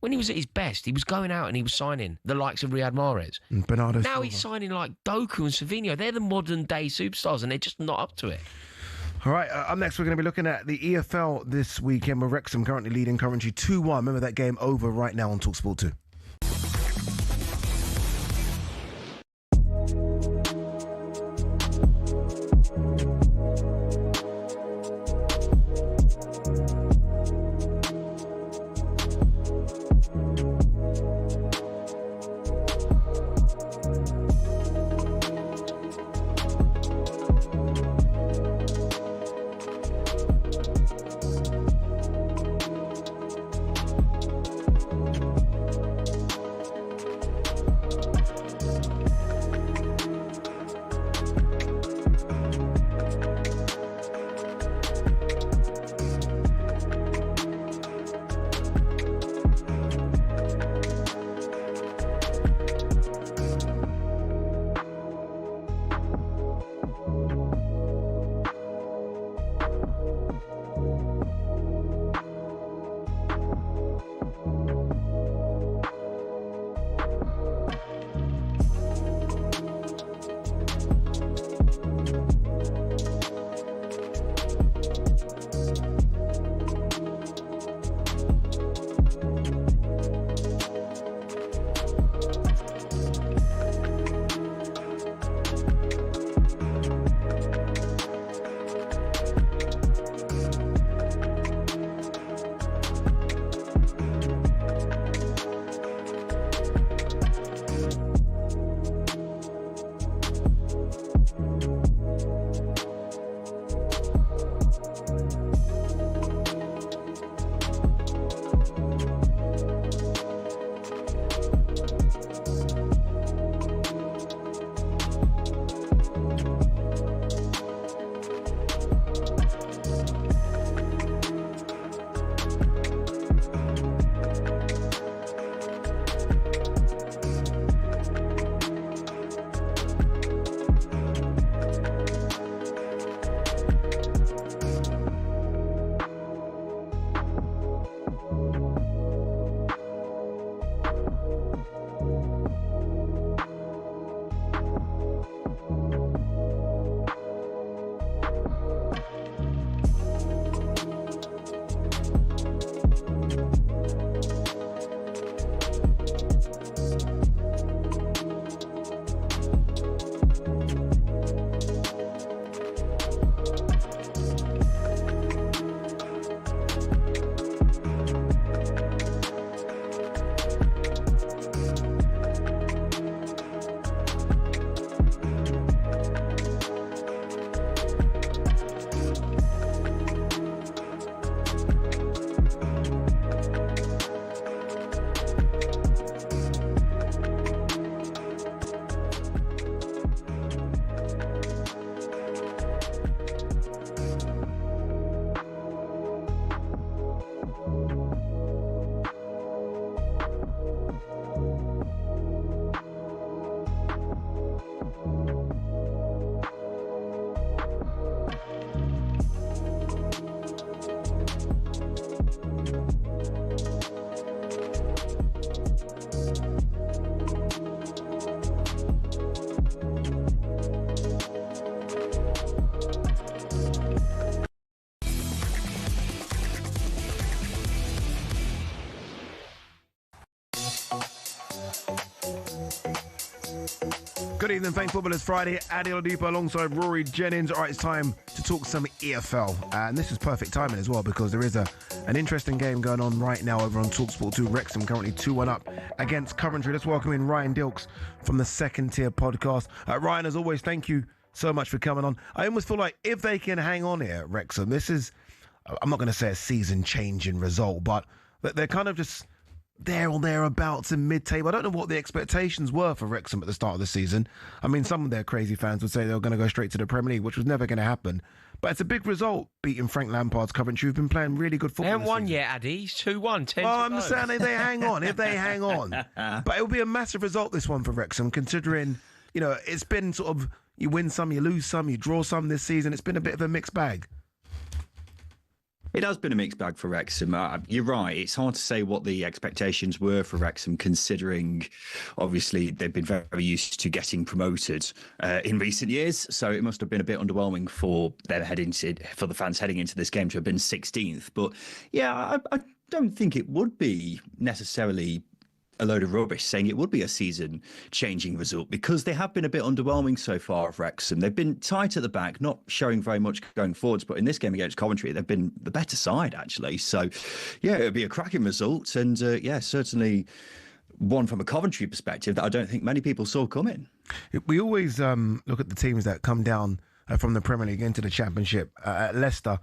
at his best, he was going out and he was signing the likes of Riyad Mahrez. Bernardo now Silva. he's signing, like, Doku and Savinho. They're the modern-day superstars, and they're just not up to it. All right, up next we're going to be looking at the EFL this weekend with Wrexham currently leading Coventry 2-1. Remember that game over right now on talkSPORT 2. Good evening, thanks footballers. Friday, Ade Oladipo alongside Rory Jennings. All right, it's time to talk some EFL, and this is perfect timing as well because there is an interesting game going on right now over on talkSPORT 2. Wrexham currently 2-1 up against Coventry. Let's welcome in Ryan Dilks from the Second Tier podcast. Ryan, as always, thank you so much for coming on. I almost feel like if they can hang on here, Wrexham, this is, I'm not going to say a season-changing result, but they're kind of just there or thereabouts in mid-table. I don't know what the expectations were for Wrexham at the start of the season. I mean, some of their crazy fans would say they were going to go straight to the Premier League, which was never going to happen. But it's a big result, beating Frank Lampard's Coventry, who've been playing really good football. They haven't won yet, Addy. It's 2-1, 10 Well, I'm saying if they hang on, if they hang on. But it'll be a massive result, this one, for Wrexham, considering, you know, it's been sort of, you win some, you lose some, you draw some this season. It's been a bit of a mixed bag. It has been a mixed bag for Wrexham. You're right. It's hard to say what the expectations were for Wrexham, considering obviously they've been very used to getting promoted in recent years. So it must have been a bit underwhelming for the fans heading into this game to have been 16th. But yeah, I don't think it would be necessarily a load of rubbish saying it would be a season-changing result, because they have been a bit underwhelming so far of Wrexham. They've been tight at the back, not showing very much going forwards, but in this game against Coventry, they've been the better side, actually. So, yeah, it would be a cracking result, and, certainly one from a Coventry perspective that I don't think many people saw coming. We always look at the teams that come down from the Premier League into the Championship. Leicester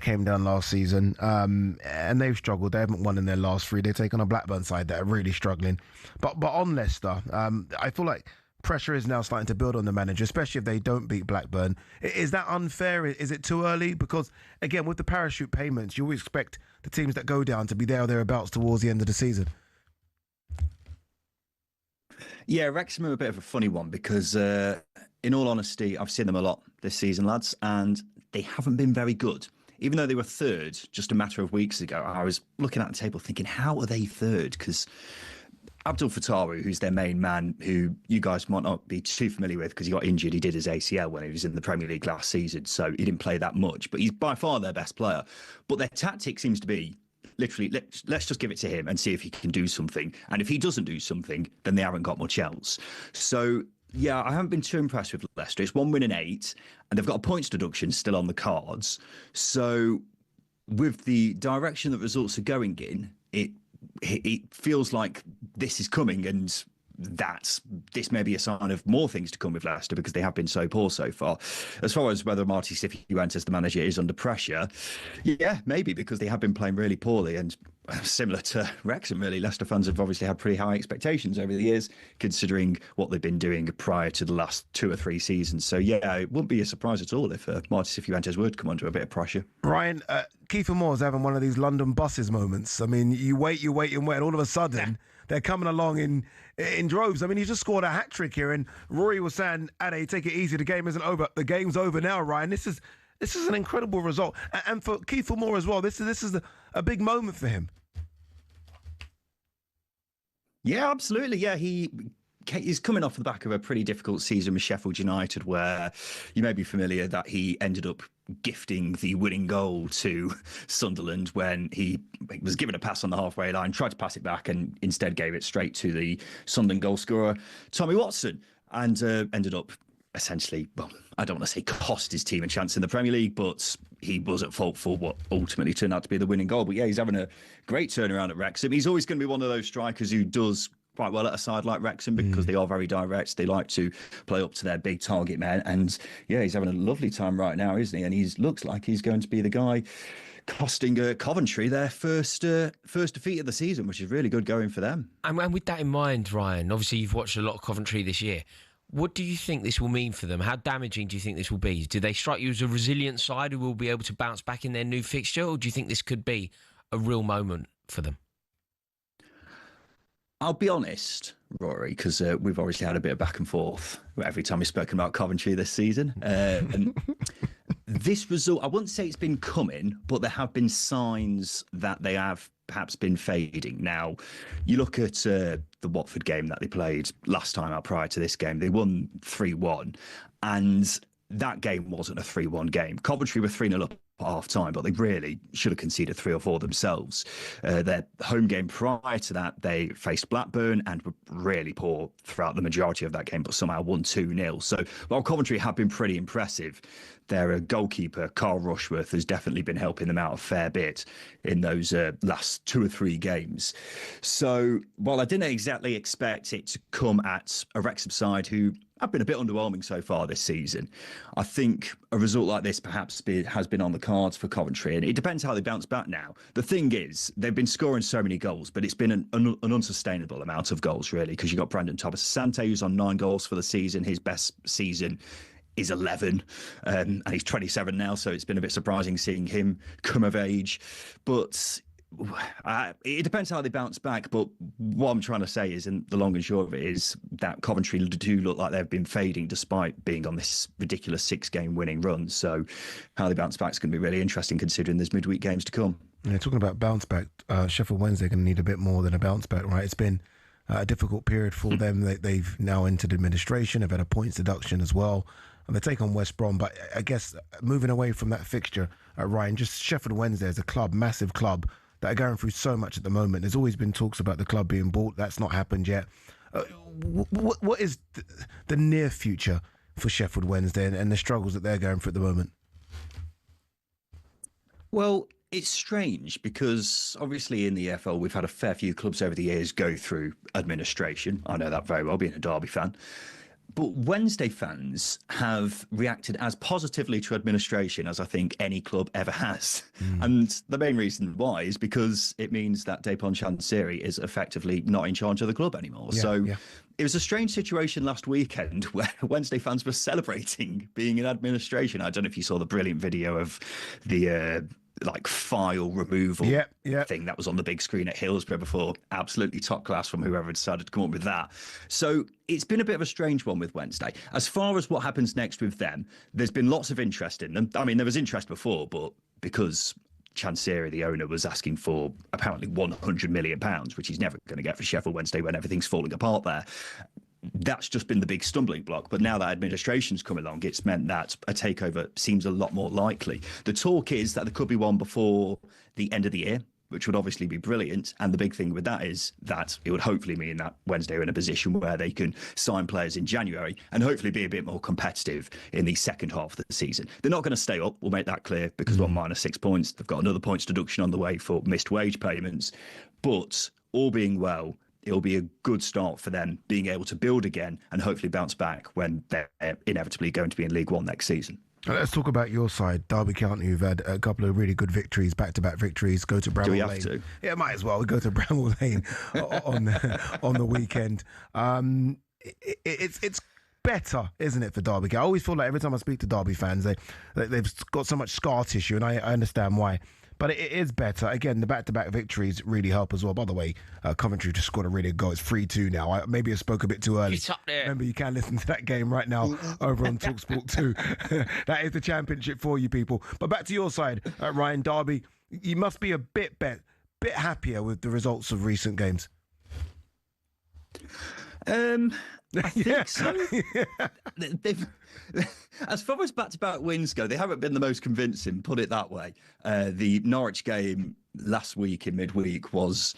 came down last season, and they've struggled. They haven't won in their last three. They've taken a Blackburn side that are really struggling. But on Leicester, I feel like pressure is now starting to build on the manager, especially if they don't beat Blackburn. Is that unfair? Is it too early? Because, again, with the parachute payments, you always expect the teams that go down to be there or thereabouts towards the end of the season. Yeah, Wrexham are a bit of a funny one because, in all honesty, I've seen them a lot this season, lads, and they haven't been very good. Even though they were third just a matter of weeks ago, I was looking at the table thinking, how are they third? Because Abdul Fataru, who's their main man, who you guys might not be too familiar with because he got injured. He did his ACL when he was in the Premier League last season, so he didn't play that much. But he's by far their best player. But their tactic seems to be, literally, let's just give it to him and see if he can do something. And if he doesn't do something, then they haven't got much else. So, yeah, I haven't been too impressed with Leicester. It's 1 win and 8, and they've got a points deduction still on the cards. So with the direction that results are going in, it feels like this is coming, and this may be a sign of more things to come with Leicester because they have been so poor so far. As far as whether Marty Cifuentes, the manager, is under pressure, yeah, maybe, because they have been playing really poorly, and similar to Wrexham, really, Leicester fans have obviously had pretty high expectations over the years, considering what they've been doing prior to the last 2 or 3 seasons. So, yeah, it wouldn't be a surprise at all if Marty Cifuentes would come under a bit of pressure. Ryan, Kiefer Moore's having one of these London buses moments. I mean, you wait, and all of a sudden they're coming along in droves. I mean, he's just scored a hat-trick here, and Rory was saying, Ade, take it easy, the game isn't over. The game's over now, Ryan. This is an incredible result. And for Kiefer Moore as well, this is a big moment for him. Yeah, absolutely. Yeah, he's coming off the back of a pretty difficult season with Sheffield United, where you may be familiar that he ended up gifting the winning goal to Sunderland when he was given a pass on the halfway line, tried to pass it back, and instead gave it straight to the Sunderland goal scorer, Tommy Watson, and ended up essentially, well, I don't want to say cost his team a chance in the Premier League, but he was at fault for what ultimately turned out to be the winning goal. But yeah, he's having a great turnaround at Wrexham. He's always going to be one of those strikers who does quite well at a side like Wrexham because they are very direct. They like to play up to their big target men. And yeah, he's having a lovely time right now, isn't he? And he looks like he's going to be the guy costing Coventry their first defeat of the season, which is really good going for them. And with that in mind, Ryan, obviously you've watched a lot of Coventry this year. What do you think this will mean for them? How damaging do you think this will be? Do they strike you as a resilient side who will be able to bounce back in their new fixture, or do you think this could be a real moment for them? I'll be honest, Rory, because we've obviously had a bit of back and forth every time we've spoken about Coventry this season. And this result, I wouldn't say it's been coming, but there have been signs that they have perhaps been fading. Now, you look at the Watford game that they played last time out prior to this game, they won 3-1, and that game wasn't a 3-1 game. Coventry were 3-0 up at half time, but they really should have conceded 3 or 4 themselves. Their home game prior to that, they faced Blackburn and were really poor throughout the majority of that game, but somehow won 2-0. So while Coventry have been pretty impressive, their goalkeeper, Carl Rushworth, has definitely been helping them out a fair bit in those last 2 or 3 games. So while I didn't exactly expect it to come at a Wrexham side who have been a bit underwhelming so far this season, I think a result like this perhaps has been on the cards for Coventry, and it depends how they bounce back now. The thing is, they've been scoring so many goals, but it's been an unsustainable amount of goals, really, because you've got Brandon Thomas-Asante, who's on 9 goals for the season. His best season is 11, and he's 27 now, so it's been a bit surprising seeing him come of age. But it depends how they bounce back. But what I'm trying to say is, in the long and short of it, is that Coventry do look like they've been fading despite being on this ridiculous 6-game winning run. So how they bounce back is going to be really interesting, considering there's midweek games to come. Yeah, talking about bounce back, Sheffield Wednesday are going to need a bit more than a bounce back, right? It's been a difficult period for them. They've now entered administration. They've had a points deduction as well. And they take on West Brom. But I guess moving away from that fixture, Ryan, just Sheffield Wednesday as a club, massive club, that are going through so much at the moment. There's always been talks about the club being bought. That's not happened yet. What is the near future for Sheffield Wednesday and the struggles that they're going through at the moment? Well, it's strange because obviously in the EFL we've had a fair few clubs over the years go through administration. I know that very well, being a Derby fan. But Wednesday fans have reacted as positively to administration as I think any club ever has. And the main reason why is because it means that Depon Chansiri is effectively not in charge of the club anymore. It was a strange situation last weekend where Wednesday fans were celebrating being in administration. I don't know if you saw the brilliant video of the file removal thing that was on the big screen at Hillsborough before. Absolutely top class from whoever decided to come up with that. So it's been a bit of a strange one with Wednesday. As far as what happens next with them, there's been lots of interest in them. I mean, there was interest before, but because Chansiri, the owner, was asking for apparently £100 million, which he's never going to get for Sheffield Wednesday when everything's falling apart there. That's just been the big stumbling block. But now that administration's come along, it's meant that a takeover seems a lot more likely. The talk is that there could be one before the end of the year, which would obviously be brilliant. And the big thing with that is that it would hopefully mean that Wednesday are in a position where they can sign players in January and hopefully be a bit more competitive in the second half of the season. They're not going to stay up, we'll make that clear, because they're on -6 points. They've got another points deduction on the way for missed wage payments. But all being well, it'll be a good start for them being able to build again and hopefully bounce back when they're inevitably going to be in League One next season. Let's talk about your side, Derby County, who've had a couple of really good victories, back-to-back victories. Go to Bramall Lane. Do we have to? Yeah, might as well. We go to Bramall Lane on the weekend. It's better, isn't it, for Derby County? I always feel like every time I speak to Derby fans, they've got so much scar tissue, and I understand why. But it is better. Again, the back-to-back victories really help as well. By the way, Coventry just scored a really good goal. It's 3-2 now. Maybe I spoke a bit too early. It's up there. Remember, you can listen to that game right now over on talkSPORT 2. That is the championship for you people. But back to your side, Ryan, Derby. You must be a bit happier with the results of recent games. I think so. As far as back-to-back wins go, they haven't been the most convincing, put it that way. The Norwich game last week in midweek was,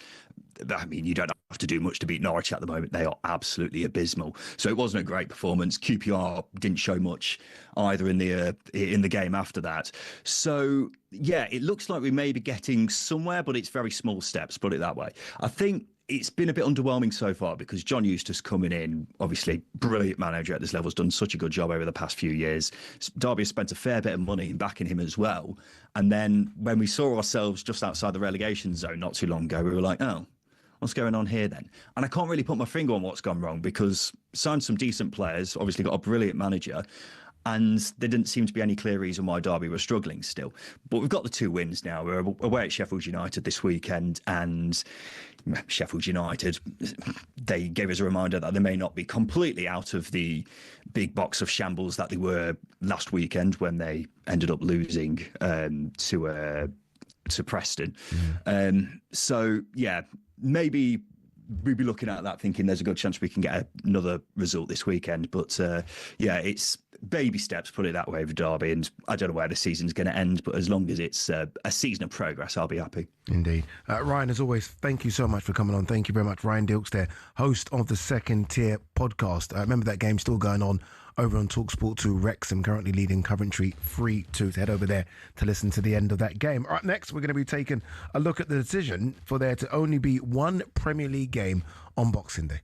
I mean, you don't have to do much to beat Norwich at the moment. They are absolutely abysmal. So it wasn't a great performance. QPR didn't show much either in the game after that. So, yeah, it looks like we may be getting somewhere, but it's very small steps, put it that way. I think it's been a bit underwhelming so far because John Eustace coming in, obviously brilliant manager at this level, has done such a good job over the past few years. Derby has spent a fair bit of money in backing him as well. And then when we saw ourselves just outside the relegation zone not too long ago, we were like, oh, what's going on here then? And I can't really put my finger on what's gone wrong because signed some decent players, obviously got a brilliant manager, and there didn't seem to be any clear reason why Derby were struggling still. But we've got the 2 wins now. We're away at Sheffield United this weekend, and Sheffield United, they gave us a reminder that they may not be completely out of the big box of shambles that they were last weekend when they ended up losing to Preston. So, yeah, maybe we'd be looking at that thinking there's a good chance we can get another result this weekend. But, yeah, it's baby steps, put it that way, for Derby. And I don't know where the season's going to end, but as long as it's a season of progress, I'll be happy. Indeed. Ryan, as always, thank you so much for coming on. Thank you very much. Ryan Dilks there, host of the Second Tier podcast. Remember that game still going on over on talkSPORT 2. Wrexham currently leading Coventry 3-2. Head over there to listen to the end of that game. All right, next we're going to be taking a look at the decision for there to only be one Premier League game on Boxing Day.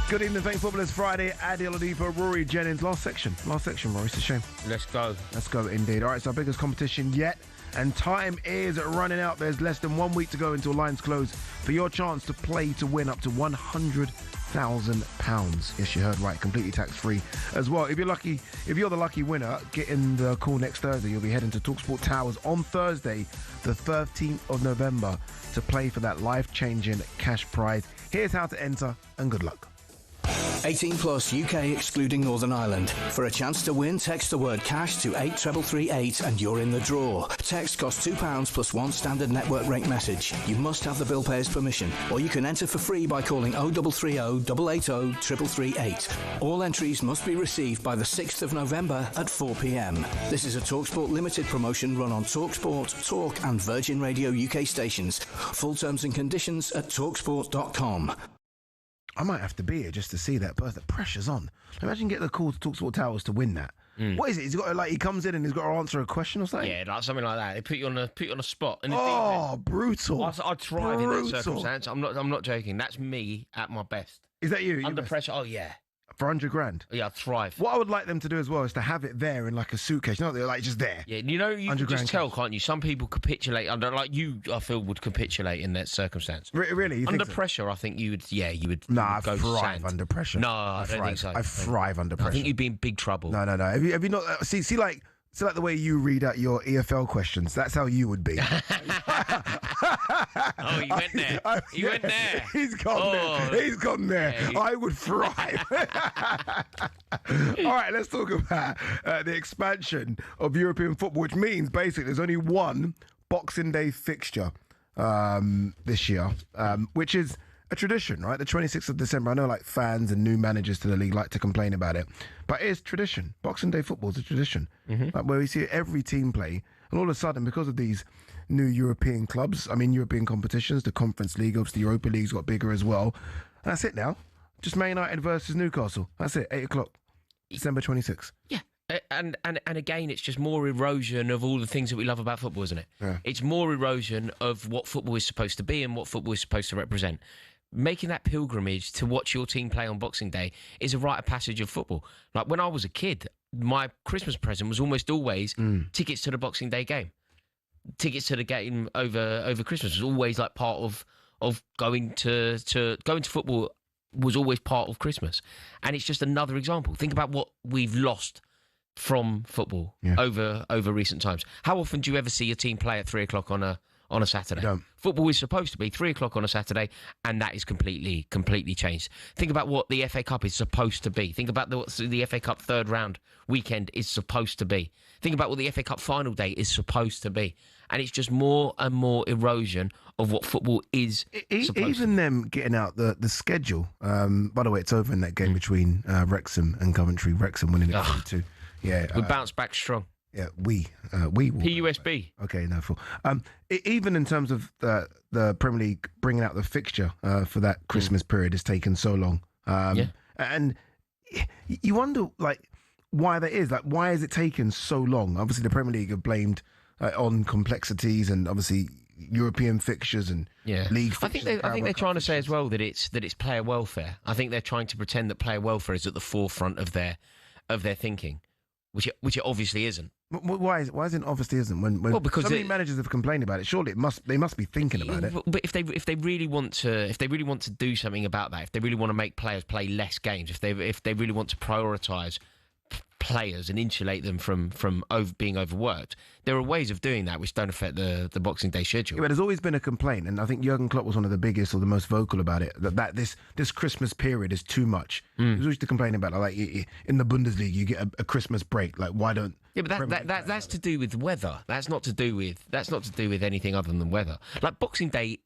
Good evening, thanks footballers. Friday, Ade Oladipo, Rory Jennings. Last section, Rory. It's a shame. Let's go. Let's go, indeed. All right, it's our biggest competition yet, and time is running out. There's less than 1 week to go until lines close for your chance to play to win up to £100,000. Yes, you heard right, completely tax-free as well. If you're the lucky winner, get in the call next Thursday. You'll be heading to talkSPORT Towers on Thursday, the 13th of November, to play for that life-changing cash prize. Here's how to enter, and good luck. 18 plus, UK excluding Northern Ireland. For a chance to win, text the word cash to 83338 and you're in the draw. Text costs £2 plus one standard network rate message. You must have the bill payer's permission, or you can enter for free by calling 0330 880 3338. All entries must be received by the 6th of November at 4 p.m. This is a talkSPORT limited promotion run on talkSPORT, Talk and Virgin Radio UK stations. Full terms and conditions at talksport.com. I might have to be here just to see that. But the pressure's on. Imagine getting the call to talkSPORT Towers to win that. What is it? He's got he comes in and he's got to answer a question or something. Yeah, like something like that. They put you on a spot. And brutal! I thrive in that circumstance. I'm not joking. That's me at my best. Is that you? Under pressure? Oh yeah. For $100,000. Yeah, I thrive. What I would like them to do as well is to have it there in like a suitcase. You know, they're like just there. Yeah, you can just tell, can't you? Some people capitulate under, like you, I feel, would capitulate in that circumstance. Really? You under think so? pressure, I think you would. Yeah, you would. Nah, you would I thrive under pressure. No, I don't think so. I thrive under pressure. I think you'd be in big trouble. No. Have you not see like the way you read out your EFL questions? That's how you would be. Oh, you went there. You went there. He's gone there. He's gone there. Yeah, I would thrive. All right, let's talk about the expansion of European football, which means basically there's only one Boxing Day fixture this year, which is a tradition, right? The 26th of December. I know like fans and new managers to the league like to complain about it, but it is tradition. Boxing Day football is a tradition, like where we see every team play, and all of a sudden, because of these new European clubs, European competitions, the Conference League, obviously the Europa League's got bigger as well. That's it now. Just Man United versus Newcastle. That's it. 8 o'clock, December 26th. Yeah. And again, it's just more erosion of all the things that we love about football, isn't it? Yeah. It's more erosion of what football is supposed to be and what football is supposed to represent. Making that pilgrimage to watch your team play on Boxing Day is a rite of passage of football. Like when I was a kid, my Christmas present was almost always tickets to the Boxing Day game. Tickets to the game over Christmas was always like part of going to football was always part of Christmas. And it's just another example. Think about what we've lost from football over recent times. How often do you ever see your team play at 3 o'clock on a Saturday? Football is supposed to be 3 o'clock on a Saturday, and that is completely changed. Think about what the FA Cup is supposed to be. Think about what the FA Cup third round weekend is supposed to be. Think about what the FA Cup final day is supposed to be. And it's just more and more erosion of what football is supposed to Even them getting out the schedule. By the way, it's over in that game between Wrexham and Coventry. Wrexham winning it 3-2. Yeah, we bounced back strong. Yeah, we will. PUSB. Okay, no, full. Even in terms of the Premier League bringing out the fixture for that Christmas period has taken so long. And you wonder, like, why that is. Like, why has it taken so long? Obviously, the Premier League have blamed on complexities and obviously European fixtures and league fixtures. I think they're trying to say as well that it's player welfare. I think they're trying to pretend that player welfare is at the forefront of their thinking, which it obviously isn't. Why isn't it obviously isn't? When because so many managers have complained about it, surely they must be thinking about it. But if they really want to do something about that, if they really want to make players play less games, if they really want to prioritise players and insulate them from being overworked, there are ways of doing that which don't affect the Boxing Day schedule. Yeah, but there's always been a complaint, and I think Jurgen Klopp was one of the biggest or the most vocal about it, that this Christmas period is too much. He was always complaining about it, like in the Bundesliga you get a Christmas break, like why don't... Yeah, but that's to do with weather. That's not to do with anything other than weather. Like Boxing Day,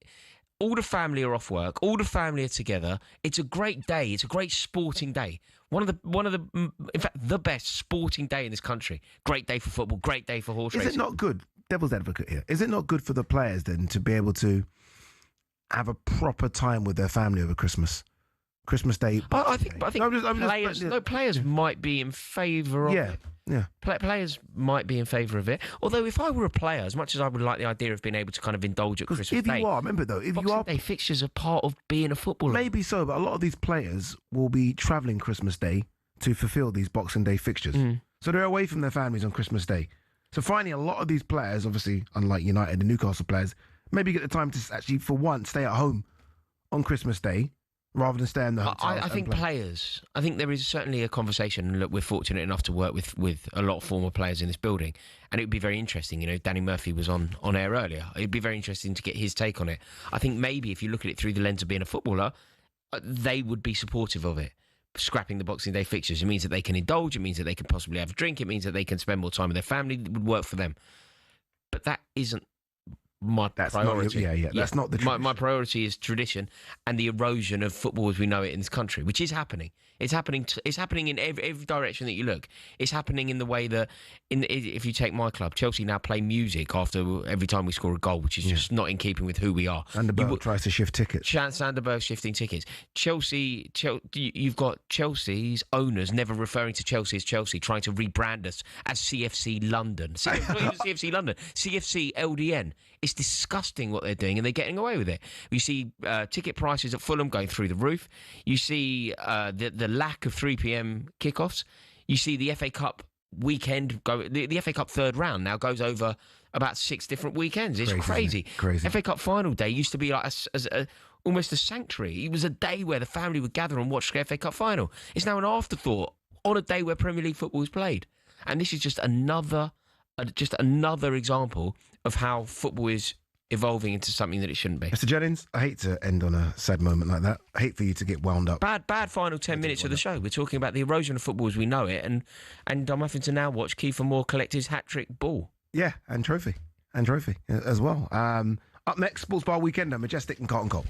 all the family are off work, all the family are together. It's a great day. It's a great sporting day. One of the, in fact, the best sporting day in this country. Great day for football. Great day for horse racing. Is it not good? Devil's advocate here. Is it not good for the players then to be able to have a proper time with their family over Christmas? Christmas Day. I think players might be in favour of it. Yeah. Players might be in favour of it. Although if I were a player, as much as I would like the idea of being able to kind of indulge at Christmas Day. If you are, remember though, if you are... Boxing Day fixtures are part of being a footballer. Maybe so, but a lot of these players will be travelling Christmas Day to fulfil these Boxing Day fixtures. So they're away from their families on Christmas Day. So finding a lot of these players, obviously, unlike United and Newcastle players, maybe get the time to actually, for once, stay at home on Christmas Day rather than stay in the hotel. I think players, I think there is certainly a conversation, and look, we're fortunate enough to work with a lot of former players in this building, and it would be very interesting. You know, Danny Murphy was on air earlier. It'd be very interesting to get his take on it. I think maybe if you look at it through the lens of being a footballer, they would be supportive of it. Scrapping the Boxing Day fixtures, it means that they can indulge, it means that they can possibly have a drink, it means that they can spend more time with their family. It would work for them. But that isn't my priority. That's not the my priority is tradition and the erosion of football as we know it in this country, which is happening. It's happening. It's happening in every direction that you look. It's happening in the way that, if you take my club, Chelsea now play music after every time we score a goal, which is just not in keeping with who we are. Vanderbilt tries to shift tickets. Vanderbilt shifting tickets. You've got Chelsea's owners never referring to Chelsea as Chelsea, trying to rebrand us as CFC London. Not even CFC London, CFC LDN. It's disgusting what they're doing, and they're getting away with it. You see ticket prices at Fulham going through the roof. You see the lack of 3 p.m. kickoffs. You see the FA Cup weekend go. The FA Cup third round now goes over about 6 different weekends. It's crazy. FA Cup final day used to be like almost a sanctuary. It was a day where the family would gather and watch the FA Cup final. It's now an afterthought on a day where Premier League football is played, and this is just another example of how football is evolving into something that it shouldn't be. Mr. Jennings, I hate to end on a sad moment like that. I hate for you to get wound up. Bad final 10 minutes of the show. We're talking about the erosion of football as we know it, and I'm having to now watch Kiefer Moore collect his hat-trick ball. Yeah, and trophy as well. Up next, Sports Bar Weekender, Majestic and Carlton Cole.